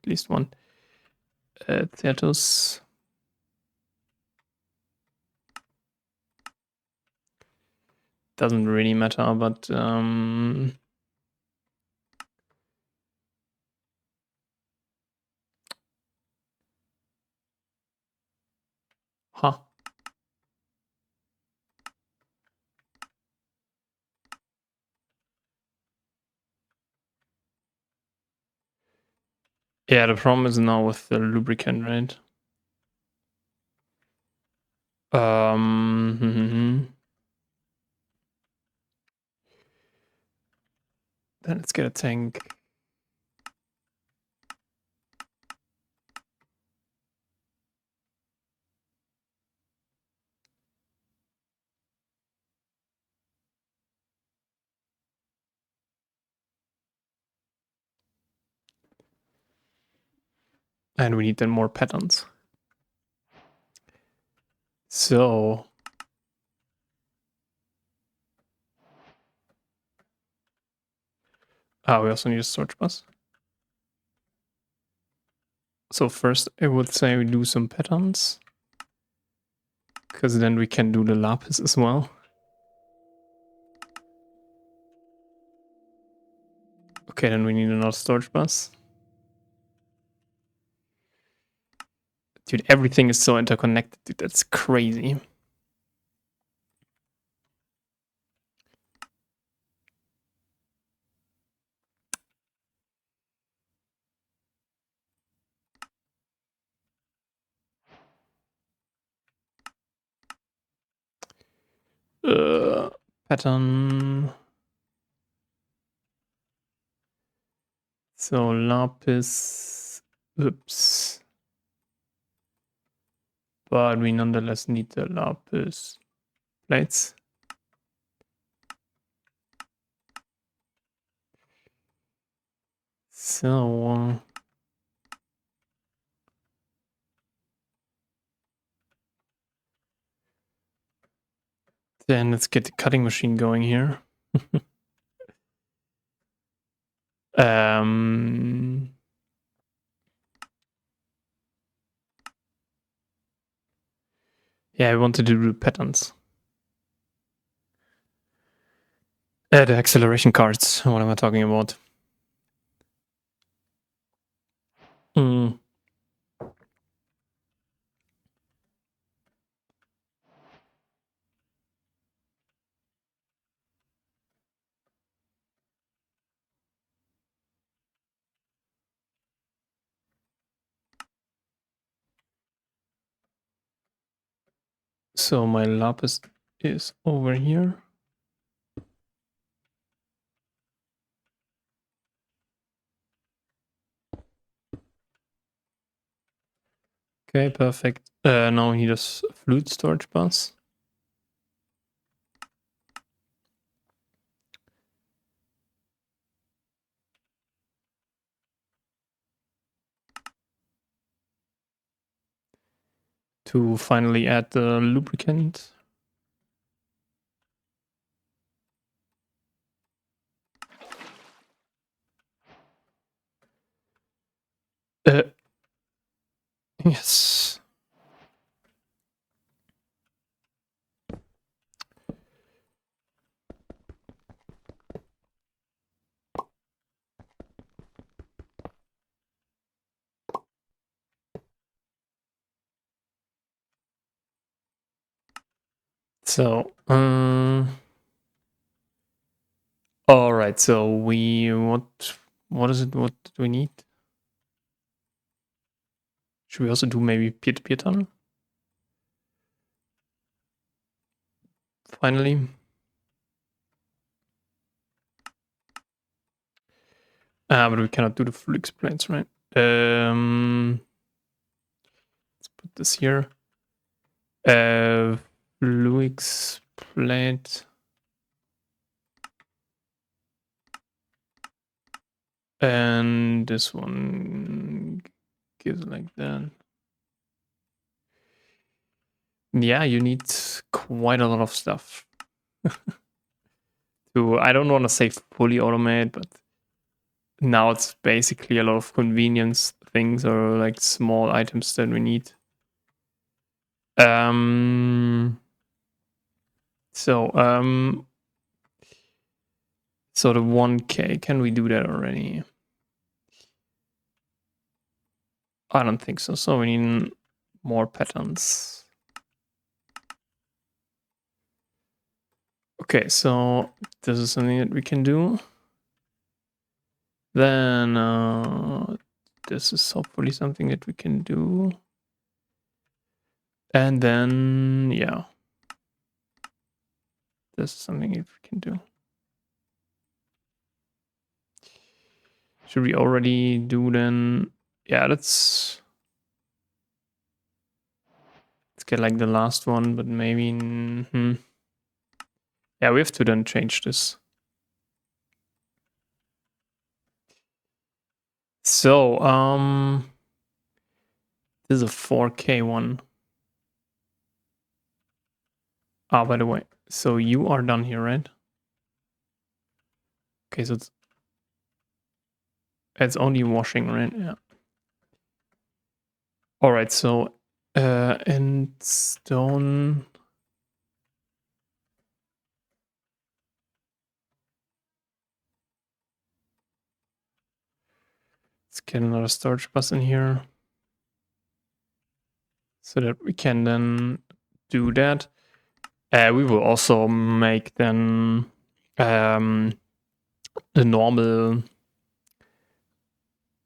at least one. Certus. Doesn't really matter, but huh. Yeah, the problem is now with the lubricant, right? Then let's get a tank. And we need then more patterns. So we also need a storage bus. So first I would say we do some patterns. Because then we can do the lapis as well. Okay, then we need another storage bus. Dude, everything is so interconnected, dude. That's crazy. Pattern. So lapis. Oops. But we nonetheless need the lapis plates. So then let's get the cutting machine going here. Yeah, I wanted to do patterns. The acceleration cards. What am I talking about? So my lapis is over here. Okay, perfect. Now we need a fluid storage bus. To finally add the lubricant. Yes. So All right, so what is it? What do we need? Should we also do maybe peer-to-peer tunnel? Finally. But we cannot do the full explains, right? Let's put this here. Blue explained. And this one gives like that. Yeah, you need quite a lot of stuff to, I don't want to say fully automate, but now it's basically a lot of convenience things or like small items that we need. So the 1K, can we do that already? I don't think so. So we need more patterns. Okay, so this is something that we can do. Then this is hopefully something that we can do. And then, yeah. This is something that we can do. Should we already do then? Yeah, let's get like the last one, but maybe... Yeah, we have to then change this. So, this is a 4K one. Ah, by the way, so you are done here, right? Okay, so it's only washing, right? Yeah. All right, so and stone. Let's get another storage bus in here so that we can then do that. We will also make then the normal,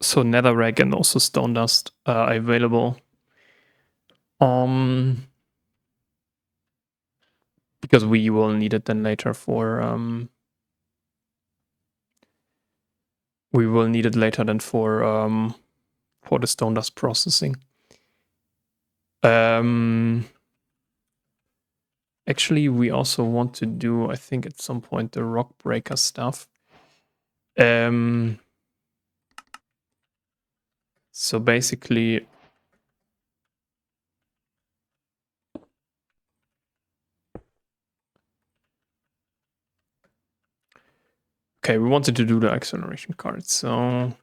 so netherrack and also stone dust available. Because we will need it then later for we will need it later then for the stone dust processing. Actually, we also want to do, I think, at some point the rock breaker stuff. So basically, okay, we wanted to do the acceleration cards, so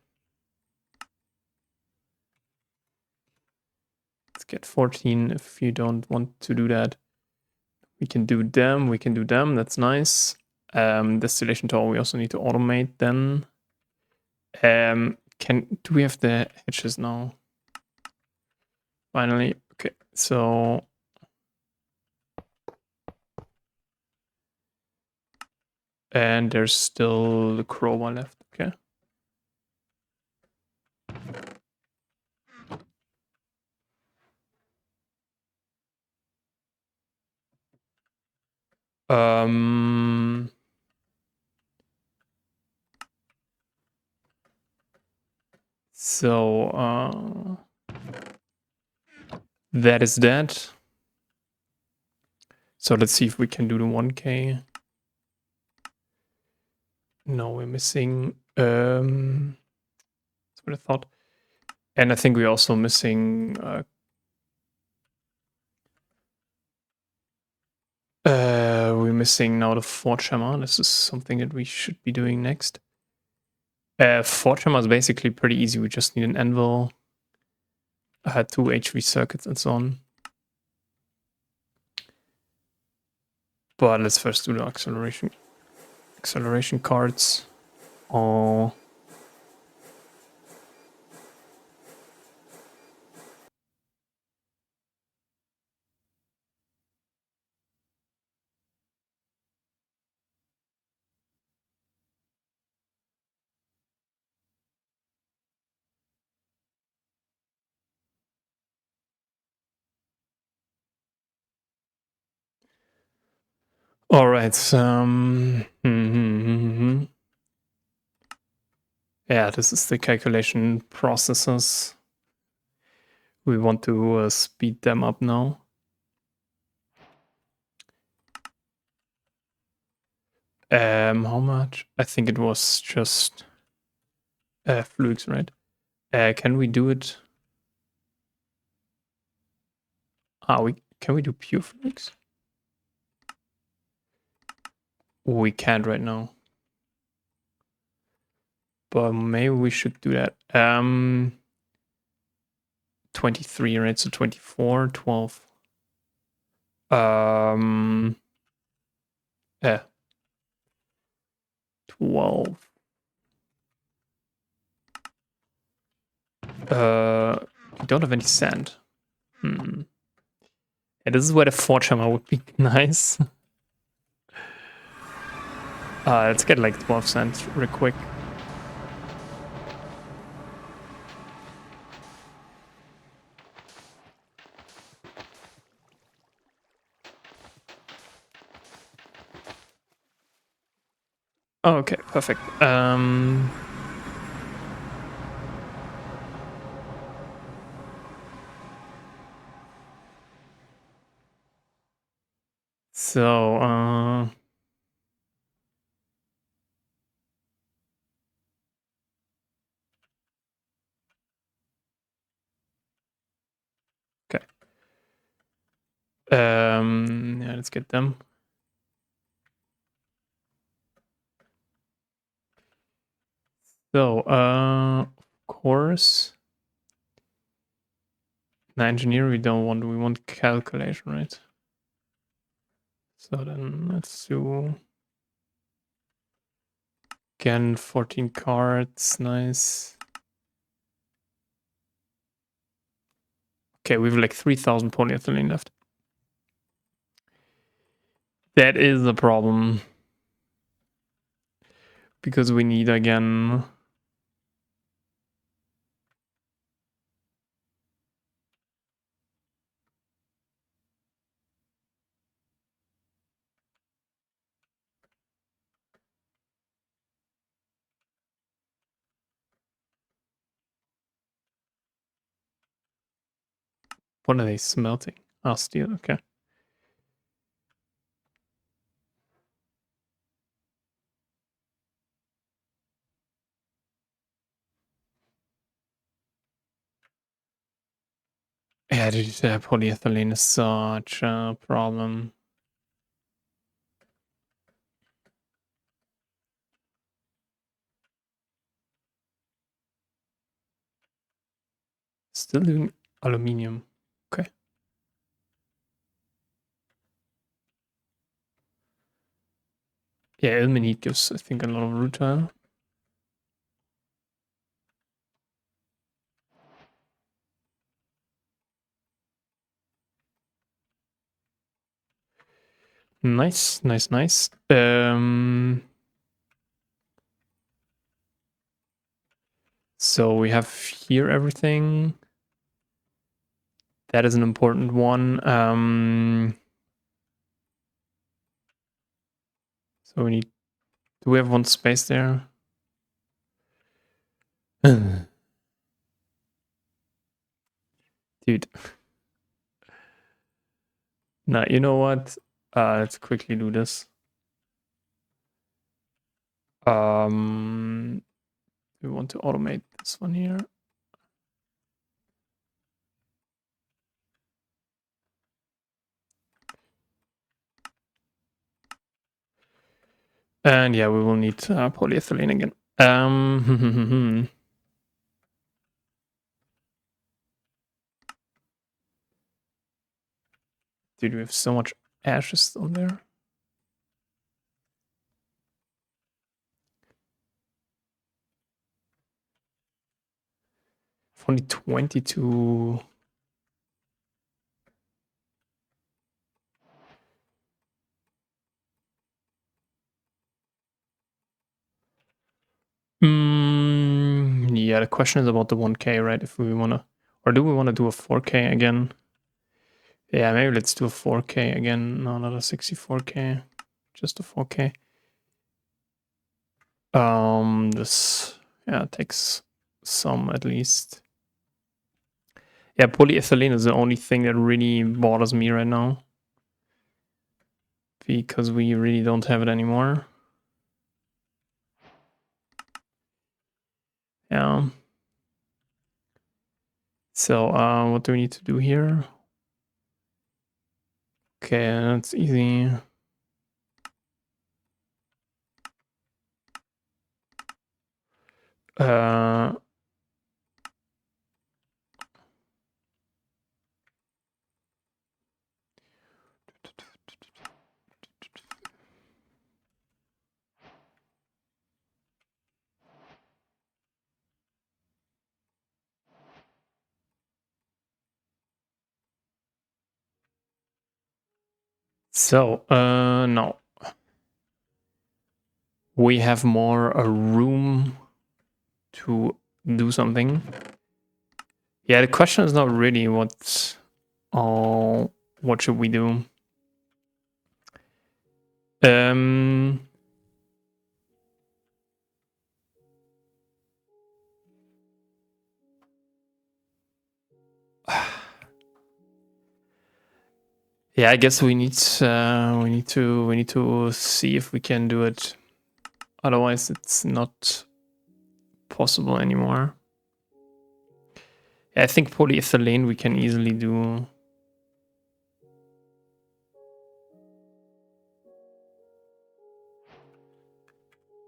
let's get 14. If you don't want to do that, we can do them. We can do them. That's nice. Distillation tower, we also need to automate then. Do we have the hedges now? Finally, okay. So and there's still the crowbar left. Okay. So that is that. So let's see if we can do the 1K. No, we're missing. That's what I thought. And I think we're also missing. We're missing now the Forge Hammer. This is something that we should be doing next. Forge Hammer is basically pretty easy. We just need an anvil, 2 HV circuits, and so on. But let's first do the acceleration cards. Oh. All right. Yeah, this is the calculation processes. We want to speed them up now. How much? I think it was just flukes, right? Can we do it? Can we do pure flukes? We can't right now. But maybe we should do that. 23, right? So 24, 12. Yeah. 12. We don't have any sand. Yeah, this is where the forge hammer would be nice. Let's get like 12 sand real quick. Oh, okay, perfect. So, okay. Yeah, let's get them. So, of course, the engineer we don't want. We want calculation, right? So then let's do again 14 cards. Nice. Okay, we have like 3,000 polyethylene left. That is a problem because we need again. What are they smelting? Oh, steel. Okay. Yeah, dude, polyethylene is such a problem. Still doing aluminium. Okay. Yeah, ilmenite gives, I think, a lot of rutile. Nice, nice, nice. So we have here everything. That is an important one. So we need. Do we have one space there? Dude. Nah, you know what? Let's quickly do this. We want to automate this one here. And yeah, we will need polyethylene again. Dude, we have so much ashes on there. Only 22. Yeah, the question is about the 1K, right? If we want to, or do we want to do a 4K again? Yeah, maybe let's do a 4K again. No, not a 64K. just a 4K. This takes some at least. Yeah, polyethylene is the only thing that really bothers me right now. Because we really don't have it anymore. Yeah. So what do we need to do here? Okay, that's easy. So no. We have more room to do something. Yeah, the question is not really what should we do? Yeah, I guess we need to see if we can do it. Otherwise, it's not possible anymore. Yeah, I think polyethylene we can easily do.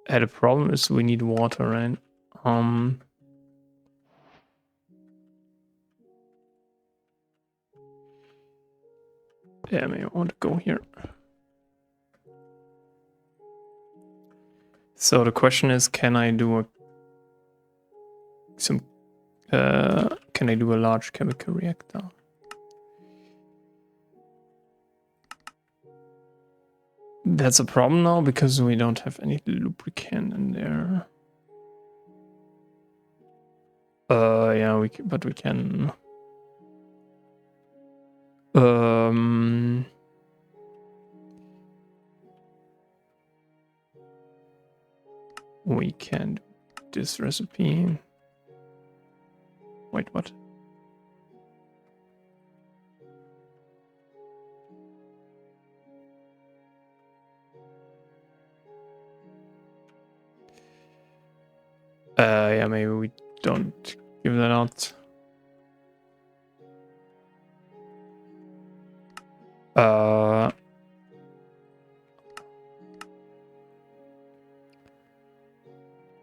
The problem is we need water, right? Yeah, maybe I want to go here. So the question is, can I do can I do a large chemical reactor? That's a problem now because we don't have any lubricant in there. Yeah, but we can. We can do this recipe. Wait, what? Yeah, maybe we don't give that out.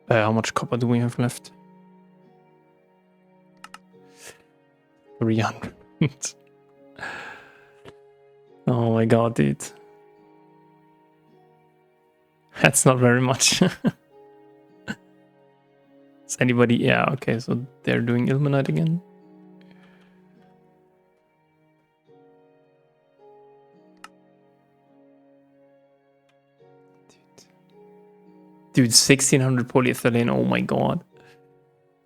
How much copper do we have left? 300. Oh my god, dude. That's not very much. Is anybody? Yeah, okay, so they're doing ilmenite again. Dude, 1600 polyethylene. Oh my god.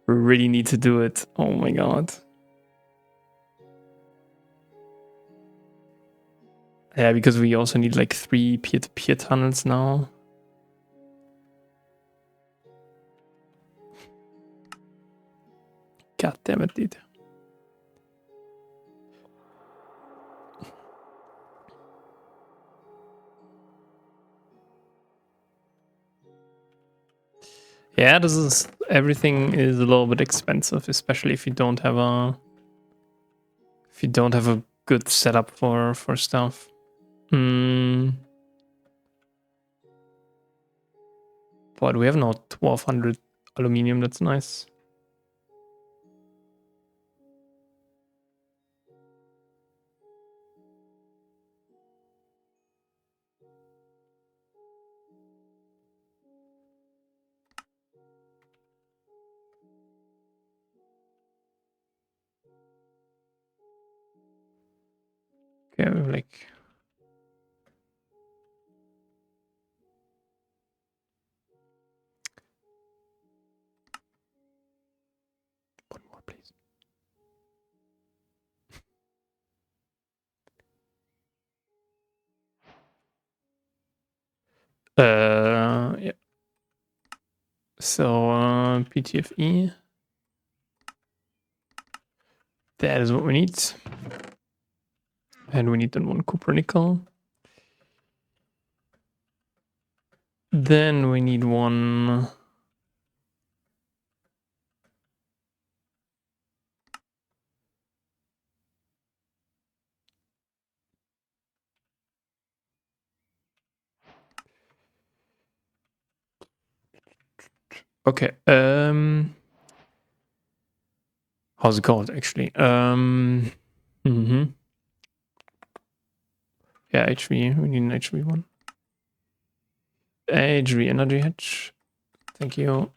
We really need to do it. Oh my god. Yeah, because we also need like 3 peer-to-peer tunnels now. God damn it, dude. Yeah, everything is a little bit expensive, especially if you don't have a good setup for stuff. But we have now 1200 aluminium. That's nice. Okay, we have like. One more, please. Yeah. So PTFE. That is what we need. And we need then one copper nickel. Then we need one. Okay. How's it called actually? Yeah, HV. We need an HV one. HV energy hedge. Thank you.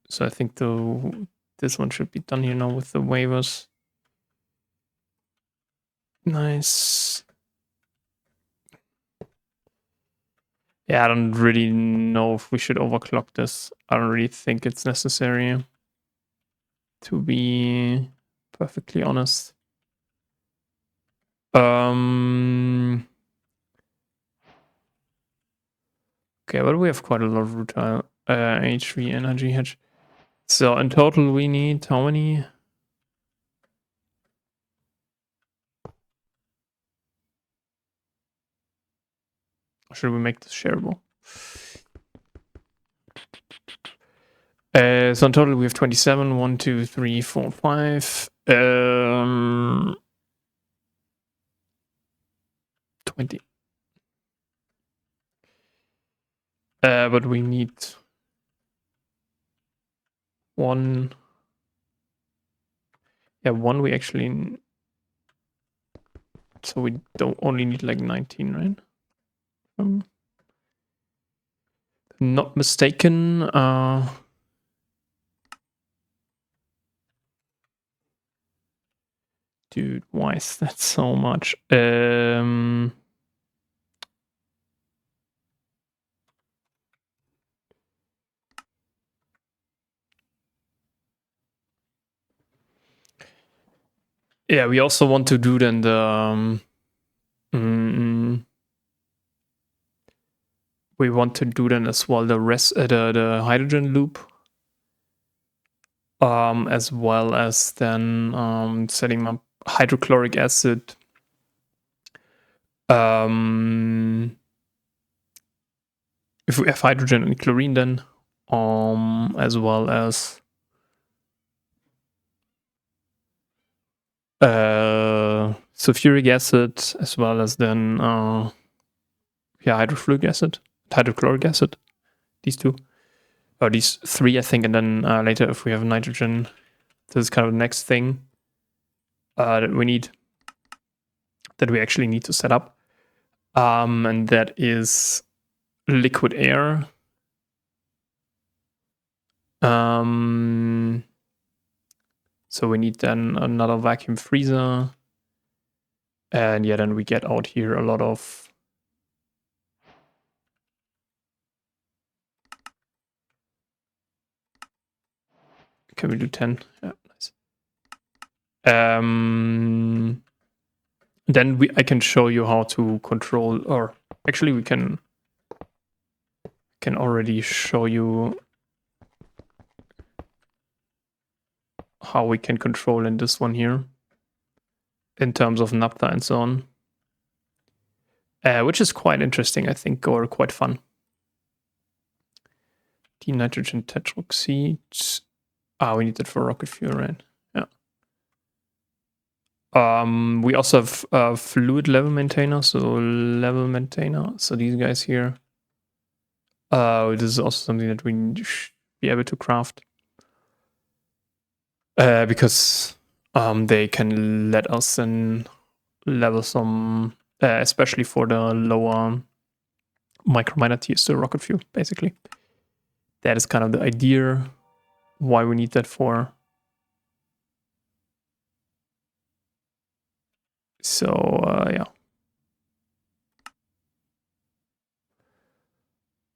So I think this one should be done here now with the waivers. Nice. Yeah, I don't really know if we should overclock this. I don't really think it's necessary, to be perfectly honest. Okay, but we have quite a lot of rutile. HV energy hedge. So in total we need how many? Should we make this shareable? So in total we have 27. 1, 2, 3, 4, 5. 20. But we need one. Yeah, one we actually. So we don't only need like 19, right? Not mistaken. Dude, why is that so much? Yeah, we also want to do then the. We want to do then as well the the hydrogen loop, as well as then setting up hydrochloric acid. If we have hydrogen and chlorine, then as well as sulfuric acid, as well as then hydrofluoric acid, hydrochloric acid. These two, or these three, I think, and then later if we have nitrogen, this is kind of the next thing that we need, that we actually need to set up, and that is liquid air. So we need then another vacuum freezer, and yeah, then we get out here a lot of. Can we do 10? Yeah, nice. Then I can show you how to control, or actually we can already show you how we can control in this one here in terms of naphtha and so on, which is quite interesting, I think, or quite fun. Dinitrogen tetroxide. We need that for rocket fuel, right? Yeah. We also have fluid level maintainer, so level maintainer. So these guys here. This is also something that we should be able to craft, because they can let us then level some, especially for the lower microminer tiers, to rocket fuel. Basically, that is kind of the idea why we need that for. So yeah.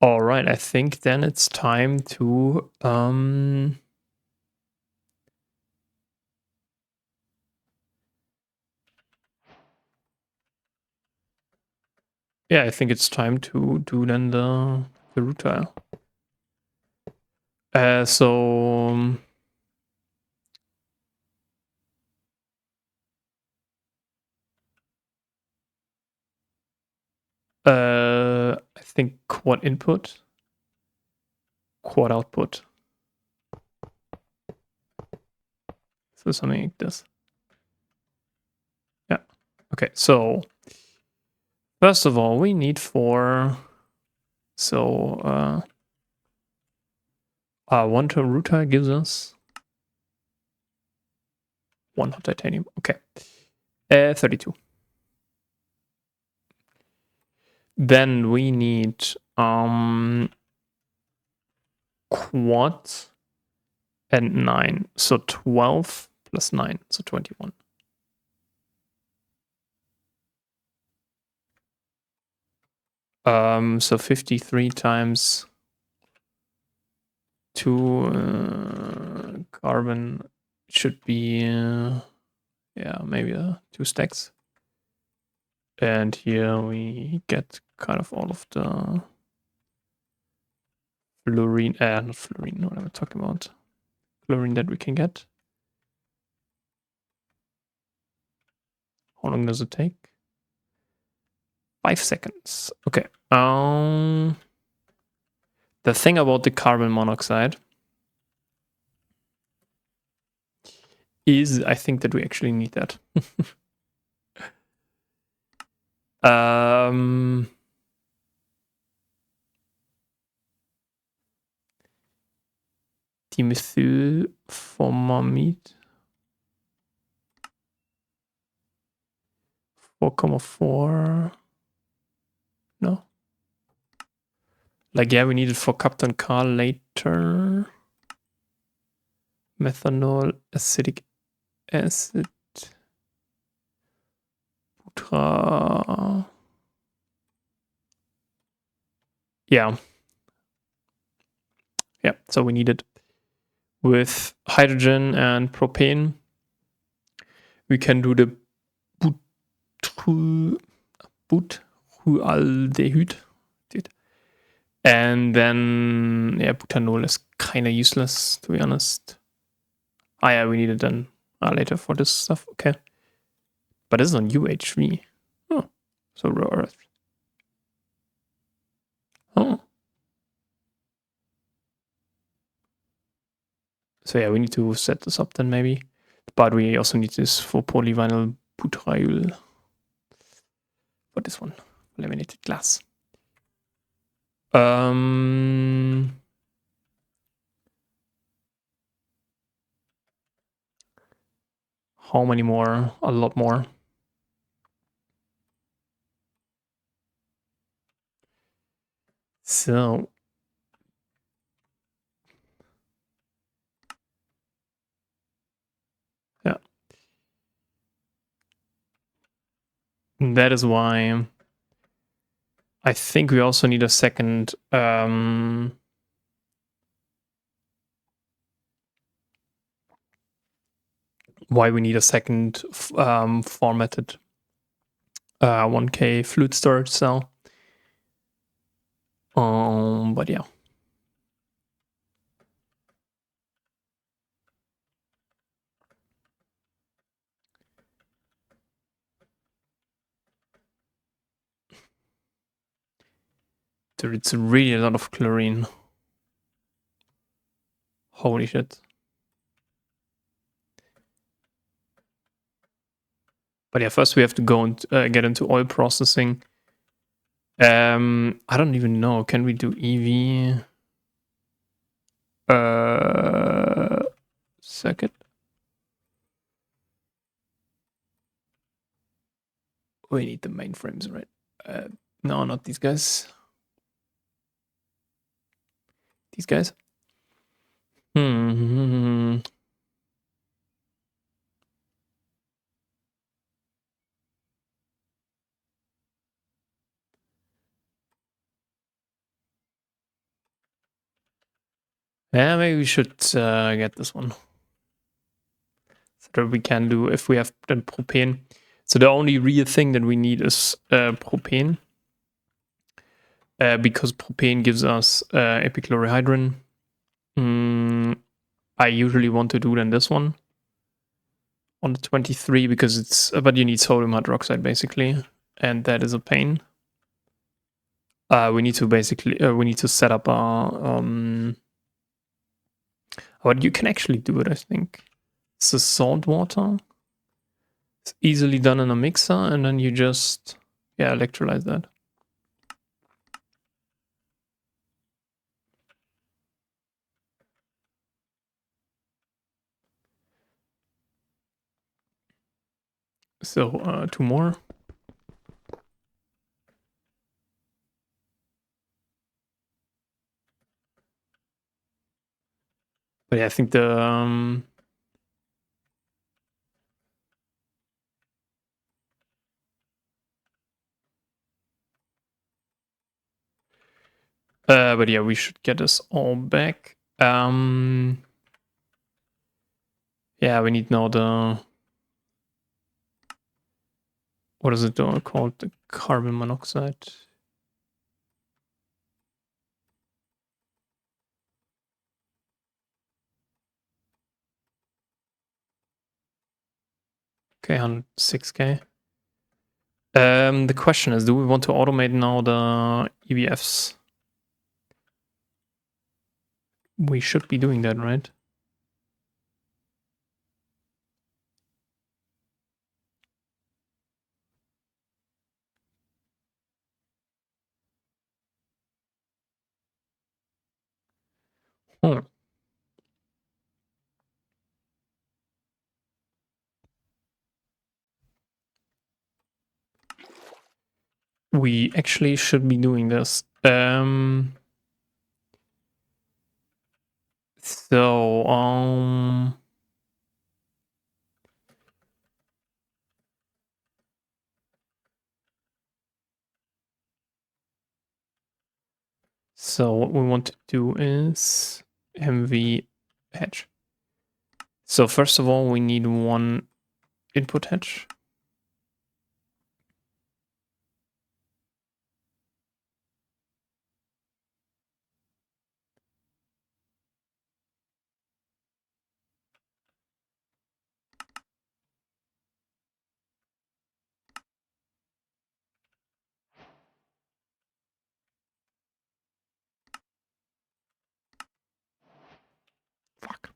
All right, I think then it's time to yeah, I think it's time to do then the the rutile. So I think quad input, quad output. So something like this. Yeah. Okay. So first of all, we need 4. So 1 to rutile gives us 1 hot titanium. Okay. 32. Then we need quad and 9. So 12 plus 9, so 21. So 53 times 2 carbon should be yeah, maybe 2 stacks. And here we get kind of all of the fluorine, not fluorine, what am I talking about? Chlorine that we can get. How long does it take? 5 seconds. Okay. The thing about the carbon monoxide is I think that we actually need that. Dimethylformamide 4,4. No. Like, yeah, we need it for Captain Carl later. Methanol, acetic acid, butra. Yeah. Yeah, so we need it with hydrogen and propane. We can do the butyraldehyde. And then, yeah, butanol is kind of useless, to be honest. Yeah, we need it then later for this stuff. Okay. But this is on UH3. Oh, so rare earth. Oh. So yeah, we need to set this up then maybe. But we also need this for polyvinyl butyryl. For this one, laminated glass. How many more? A lot more. So yeah, that is why I think we also need a second why we need a second formatted 1K fluid storage cell. But yeah. Dude, it's really a lot of chlorine. Holy shit. But yeah, first we have to go and get into oil processing. I don't even know. Can we do EV? Second. We need the mainframes, right? No, not these guys. These guys. Yeah, maybe we should get this one. So that we can do, if we have then propane. So the only real thing that we need is propane. because propane gives us epichlorohydrin. I usually want to do then this one on the 23 because it's, but you need sodium hydroxide basically, and that is a pain. We need to basically, we need to set up our, but you can actually do it, I think. It's the salt water. It's easily done in a mixer, and then you just, yeah, electrolyze that. So, 2 more. But yeah, I think the, but yeah, we should get this all back. Yeah, we need now the, what is it called? The carbon monoxide. Okay, 106k. The question is, do we want to automate now the EVFs? We should be doing that, right? Oh. We actually should be doing this. So, so what we want to do is MV hedge. So first of all, we need one input hedge. Fuck.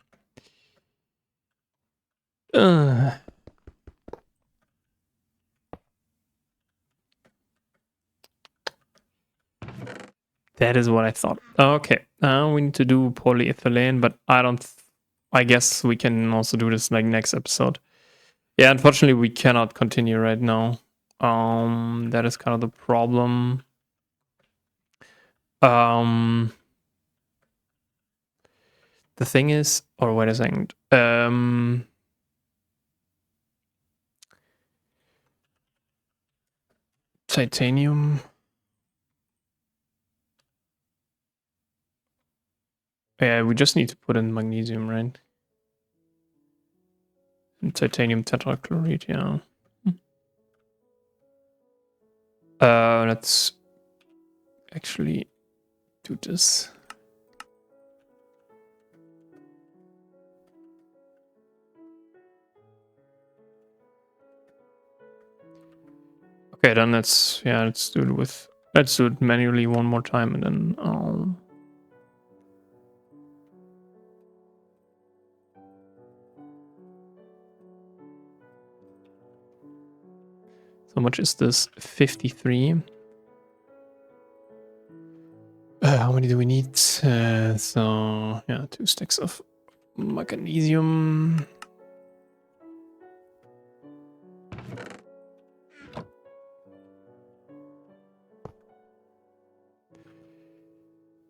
That is what I thought. Okay, we need to do polyethylene, but I guess we can also do this like next episode. Yeah, unfortunately, we cannot continue right now. That is kind of the problem. The thing is, or wait a second. Titanium. Yeah, we just need to put in magnesium, right? And titanium tetrachloride, yeah. Let's actually do this. Okay, then let's do it manually one more time, and then so much is this? 53. How many do we need? So yeah, 2 stacks of magnesium.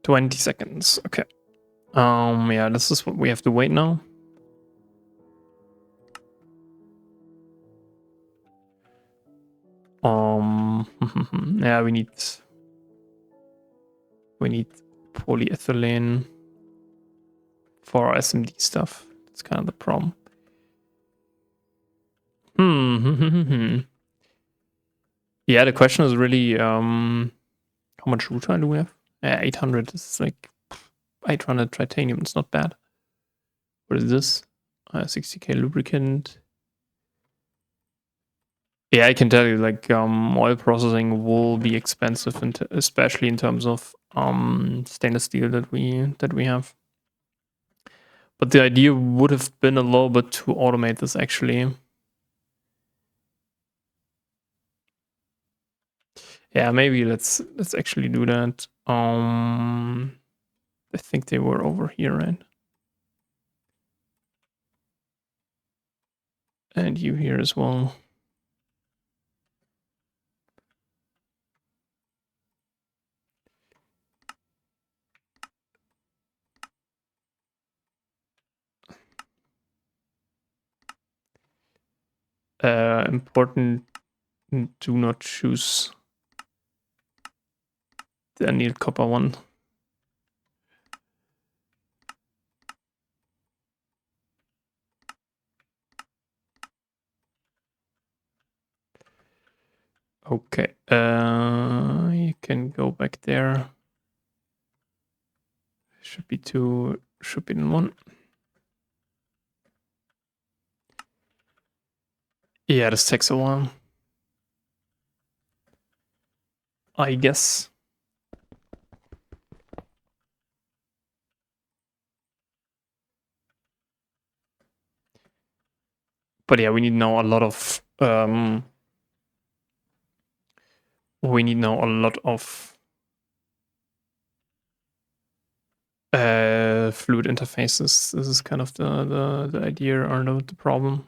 $20 seconds. Okay. Yeah, this is what we have to wait now. Yeah, we need polyethylene for our SMD stuff. That's kind of the problem. Yeah, the question is really how How much rutile do we have? 800 is like 800 titanium. It's not bad. What is this? 60k lubricant. Yeah, I can tell you, like, oil processing will be expensive, especially in terms of stainless steel that we have. But the idea would have been a little bit to automate this, actually. Yeah, maybe let's actually do that. I think they were over here, right? And you here as well. Important, do not choose the annealed copper one. Okay, you can go back there. Should be two, should be in one. Yeah, this takes a while, I guess. But yeah, we need now a lot of fluid interfaces. This is kind of the idea or the problem.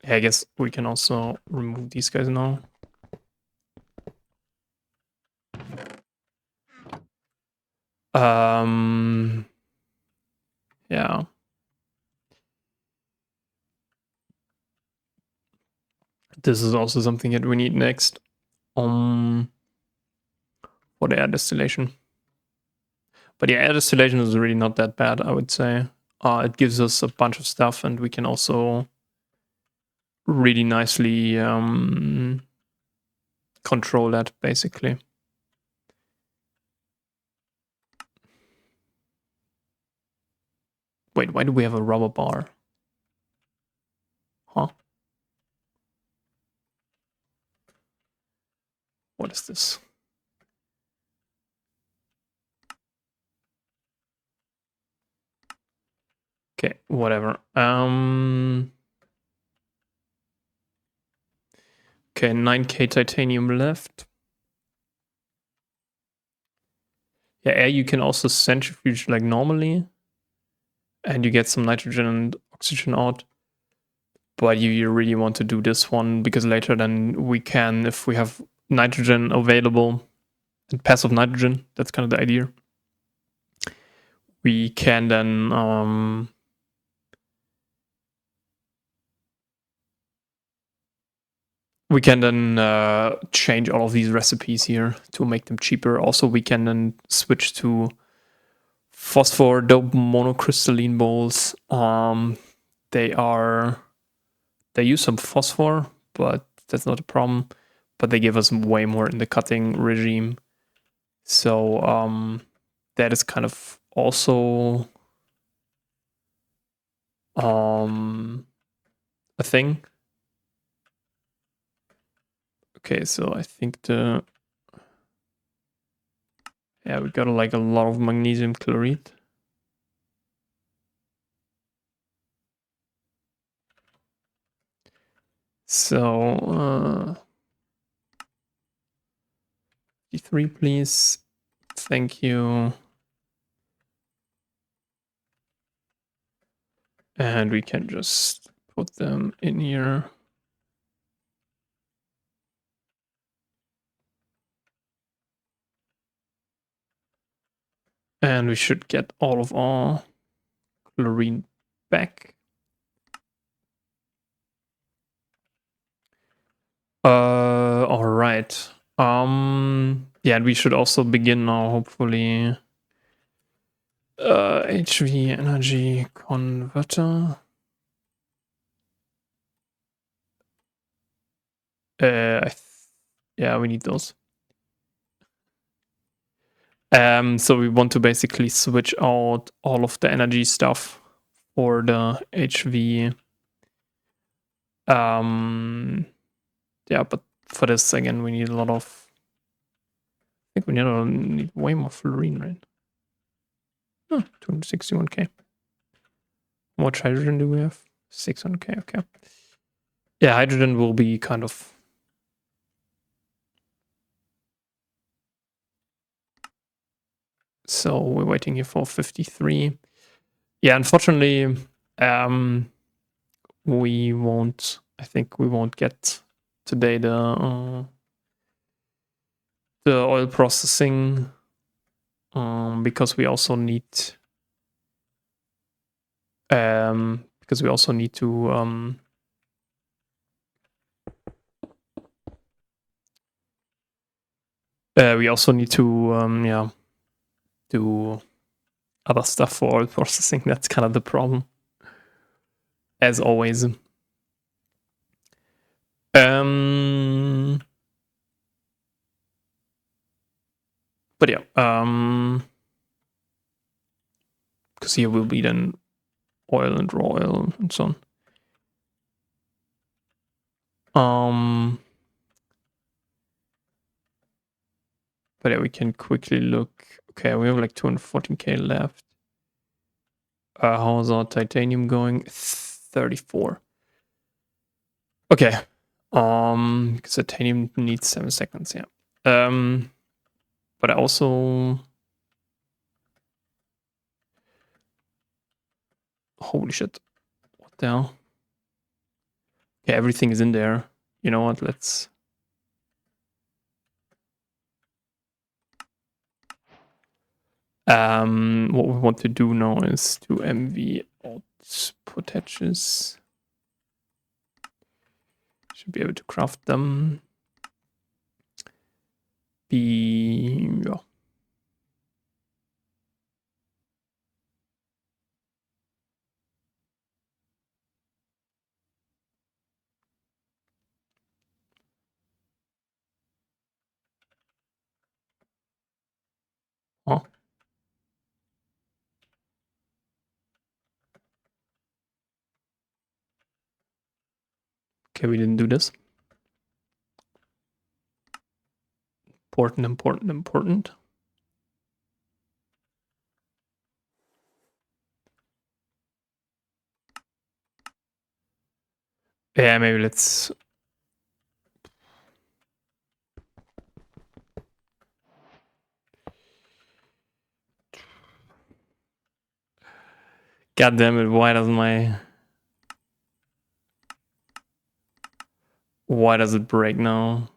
Yeah, I guess we can also remove these guys now. Yeah. This is also something that we need next. For the air distillation. But yeah, air distillation is really not that bad, I would say. It gives us a bunch of stuff, and we can also really nicely control that, basically. Wait, why do we have a rubber bar? Huh? What is this? Okay, whatever. Okay, 9k titanium left. Yeah, air you can also centrifuge like normally, and you get some nitrogen and oxygen out. But you really want to do this one because later then we can, if we have nitrogen available and passive nitrogen, that's kind of the idea. We can then change all of these recipes here to make them cheaper. Also, we can then switch to phosphor dope monocrystalline bowls. They use some phosphor, but that's not a problem. But they give us way more in the cutting regime. So that is kind of also a thing. Okay, so I think we got like a lot of magnesium chloride. So 53, please. Thank you. And we can just put them in here. And we should get all of our chlorine back. All right. Yeah, and we should also begin now, hopefully. HV energy converter. Yeah, we need those. So we want to basically switch out all of the energy stuff for the HV. Yeah, but for this again, we need a lot of. I think we need way more fluorine, right? Oh, 261k. How much hydrogen do we have? 600k. Okay. Yeah, hydrogen will be kind of. So we're waiting here for 53. Yeah, unfortunately, we won't. I think we won't get today the oil processing because we also need to yeah, do other stuff for oil processing. That's kind of the problem, as always. But yeah, because here will be then oil and raw oil and so on. But yeah, we can quickly look. Okay, we have like 214k left. How's our titanium going? 34. Okay. Because titanium needs 7 seconds, yeah. But I also. Holy shit. What the hell? Okay, everything is in there. You know what? Let's. What we want to do now is to MV output hatches. Should be able to craft them. Yeah. Oh. Okay, we didn't do this. Important. Yeah, maybe let's. God damn it! Why does it break now?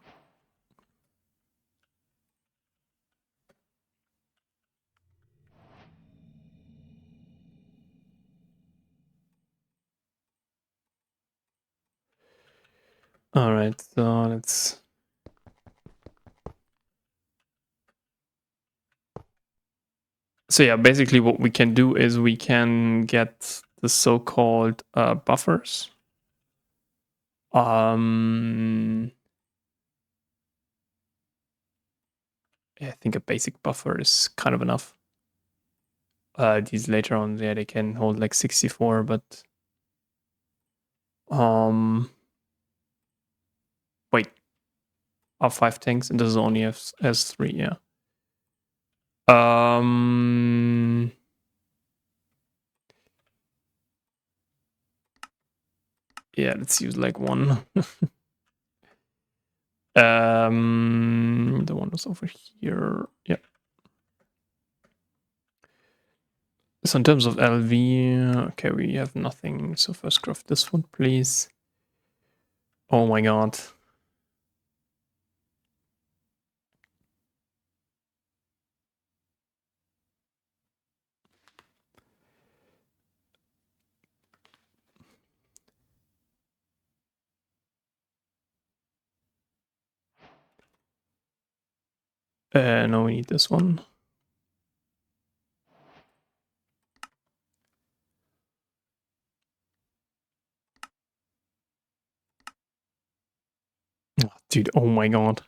All right, so let's. So yeah, basically what we can do is we can get the so-called buffers. Yeah, I think a basic buffer is kind of enough. These later on, yeah, they can hold like 64, but wait, are 5 tanks, and this is only has 3, yeah. Yeah, let's use like 1. The one was over here. Yeah. So in terms of LV, okay, we have nothing. So first craft this one, please. Oh my god. No, we need this one. Oh, dude, oh my god.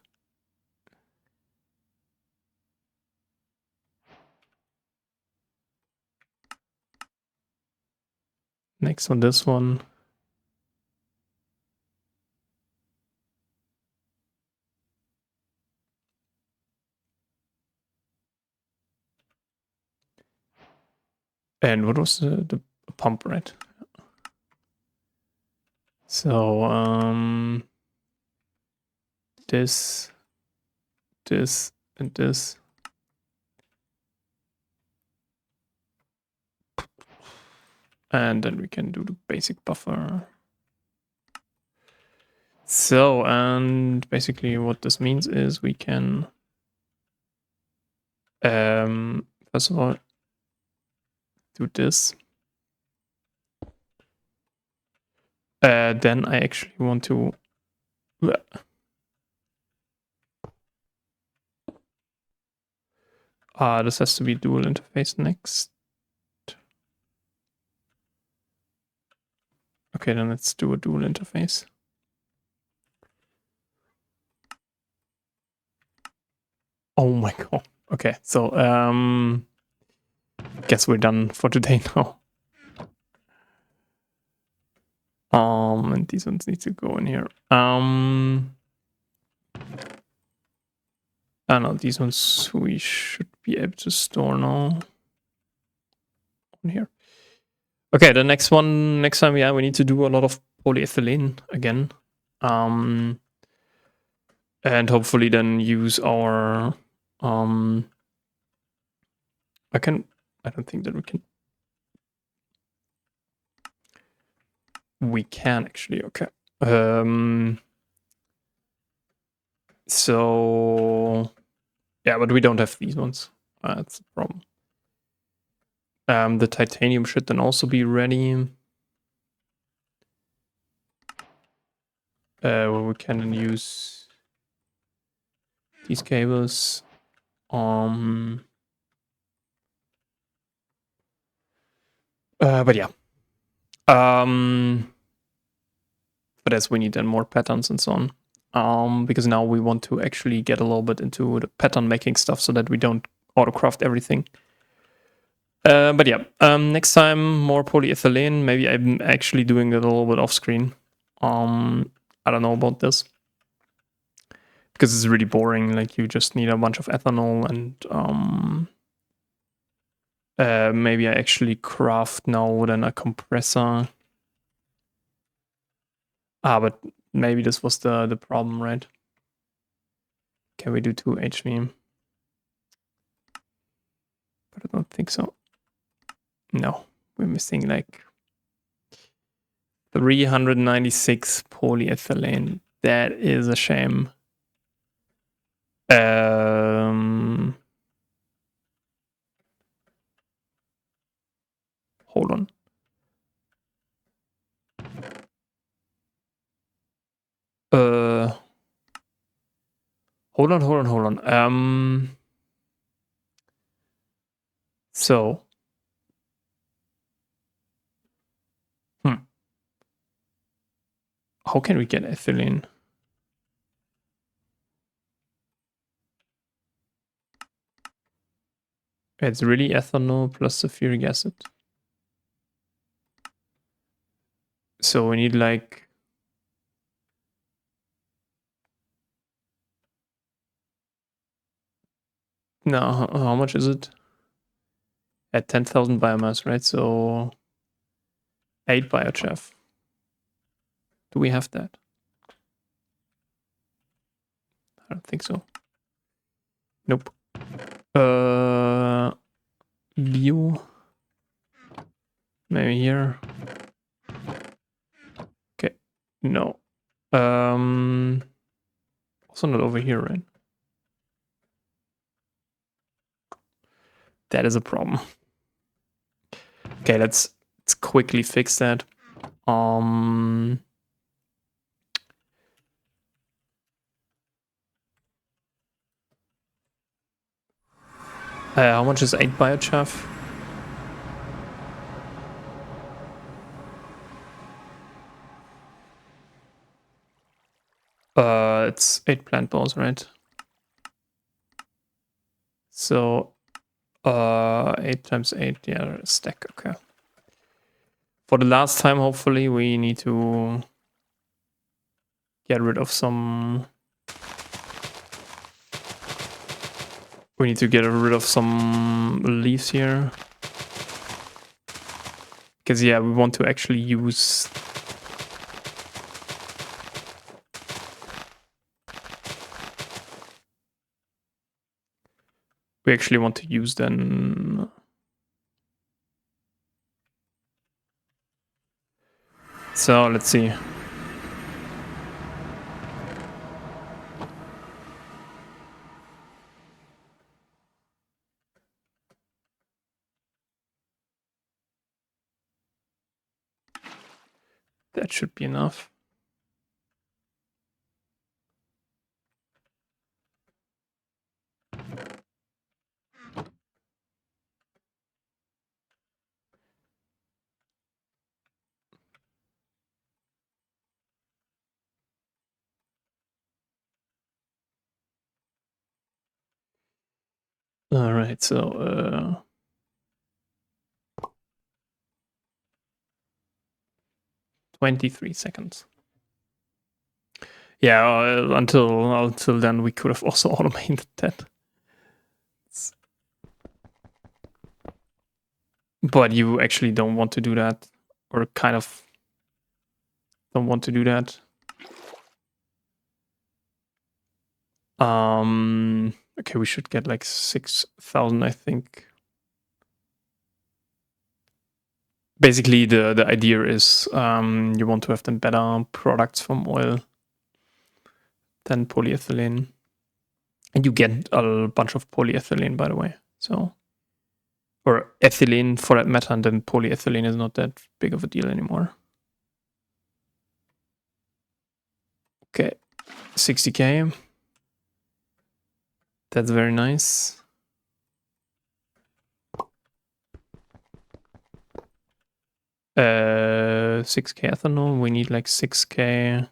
next on this one. And what was the pump, right? So this, and this. And then we can do the basic buffer. So, and basically what this means is we can, first of all, do this. Then I actually want to, this has to be dual interface next. Okay, then let's do a dual interface. Oh my god. Okay, so guess we're done for today now. And these ones need to go in here. No, these ones we should be able to store now. On here. Okay, the next time, yeah, we need to do a lot of polyethylene again. And hopefully then use our I don't think that we can actually, okay. So yeah, but we don't have these ones. That's the problem. The titanium should then also be ready. Well, we can use these cables. But yeah. But as we need then more patterns and so on. Because now we want to actually get a little bit into the pattern making stuff so that we don't autocraft everything. But yeah, next time more polyethylene. Maybe I'm actually doing it a little bit off screen. I don't know about this. Because it's really boring, like you just need a bunch of ethanol and maybe I actually craft now then a compressor. But maybe this was the problem, right? Can we do 2 HV? But I don't think so. No, we're missing like 396 polyethylene. That is a shame. Hold on. Hold on. So. How can we get ethylene? It's really ethanol plus sulfuric acid. So we need like... No, how much is it? At 10,000 biomass, right? So 8 biochaff. Do we have that? I don't think so. Nope. Bio. Maybe here. Okay. No. Also not over here, right? That is a problem. Okay, let's quickly fix that. How much is 8 biochaff? It's 8 plant balls, right? So 8 times 8, yeah, stack, okay. For the last time, hopefully, we need to get rid of some... We need to get rid of some leaves here. Because, yeah, we want to actually use... We actually want to use then... So, let's see. That should be enough. All right, so 23 seconds. Yeah, until then we could have also automated that. But you actually don't want to do that, or kind of don't want to do that. Okay, we should get like 6,000, I think. Basically, the idea is you want to have then better products from oil than polyethylene. And you get a bunch of polyethylene, by the way. So, or ethylene for that matter, and then polyethylene is not that big of a deal anymore. Okay, 60k. That's very nice. 6k ethanol. We need like 6k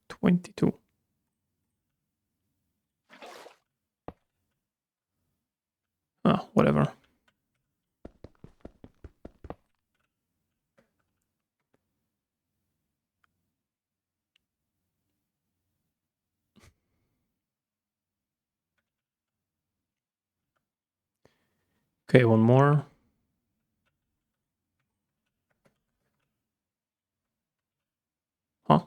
22. Ah, whatever. Okay, one more. Huh?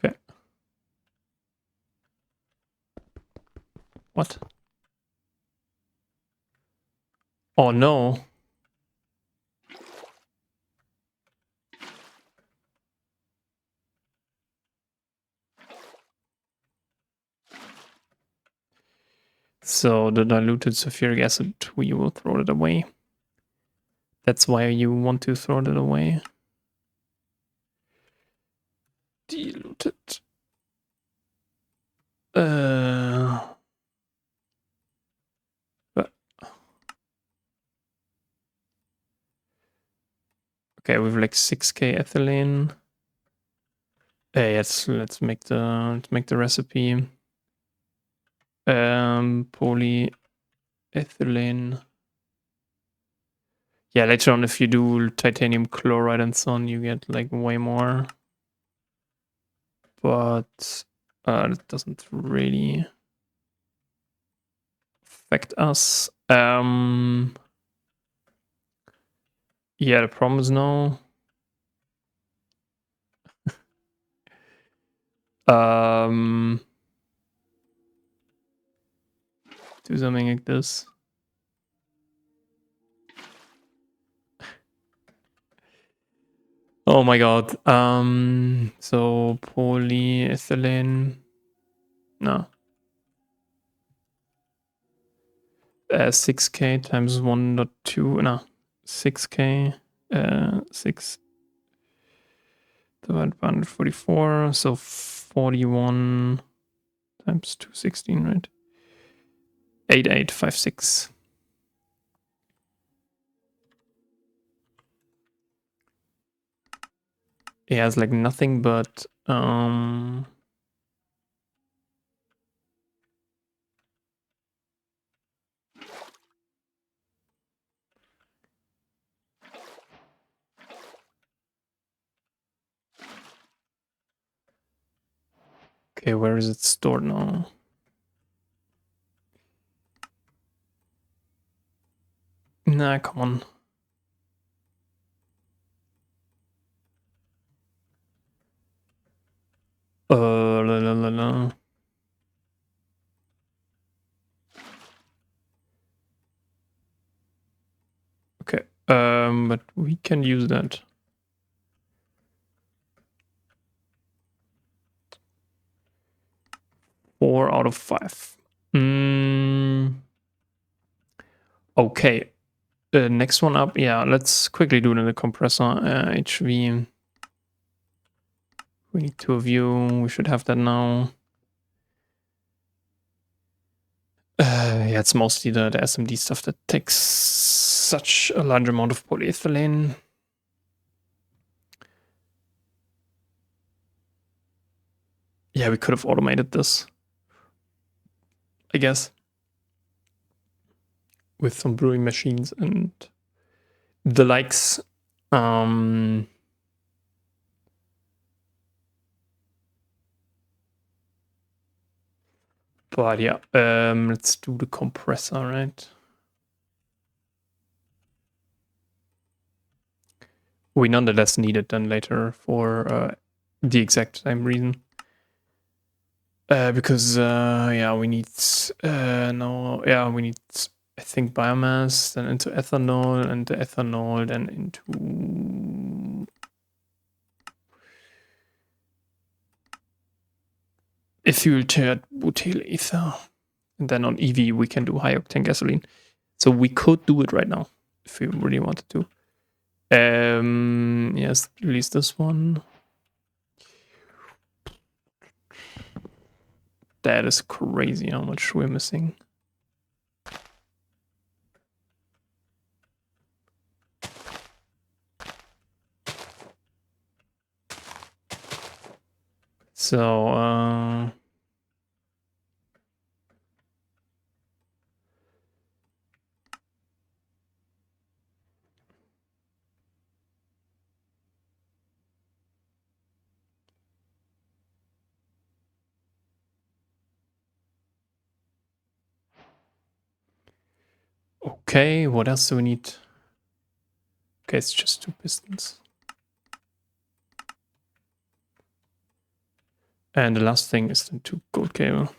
Okay. What? Oh no. So the diluted sulfuric acid, we will throw it away. That's why you want to throw it away. Diluted. But okay, we have like 6k ethylene. Yes, let's make the recipe. Polyethylene. Yeah, later on, if you do titanium chloride and so on, you get like way more. But it doesn't really affect us. Yeah, the problem is no. Do something like this. Oh my god. So polyethylene. No. 6k times 1.2. No. 6k. 6 divided by 144. So 41 times 216, right? 8856. It has like nothing but Okay, where is it stored now? Nah, come on. La, la, la, la. Okay, but we can use that. 4 out of 5. Okay, next one up. Yeah, let's quickly do the compressor. HV. We need 2 of you. We should have that now. Yeah, it's mostly the SMD stuff that takes such a large amount of polyethylene. Yeah, we could have automated this, I guess, with some brewing machines and the likes. But yeah, let's do the compressor, right? We nonetheless need it then later for the exact same reason. Because yeah, we need we need, I think, biomass, then into ethanol, and the ethanol then into ethyl butyl ether, and then on EV we can do high octane gasoline. So we could do it right now if we really wanted to. Yes, release this one. That is crazy how much we're missing. So, okay, what else do we need? Okay, it's just 2 pistons. And the last thing is the 2 gold cable.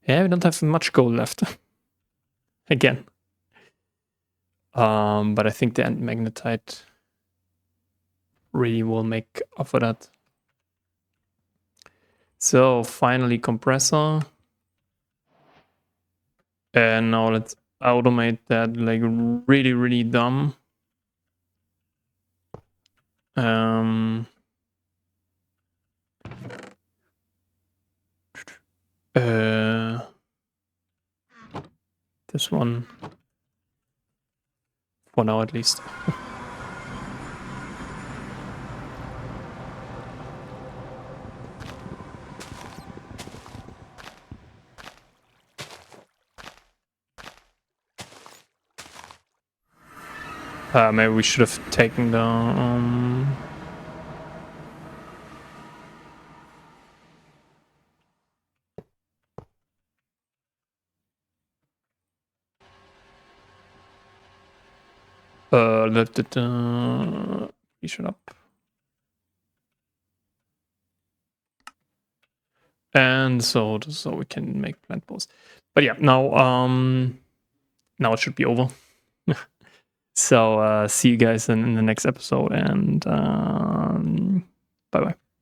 Yeah, we don't have much gold left. Again. But I think the end magnetite really will make up for that. So finally compressor. And now let's automate that like really, really dumb. This one. For now at least. Maybe we should have taken the shut up. And so we can make plant posts. But yeah, now it should be over. So see you guys in the next episode, and bye bye.